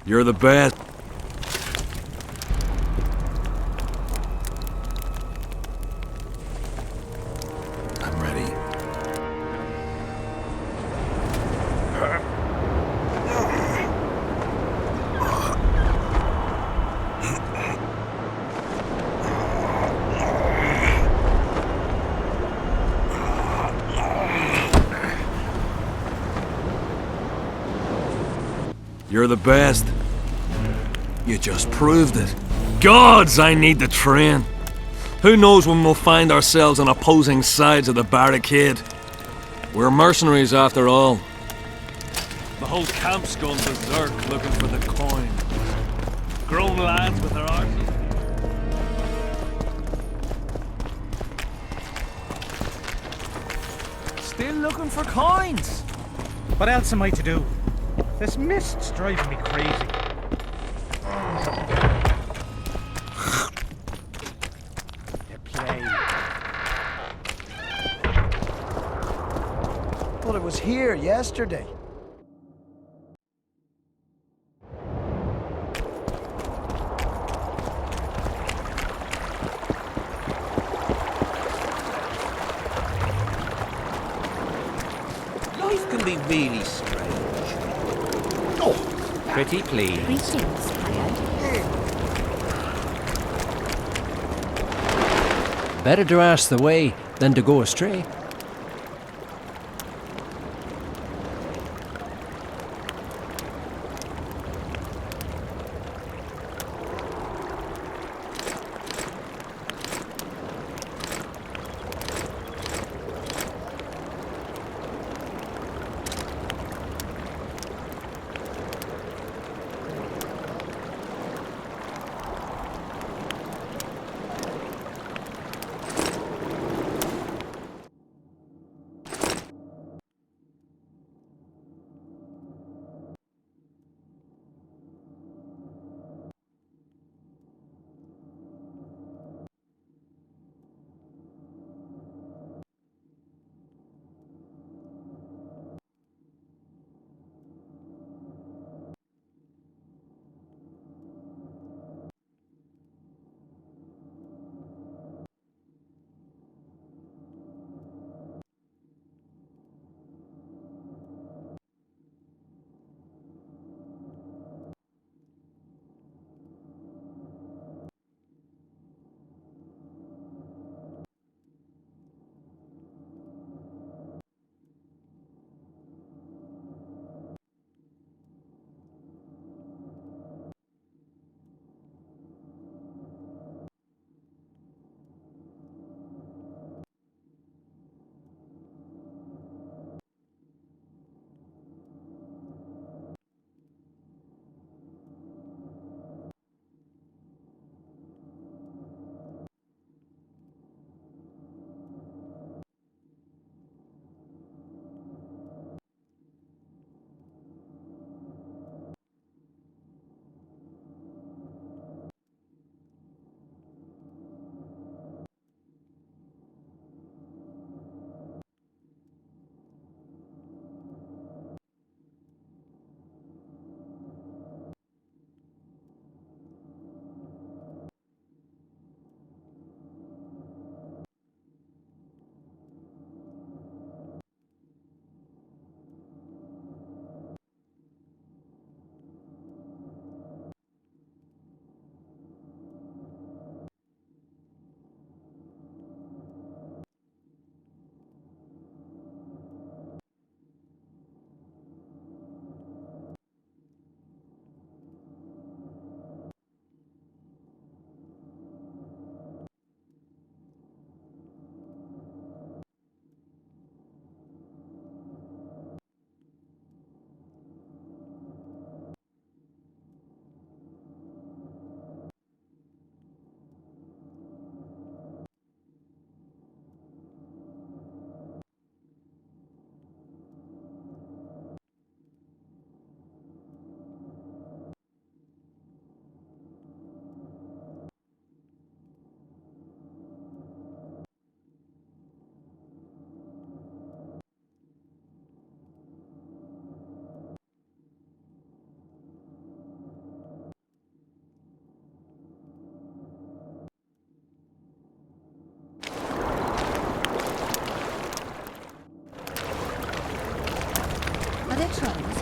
You're the best. I'm ready. You're the best. You just proved it. Gods, I need the train. Who knows when we'll find ourselves on opposing sides of the barricade? We're mercenaries after all. The whole camp's gone berserk looking for the coin. Grown lads with their arses. Still looking for coins? What else am I to do? This mist's driving me crazy. The play. Well, it was here yesterday. Life can be really strange. Pretty please. Greetings, Hired. Better to ask the way than to go astray.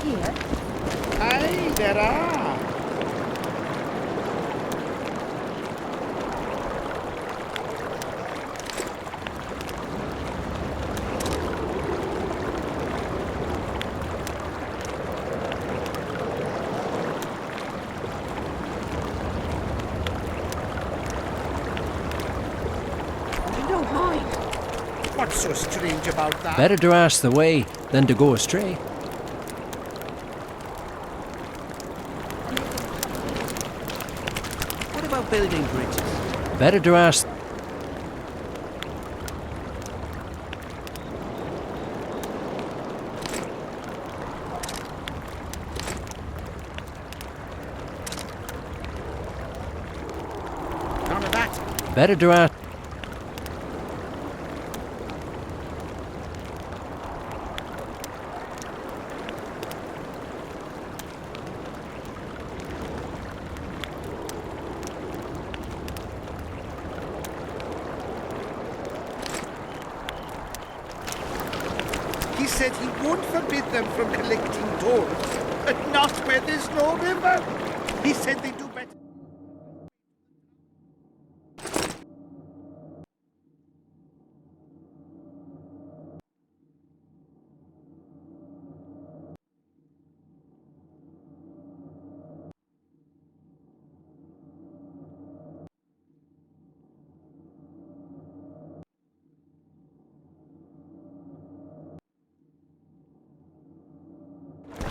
here? Aye, there are. You don't mind. What's so strange about that? Better to ask the way than to go astray. What about building bridges? Better to ask. None of that. Better to ask. He said he won't forbid them from collecting tolls, but not where there's no river. He said they do better.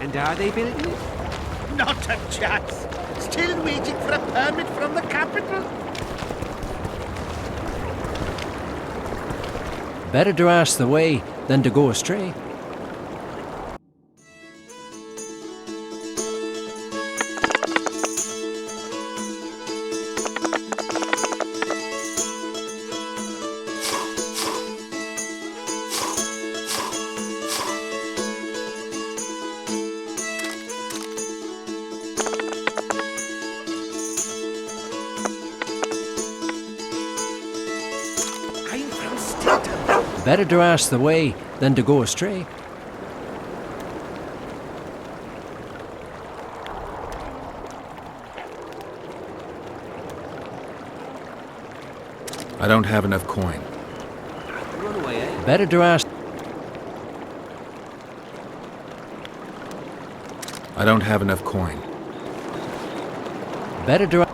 And are they building it? Not a chance. Still waiting for a permit from the capital. Better to ask the way than to go astray. I'm from Stilton. Better to ask the way than to go astray. I don't have enough coin. Run away, eh? Better to ask. I don't have enough coin. Better to.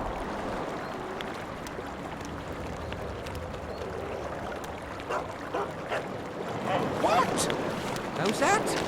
What? How's that?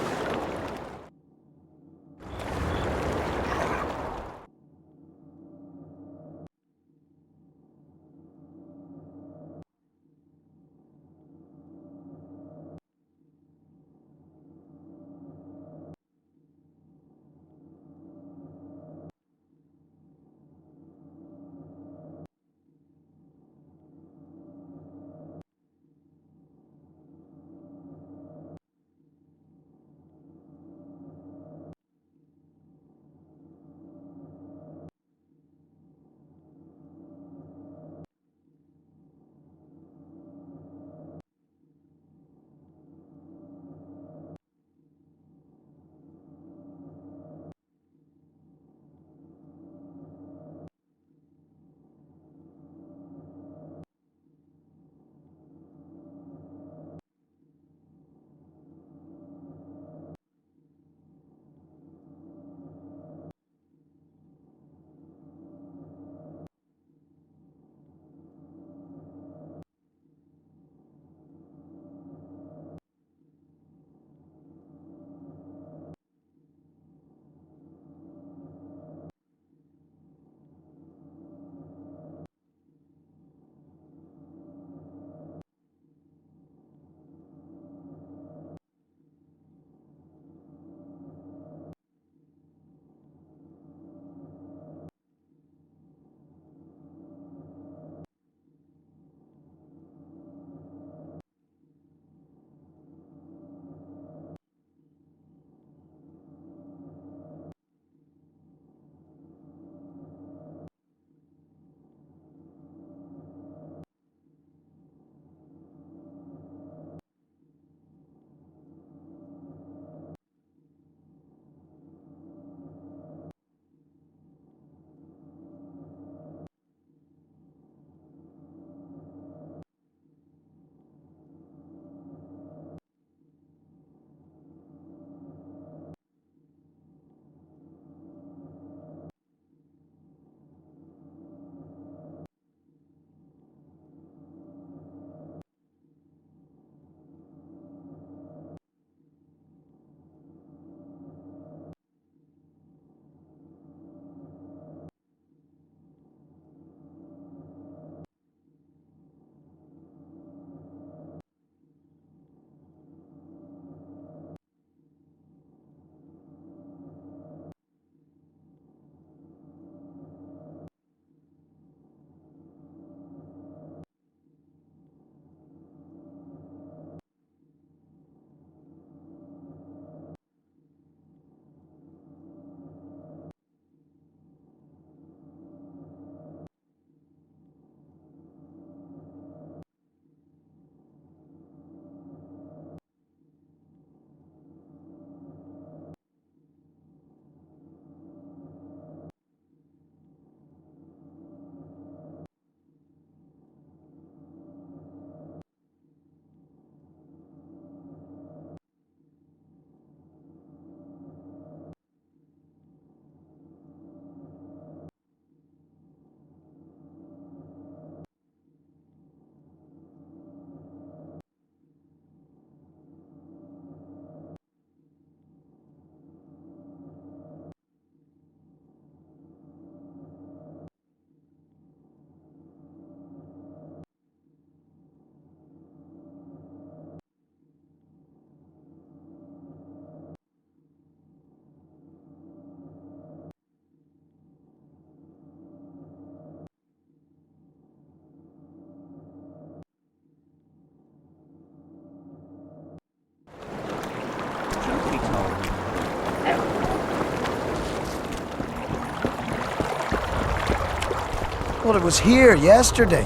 Well, it was here yesterday.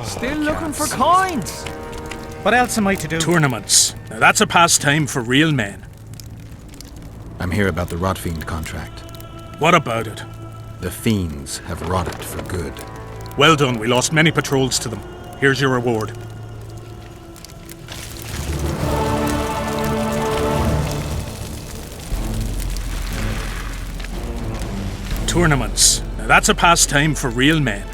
Still looking for coins. What else am I to do? Tournaments. Now that's a pastime for real men. I'm here about the Rotfiend contract. What about it? The fiends have rotted for good. Well done, we lost many patrols to them. Here's your reward. Tournaments. Now that's a pastime for real men.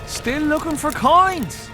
Still looking for coins.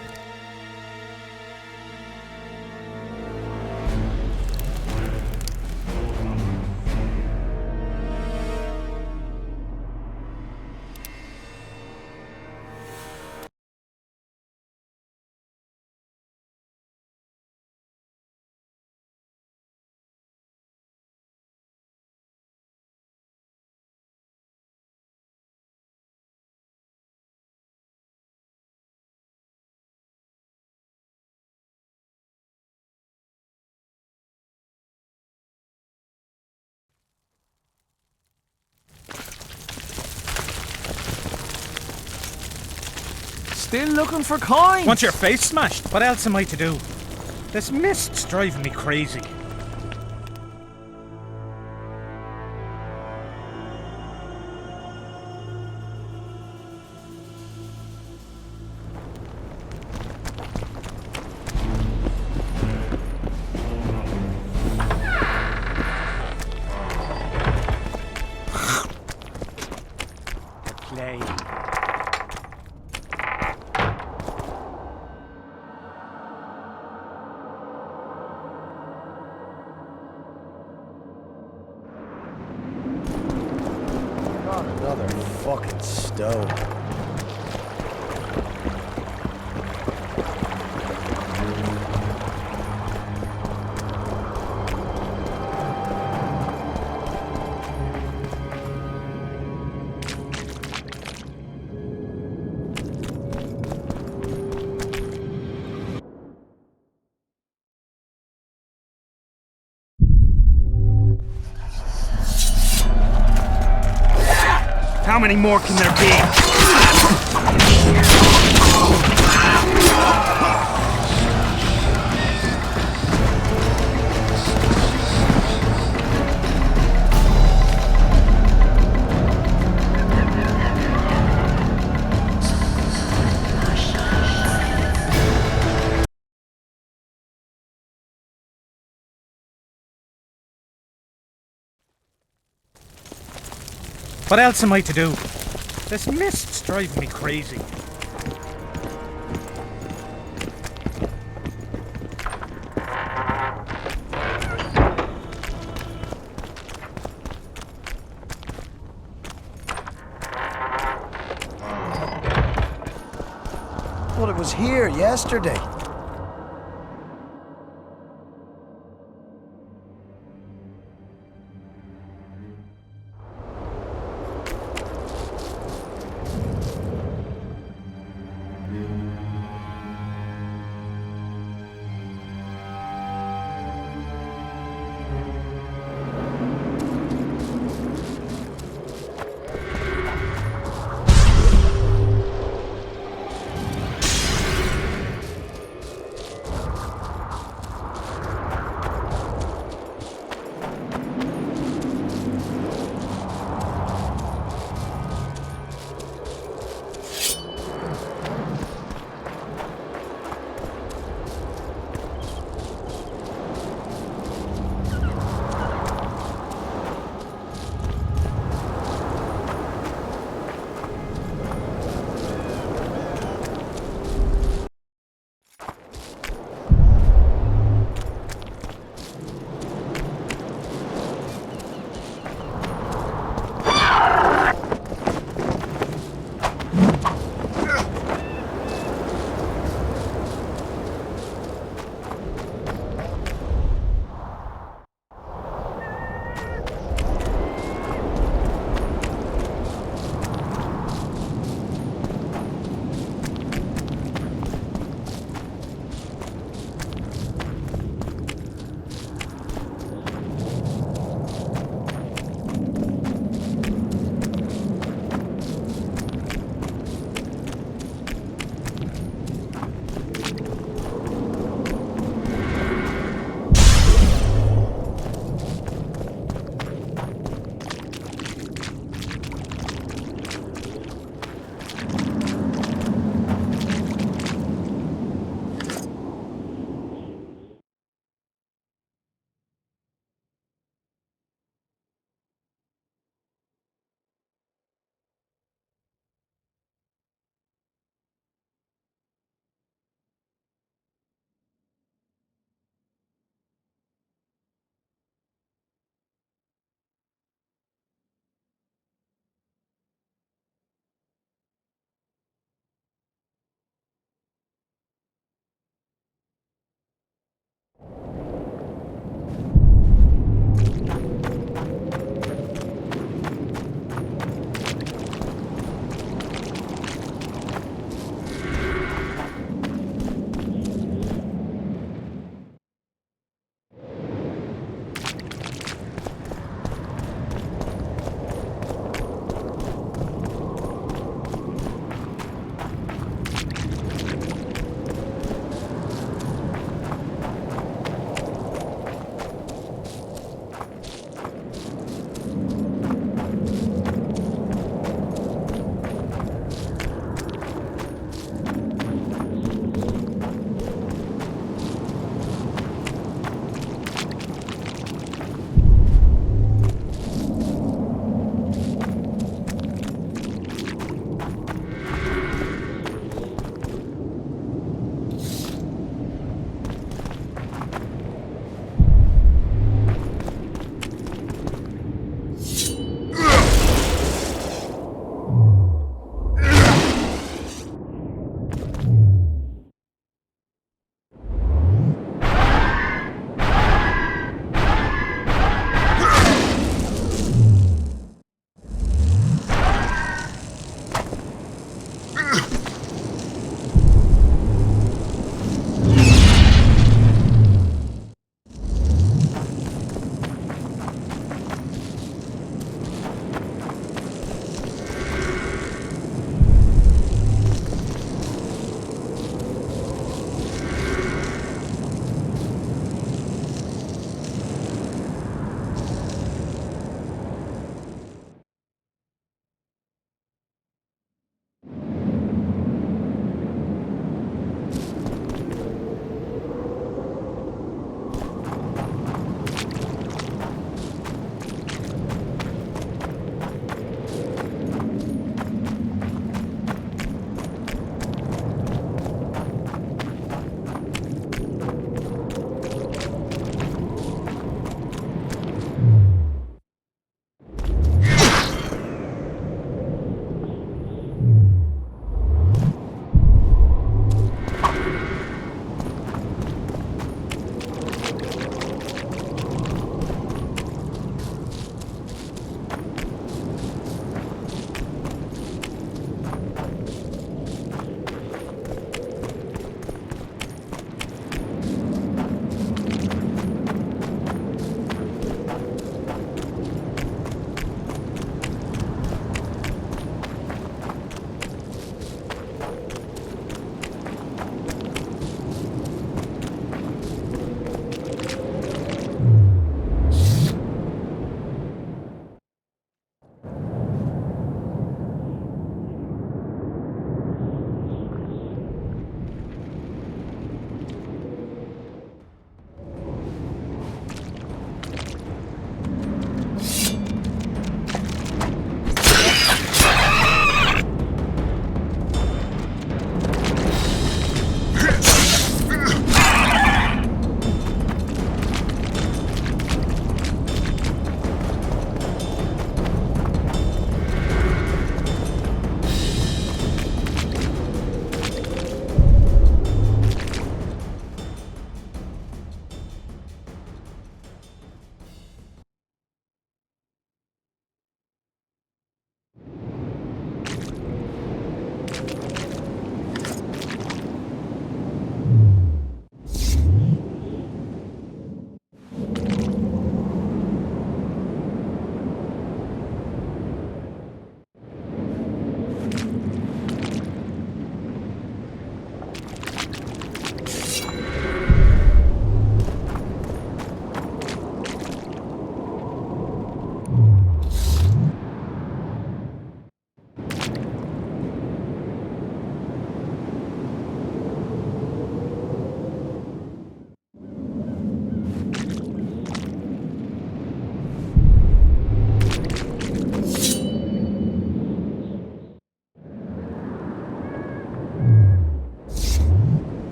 Still looking for coins. Want your face smashed? What else am I to do? This mist's driving me crazy. Play. Another fucking stove. How many more can there be? What else am I to do? This mist's driving me crazy. Well, it was here yesterday.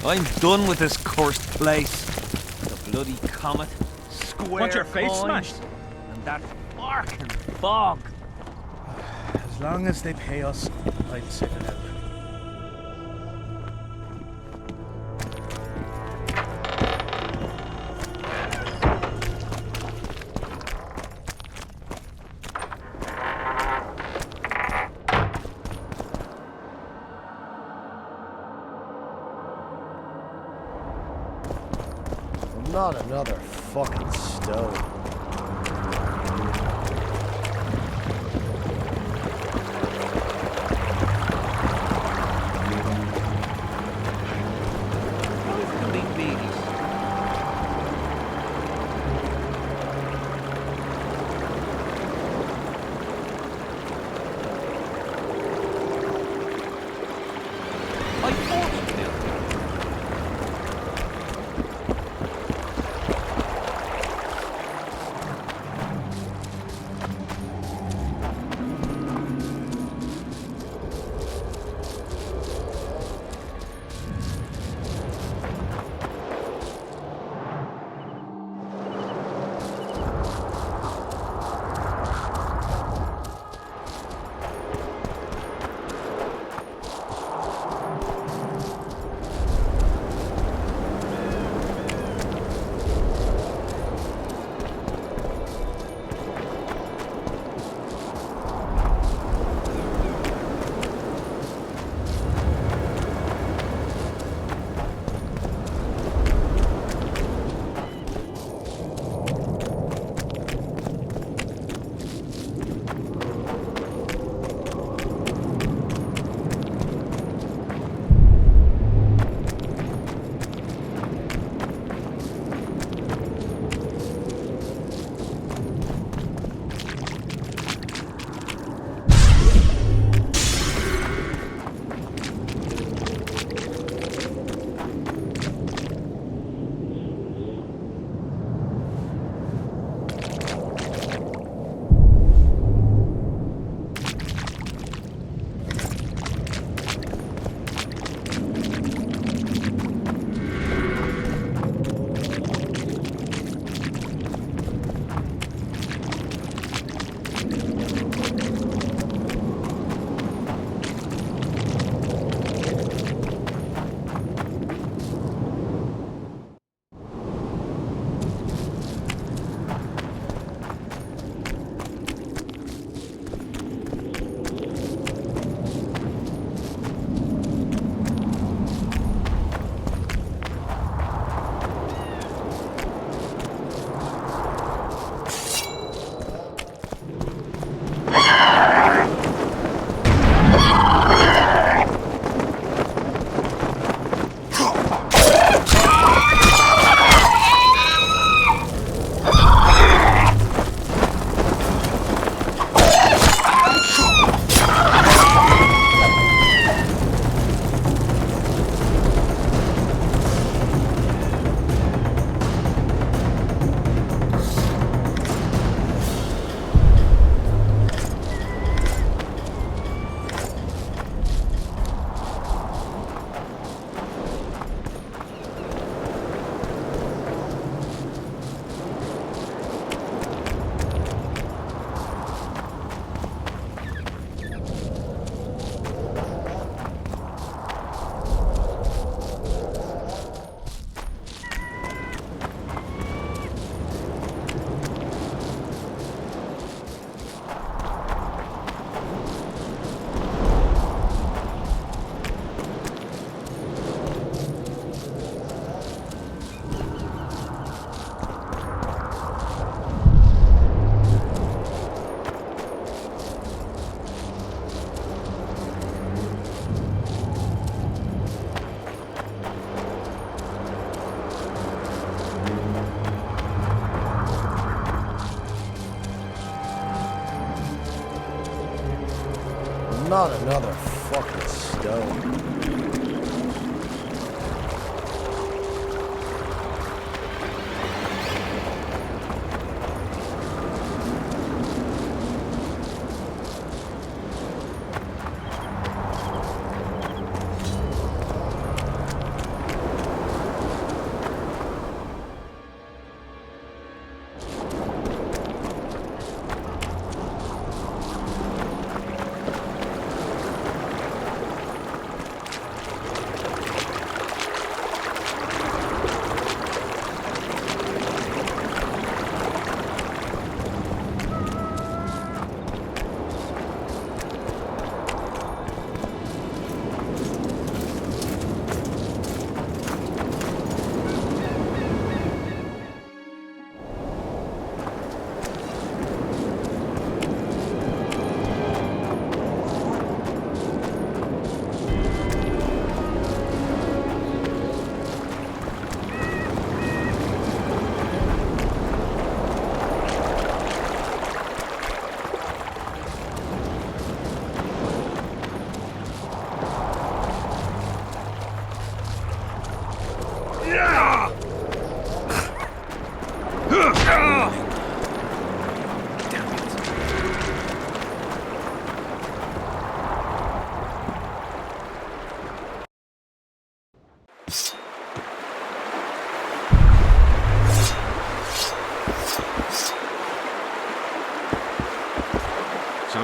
I'm done with this cursed place. The bloody comet, square Want your face coins, smashed? and that barking fog. As long as they pay us, I'd sit it out. Not another fucking stone. Not another fucking stone.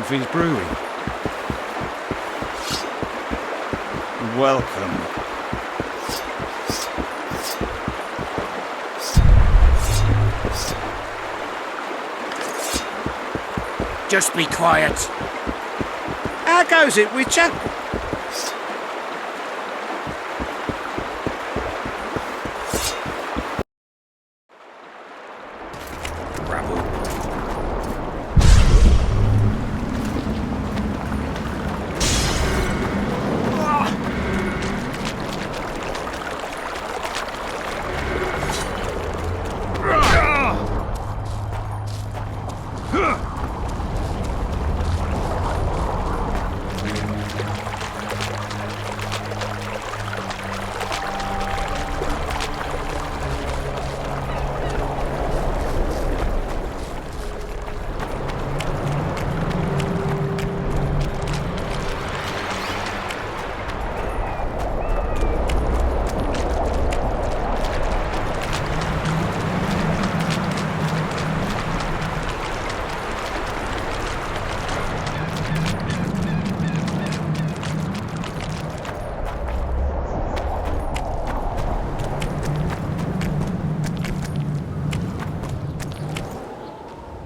Murphy's Brewery. Welcome. Just be quiet. How goes it, Witcher?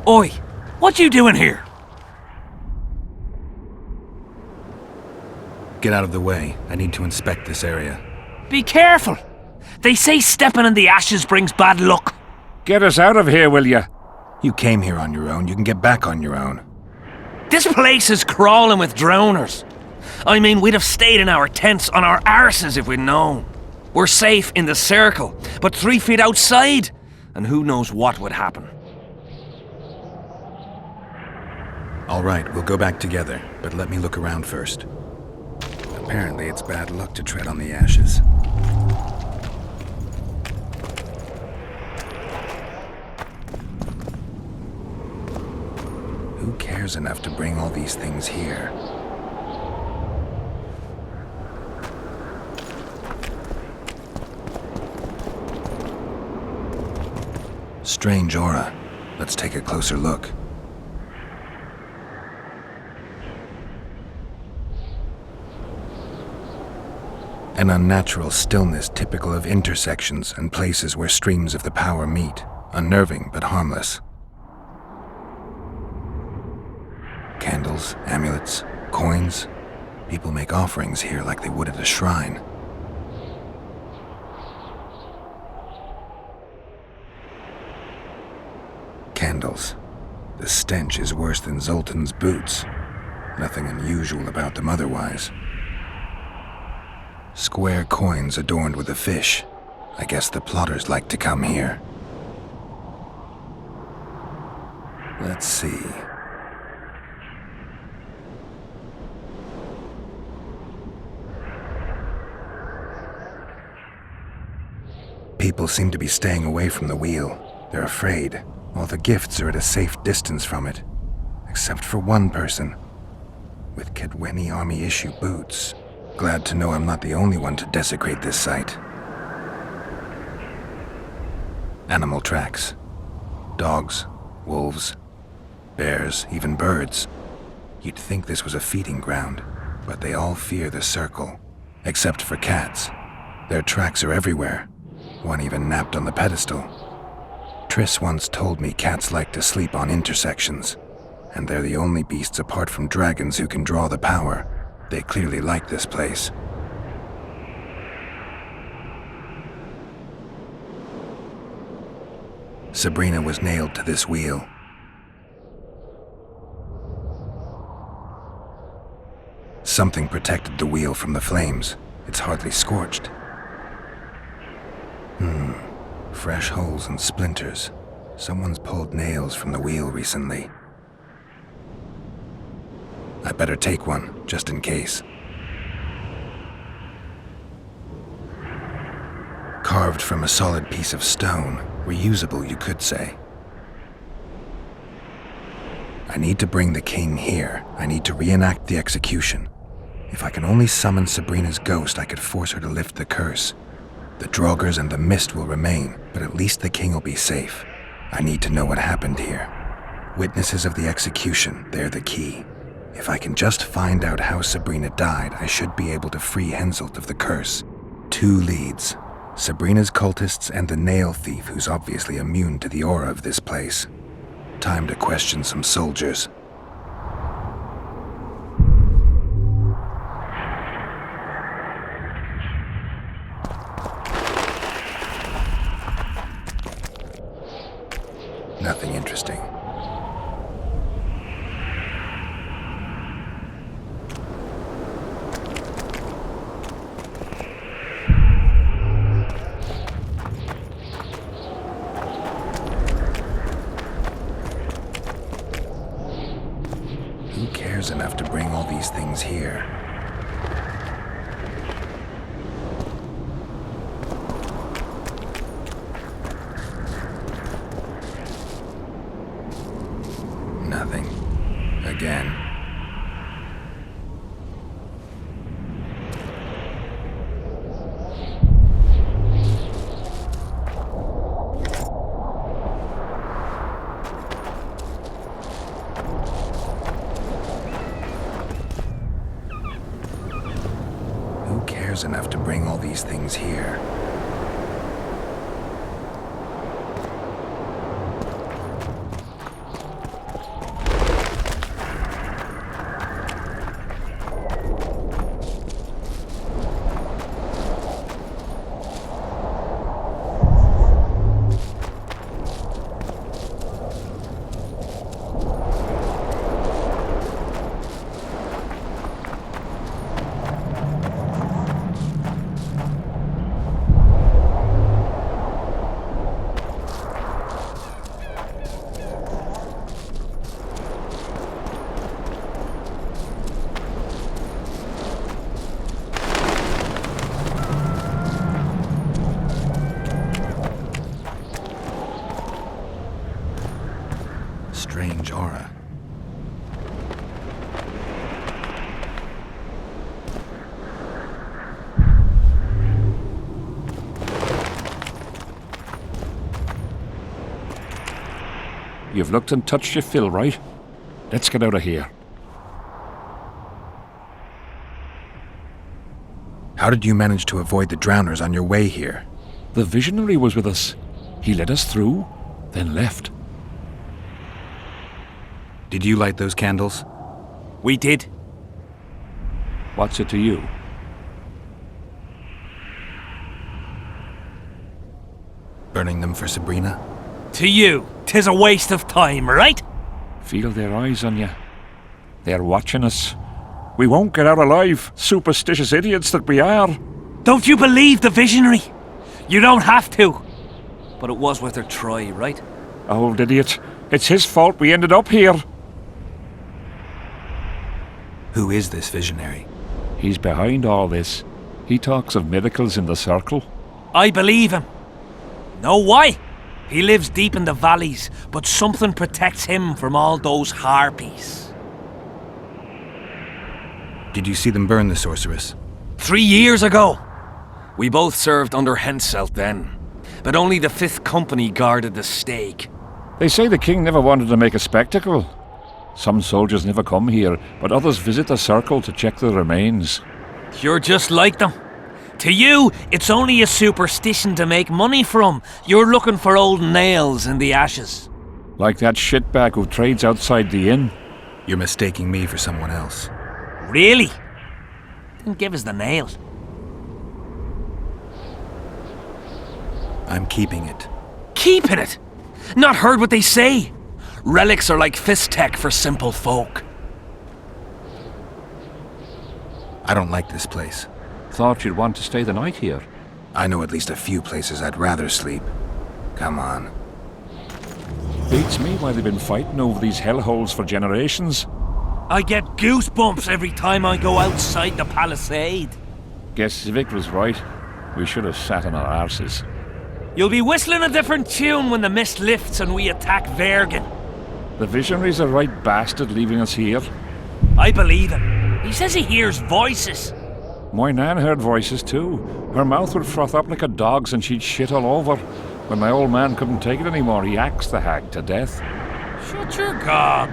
Oi! What you doing here? Get out of the way. I need to inspect this area. Be careful! They say stepping in the ashes brings bad luck. Get us out of here, will ya? You came here on your own. You can get back on your own. This place is crawling with drowners. I mean, we'd have stayed in our tents on our arses if we'd known. We're safe in the circle, but 3 feet outside, and who knows what would happen. All right, we'll go back together, but let me look around first. Apparently, it's bad luck to tread on the ashes. Who cares enough to bring all these things here? Strange aura. Let's take a closer look. An unnatural stillness typical of intersections and places where streams of the power meet, unnerving but harmless. Candles, amulets, coins. People make offerings here like they would at a shrine. Candles. The stench is worse than Zoltan's boots. Nothing unusual about them otherwise. Square coins adorned with a fish. I guess the plotters like to come here. Let's see. People seem to be staying away from the wheel. They're afraid. All the gifts are at a safe distance from it. Except for one person. With Kaedweni Army issue boots. Glad to know I'm not the only one to desecrate this site. Animal tracks. Dogs, wolves, bears, even birds. You'd think this was a feeding ground, but they all fear the circle. Except for cats. Their tracks are everywhere. One even napped on the pedestal. Triss once told me cats like to sleep on intersections, and they're the only beasts apart from dragons who can draw the power. They clearly like this place. Sabrina was nailed to this wheel. Something protected the wheel from the flames. It's hardly scorched. Fresh holes and splinters. Someone's pulled nails from the wheel recently. I better take one, just in case. Carved from a solid piece of stone. Reusable, you could say. I need to bring the king here. I need to reenact the execution. If I can only summon Sabrina's ghost, I could force her to lift the curse. The Draugrs and the mist will remain, but at least the king will be safe. I need to know what happened here. Witnesses of the execution, they're the key. If I can just find out how Sabrina died, I should be able to free Henselt of the curse. 2 leads. Sabrina's cultists and the nail thief who's obviously immune to the aura of this place. Time to question some soldiers. Nothing interesting. Who cares enough to bring all these things here? Nothing. Again. Who cares enough to bring all these things here? Strange aura. You've looked and touched your fill, right? Let's get out of here. How did you manage to avoid the drowners on your way here? The visionary was with us. He led us through, then left. Did you light those candles? We did. What's it to you? Burning them for Sabrina? To you, 'tis a waste of time, right? Feel their eyes on you. They're watching us. We won't get out alive, superstitious idiots that we are. Don't you believe the visionary? You don't have to. But it was worth a try, right? Old idiot. It's his fault we ended up here. Who is this visionary? He's behind all this. He talks of miracles in the circle. I believe him. Know why? He lives deep in the valleys, but something protects him from all those harpies. Did you see them burn the sorceress? 3 years ago. We both served under Henselt then, but only the 5th Company guarded the stake. They say the king never wanted to make a spectacle. Some soldiers never come here, but others visit the circle to check the remains. You're just like them. To you, it's only a superstition to make money from. You're looking for old nails in the ashes. Like that shitbag who trades outside the inn. You're mistaking me for someone else. Really? Then give us the nail. I'm keeping it. Keeping it? Not heard what they say. Relics are like fist tech for simple folk. I don't like this place. Thought you'd want to stay the night here. I know at least a few places I'd rather sleep. Come on. Beats me why they've been fighting over these hellholes for generations. I get goosebumps every time I go outside the palisade. Guess Vic was right. We should have sat on our arses. You'll be whistling a different tune when the mist lifts and we attack Vergen. The visionary's a right bastard leaving us here. I believe him. He says he hears voices. My nan heard voices too. Her mouth would froth up like a dog's and she'd shit all over. When my old man couldn't take it anymore, he axed the hag to death. Shut your gob.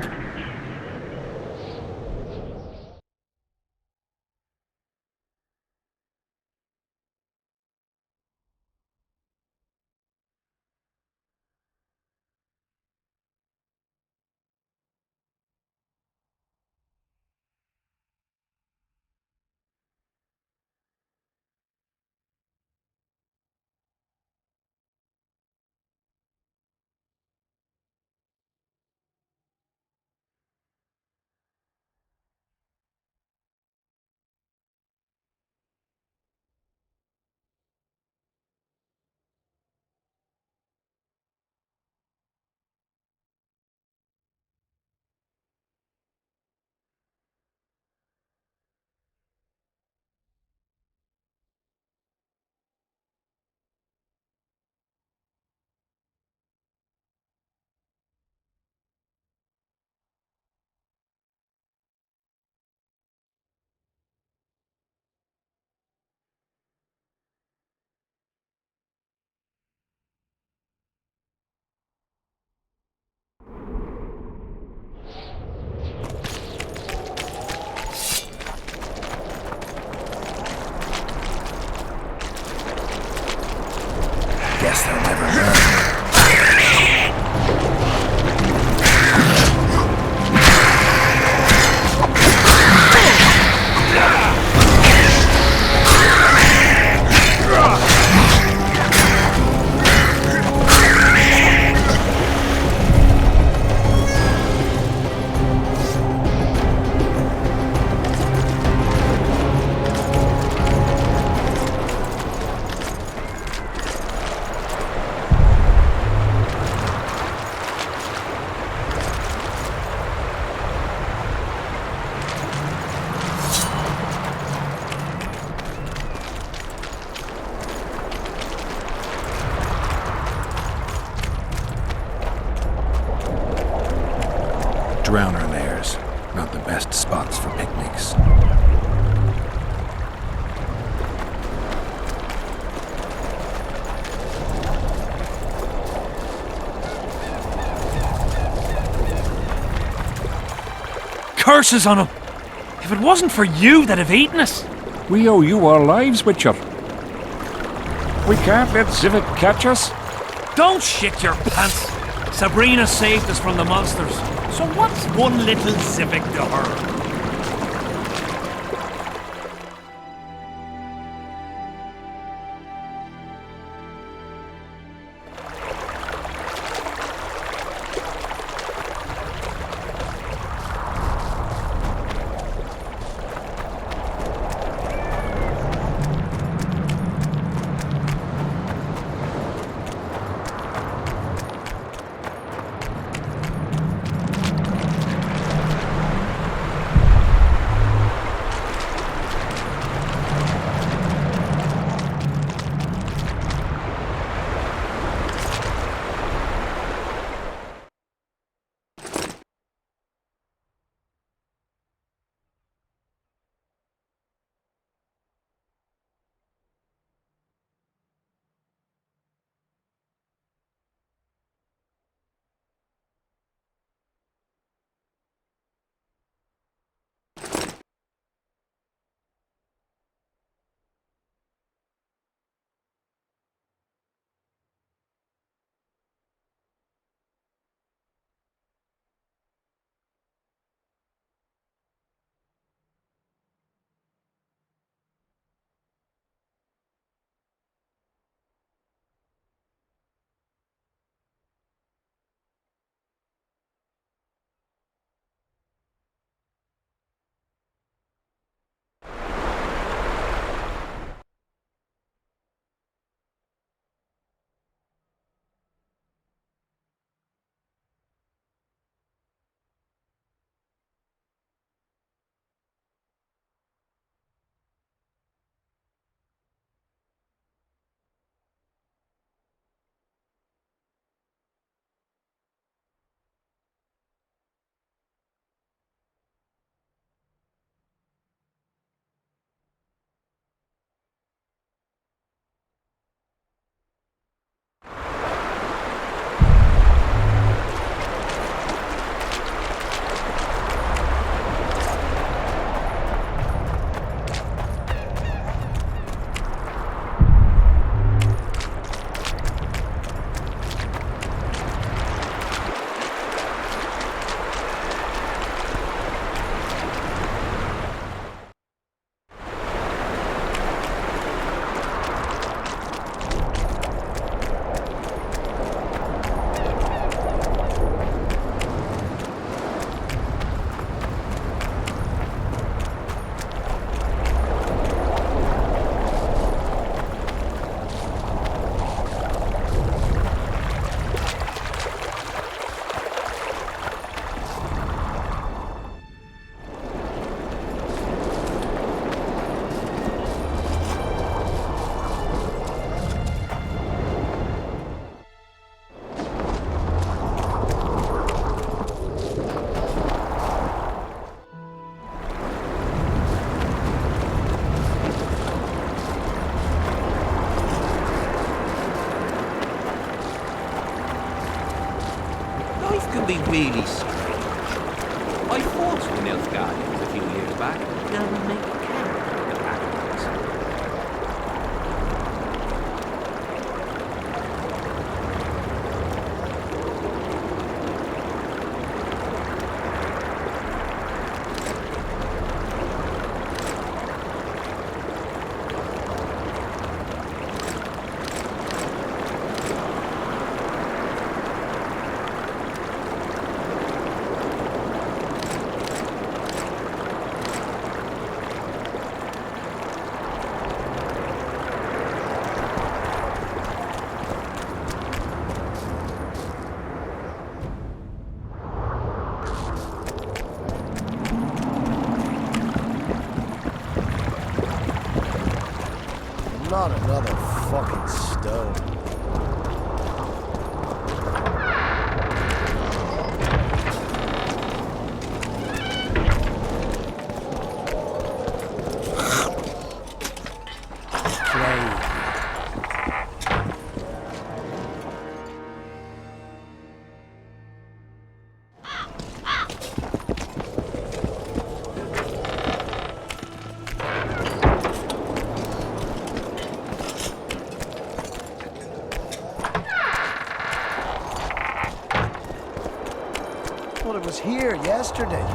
Guess they'll never learn. Drowner lairs, not the best spots for picnics. Curses on him! If it wasn't for you, they'd have eaten us. We owe you our lives, Witcher. We can't let Zivik catch us. Don't shit your pants. Sabrina saved us from the monsters. So what's one little Zivik to her? Be really strange. I fought with Nilfgaardians a few years back. Now we make camp in the backwards. it was here yesterday.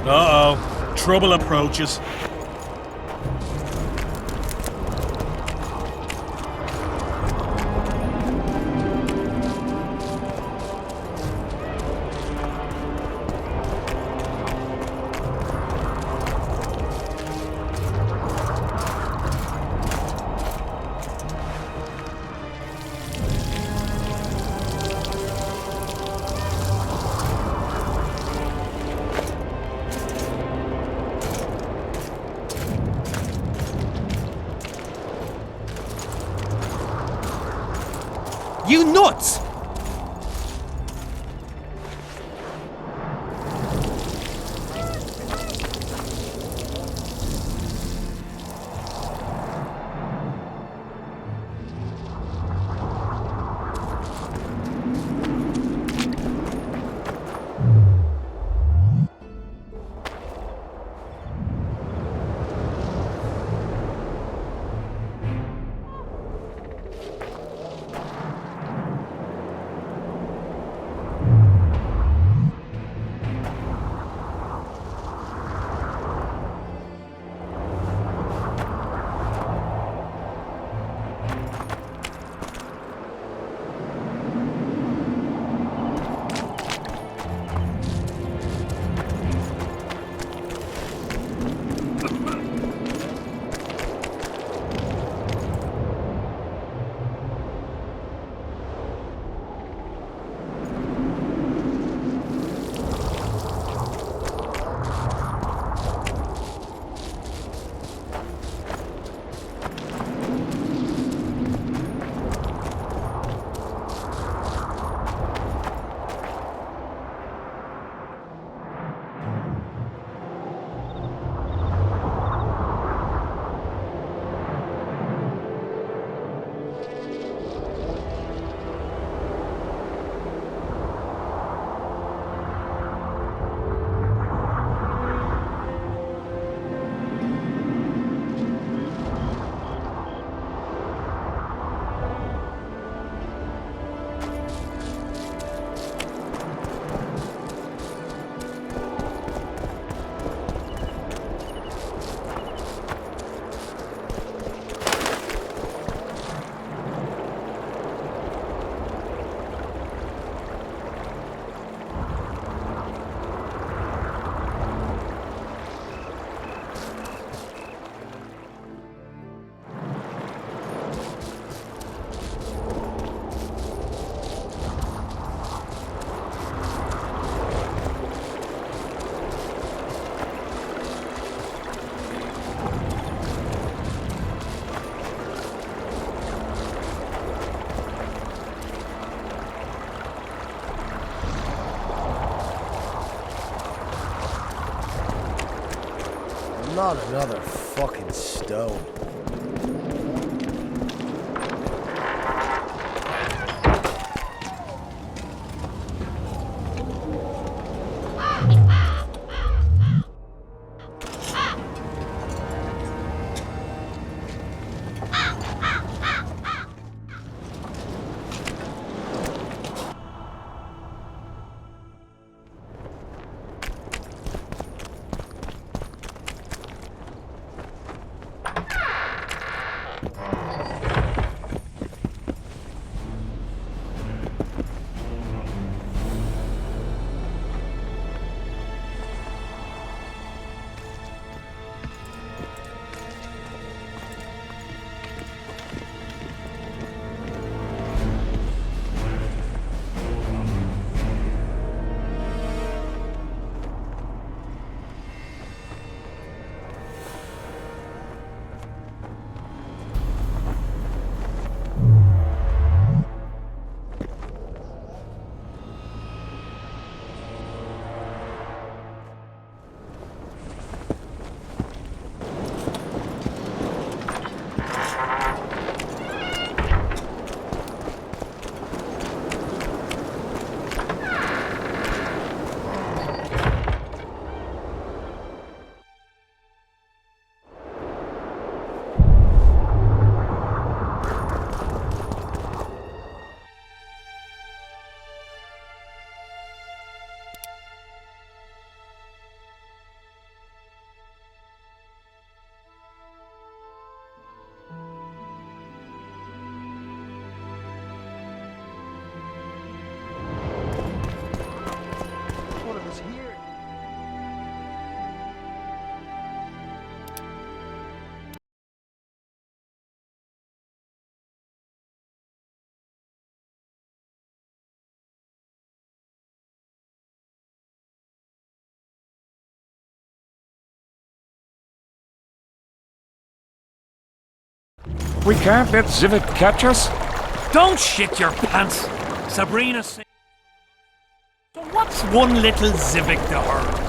Uh-oh. Trouble approaches. You nuts! Not another fucking stone. We can't let Zivik catch us. Don't shit your pants! Sabrina said... So what's one little Zivik to her?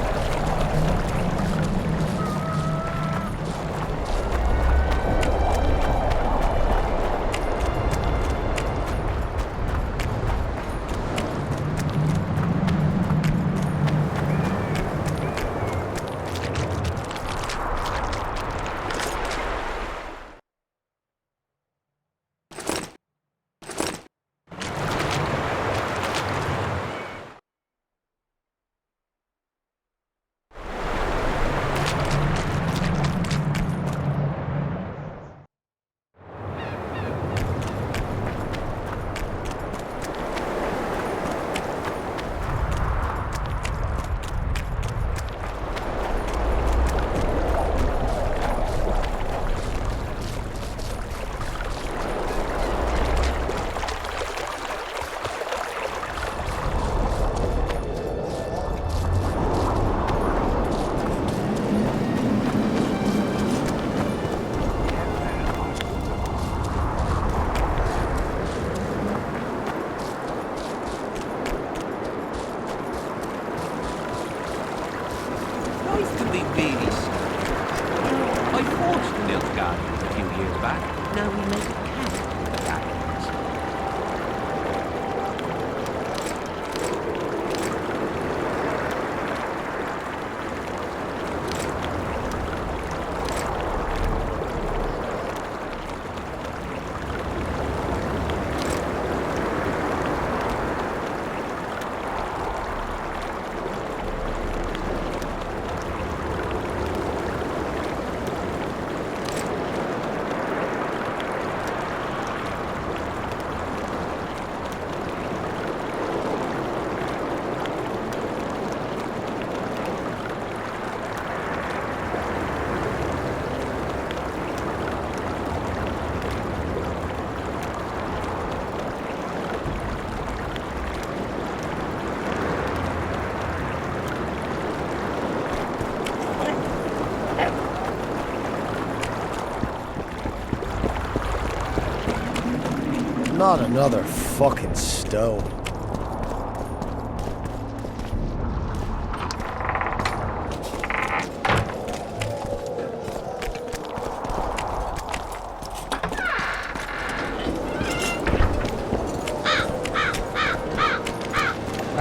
Not another fucking stone.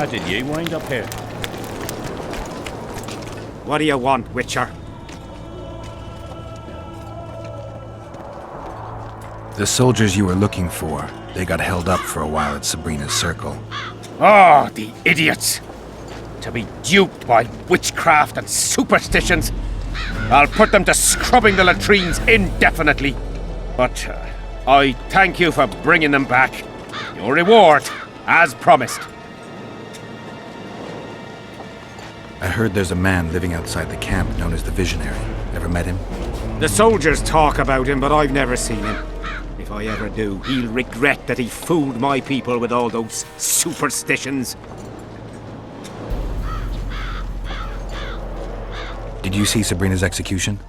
How did you wind up here? What do you want, Witcher? The soldiers you were looking for, they got held up for a while at Sabrina's circle. Oh, the idiots! To be duped by witchcraft and superstitions. I'll put them to scrubbing the latrines indefinitely. But I thank you for bringing them back. Your reward, as promised. I heard there's a man living outside the camp known as the Visionary. Ever met him? The soldiers talk about him, but I've never seen him. If I ever do, he'll regret that he fooled my people with all those superstitions. Did you see Sabrina's execution?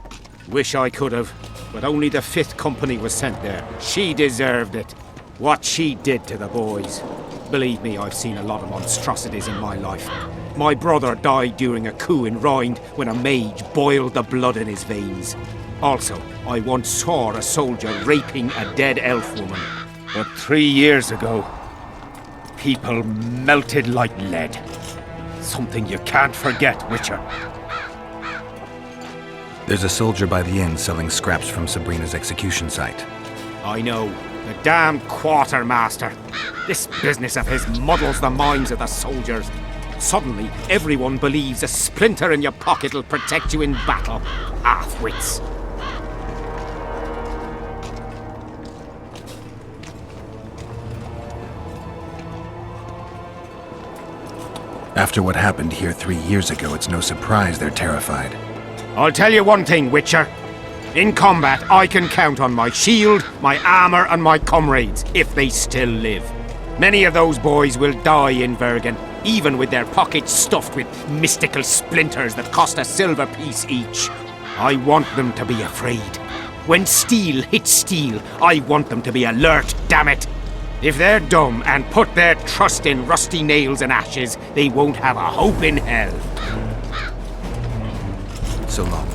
Wish I could have, but only the 5th Company was sent there. She deserved it. What she did to the boys. Believe me, I've seen a lot of monstrosities in my life. My brother died during a coup in Rhind when a mage boiled the blood in his veins. Also, I once saw a soldier raping a dead elf woman. But 3 years ago, people melted like lead. Something you can't forget, Witcher. There's a soldier by the inn selling scraps from Sabrina's execution site. I know. The damned quartermaster. This business of his muddles the minds of the soldiers. Suddenly, everyone believes a splinter in your pocket'll protect you in battle. Half-wits. After what happened here 3 years ago, it's no surprise they're terrified. I'll tell you one thing, Witcher. In combat, I can count on my shield, my armor, and my comrades, if they still live. Many of those boys will die in Vergen, even with their pockets stuffed with mystical splinters that cost a silver piece each. I want them to be afraid. When steel hits steel, I want them to be alert, damn it! If they're dumb and put their trust in rusty nails and ashes, they won't have a hope in hell. So long.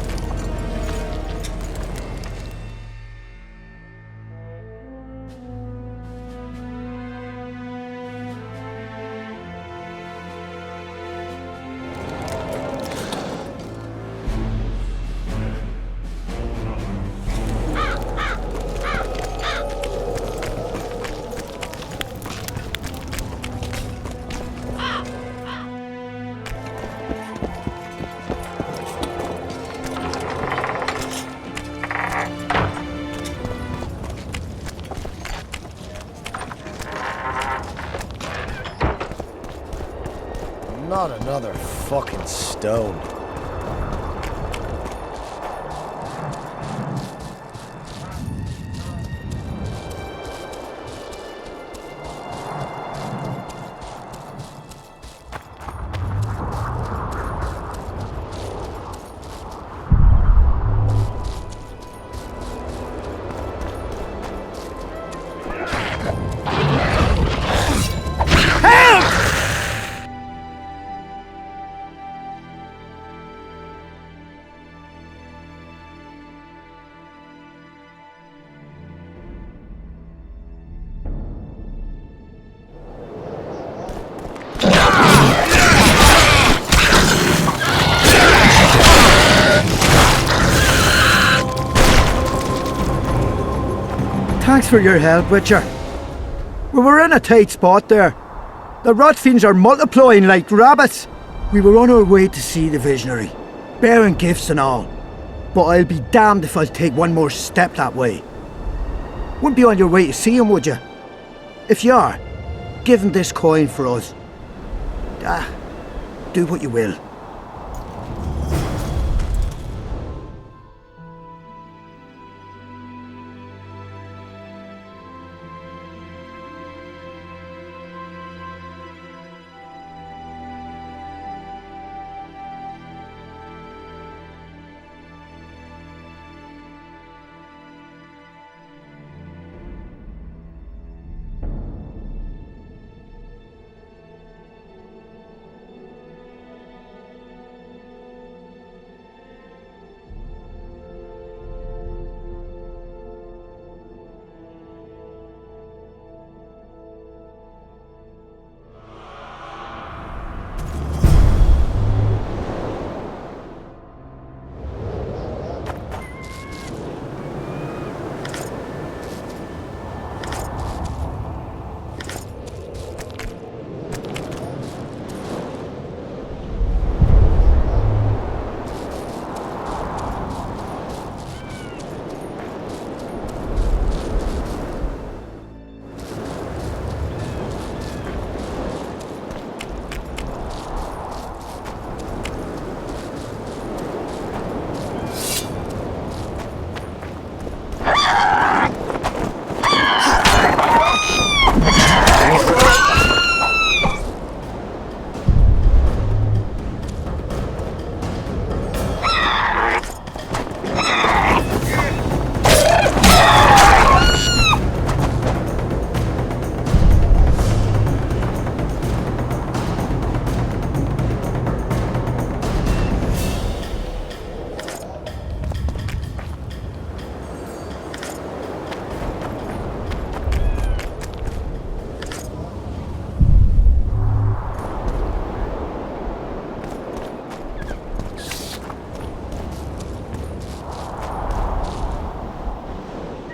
Not another fucking stone. Thanks for your help, Witcher. We were in a tight spot there. The rot fiends are multiplying like rabbits. We were on our way to see the Visionary, bearing gifts and all. But I'll be damned if I'll take one more step that way. Wouldn't be on your way to see him, would you? If you are, give him this coin for us. Do what you will.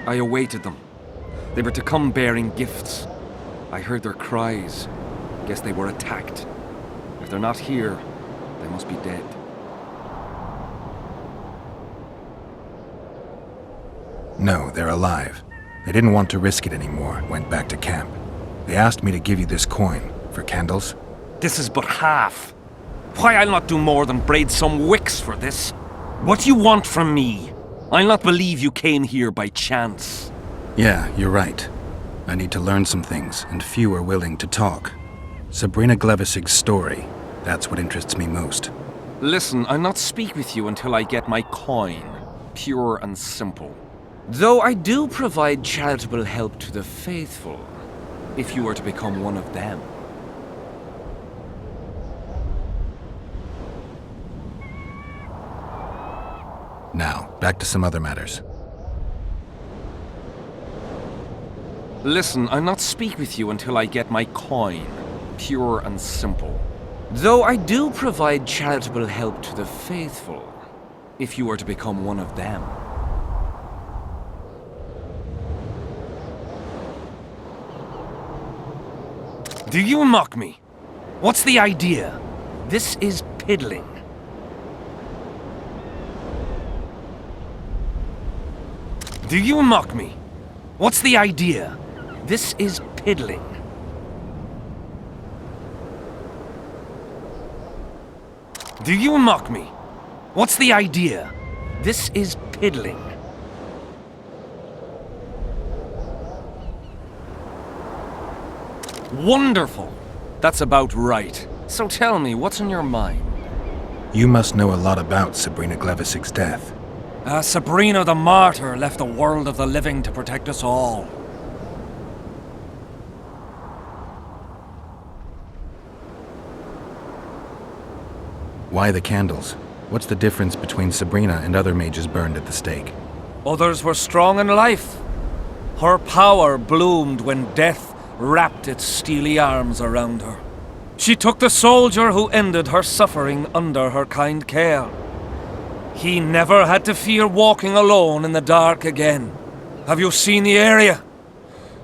I awaited them. They were to come bearing gifts. I heard their cries. Guess they were attacked. If they're not here, they must be dead. No, they're alive. They didn't want to risk it anymore and went back to camp. They asked me to give you this coin for candles. This is but half. Why, I'll not do more than braid some wicks for this. What do you want from me? I'll not believe you came here by chance. Yeah, you're right. I need to learn some things, and few are willing to talk. Sabrina Glevisig's story, that's what interests me most. Listen, I'll not speak with you until I get my coin. Pure and simple. Though I do provide charitable help to the faithful, if you were to become one of them. Now, back to some other matters. Listen, I'll not speak with you until I get my coin. Pure and simple. Though I do provide charitable help to the faithful, if you were to become one of them. Do you mock me? What's the idea? This is piddling. Do you mock me? What's the idea? This is piddling. Do you mock me? What's the idea? This is piddling. Wonderful! That's about right. So tell me, what's on your mind? You must know a lot about Sabrina Glevisig's death. Sabrina the Martyr left the world of the living to protect us all. Why the candles? What's the difference between Sabrina and other mages burned at the stake? Others were strong in life. Her power bloomed when death wrapped its steely arms around her. She took the soldier who ended her suffering under her kind care. He never had to fear walking alone in the dark again. Have you seen the area?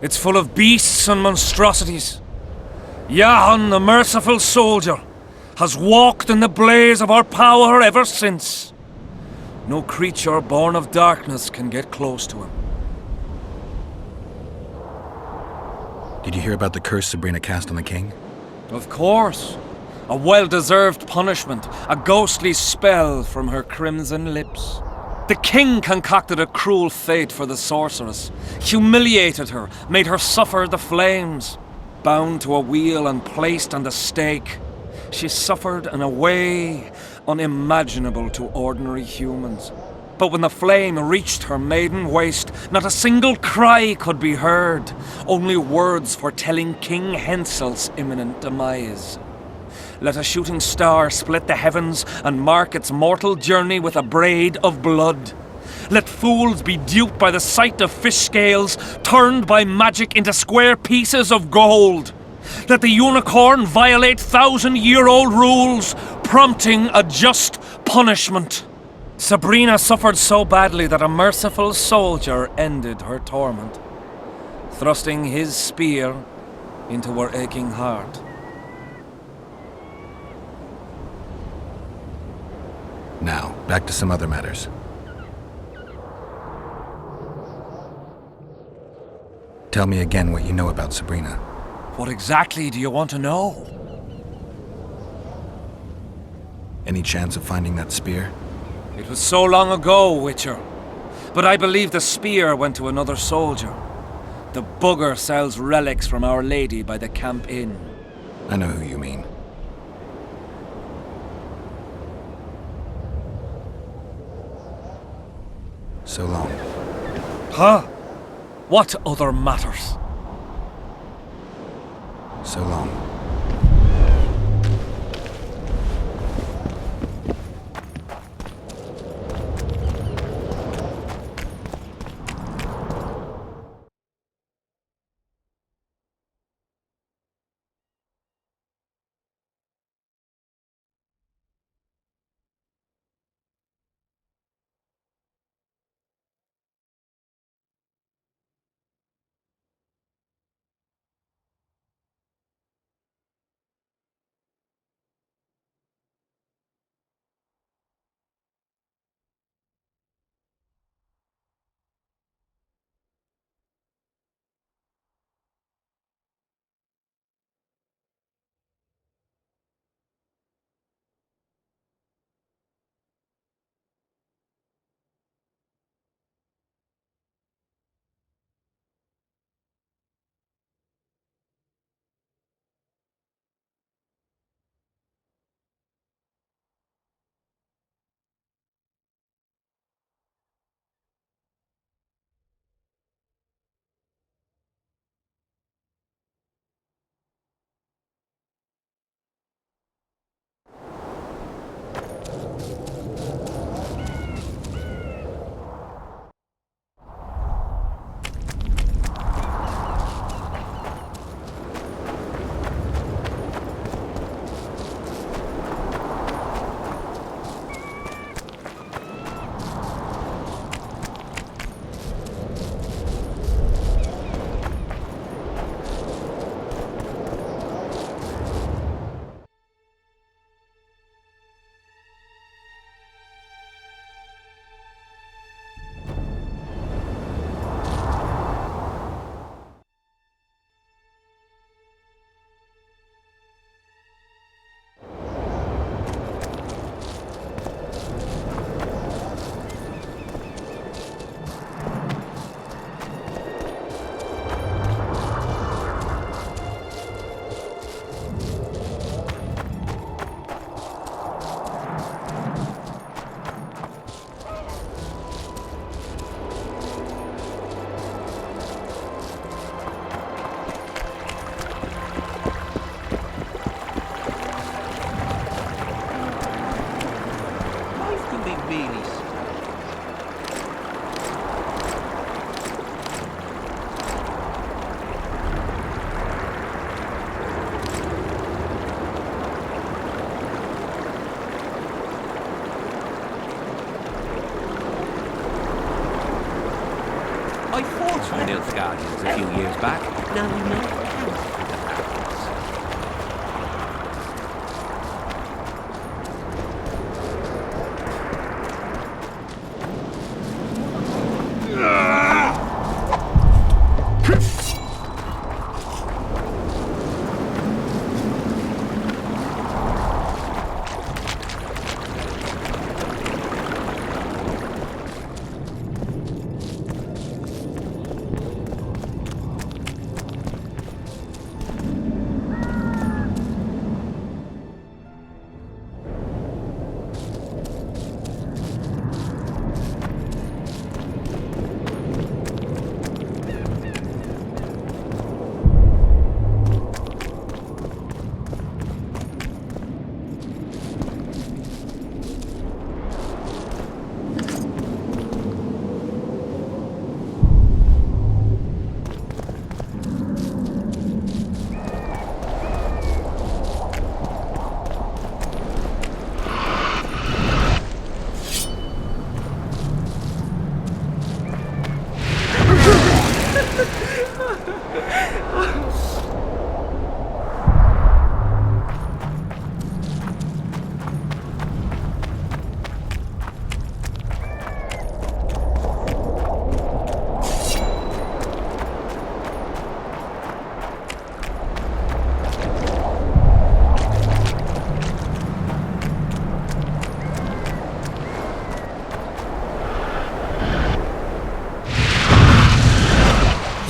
It's full of beasts and monstrosities. Jahan, the merciful soldier, has walked in the blaze of our power ever since. No creature born of darkness can get close to him. Did you hear about the curse Sabrina cast on the king? Of course. A well-deserved punishment, a ghostly spell from her crimson lips. The king concocted a cruel fate for the sorceress, humiliated her, made her suffer the flames. Bound to a wheel and placed on the stake, she suffered in a way unimaginable to ordinary humans. But when the flame reached her maiden waist, not a single cry could be heard, only words foretelling King Hensel's imminent demise. Let a shooting star split the heavens and mark its mortal journey with a braid of blood. Let fools be duped by the sight of fish scales, turned by magic into square pieces of gold. Let the unicorn violate 1,000-year-old rules, prompting a just punishment. Sabrina suffered so badly that a merciful soldier ended her torment, thrusting his spear into her aching heart. Now, back to some other matters. Tell me again what you know about Sabrina. What exactly do you want to know? Any chance of finding that spear? It was so long ago, Witcher. But I believe the spear went to another soldier. The bugger sells relics from Our Lady by the Camp Inn. I know who you mean. So long. Huh? What other matters? So long. I fought for the Nilfgaardians a few years back. Now you know how that happens.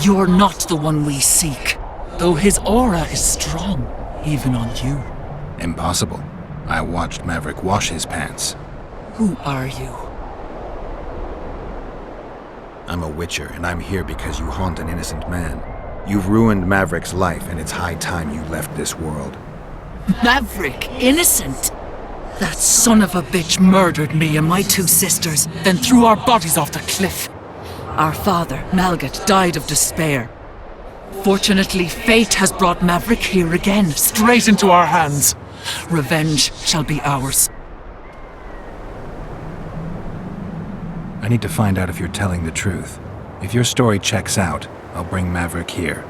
You're not the one we seek, though his aura is strong, even on you. Impossible. I watched Maverick wash his pants. Who are you? I'm a Witcher, and I'm here because you haunt an innocent man. You've ruined Maverick's life, and it's high time you left this world. Maverick? Innocent? That son of a bitch murdered me and my two sisters, then threw our bodies off the cliff. Our father, Malgat, died of despair. Fortunately, fate has brought Maverick here again, straight into our hands. Revenge shall be ours. I need to find out if you're telling the truth. If your story checks out, I'll bring Maverick here.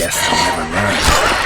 Guess I'll never learn.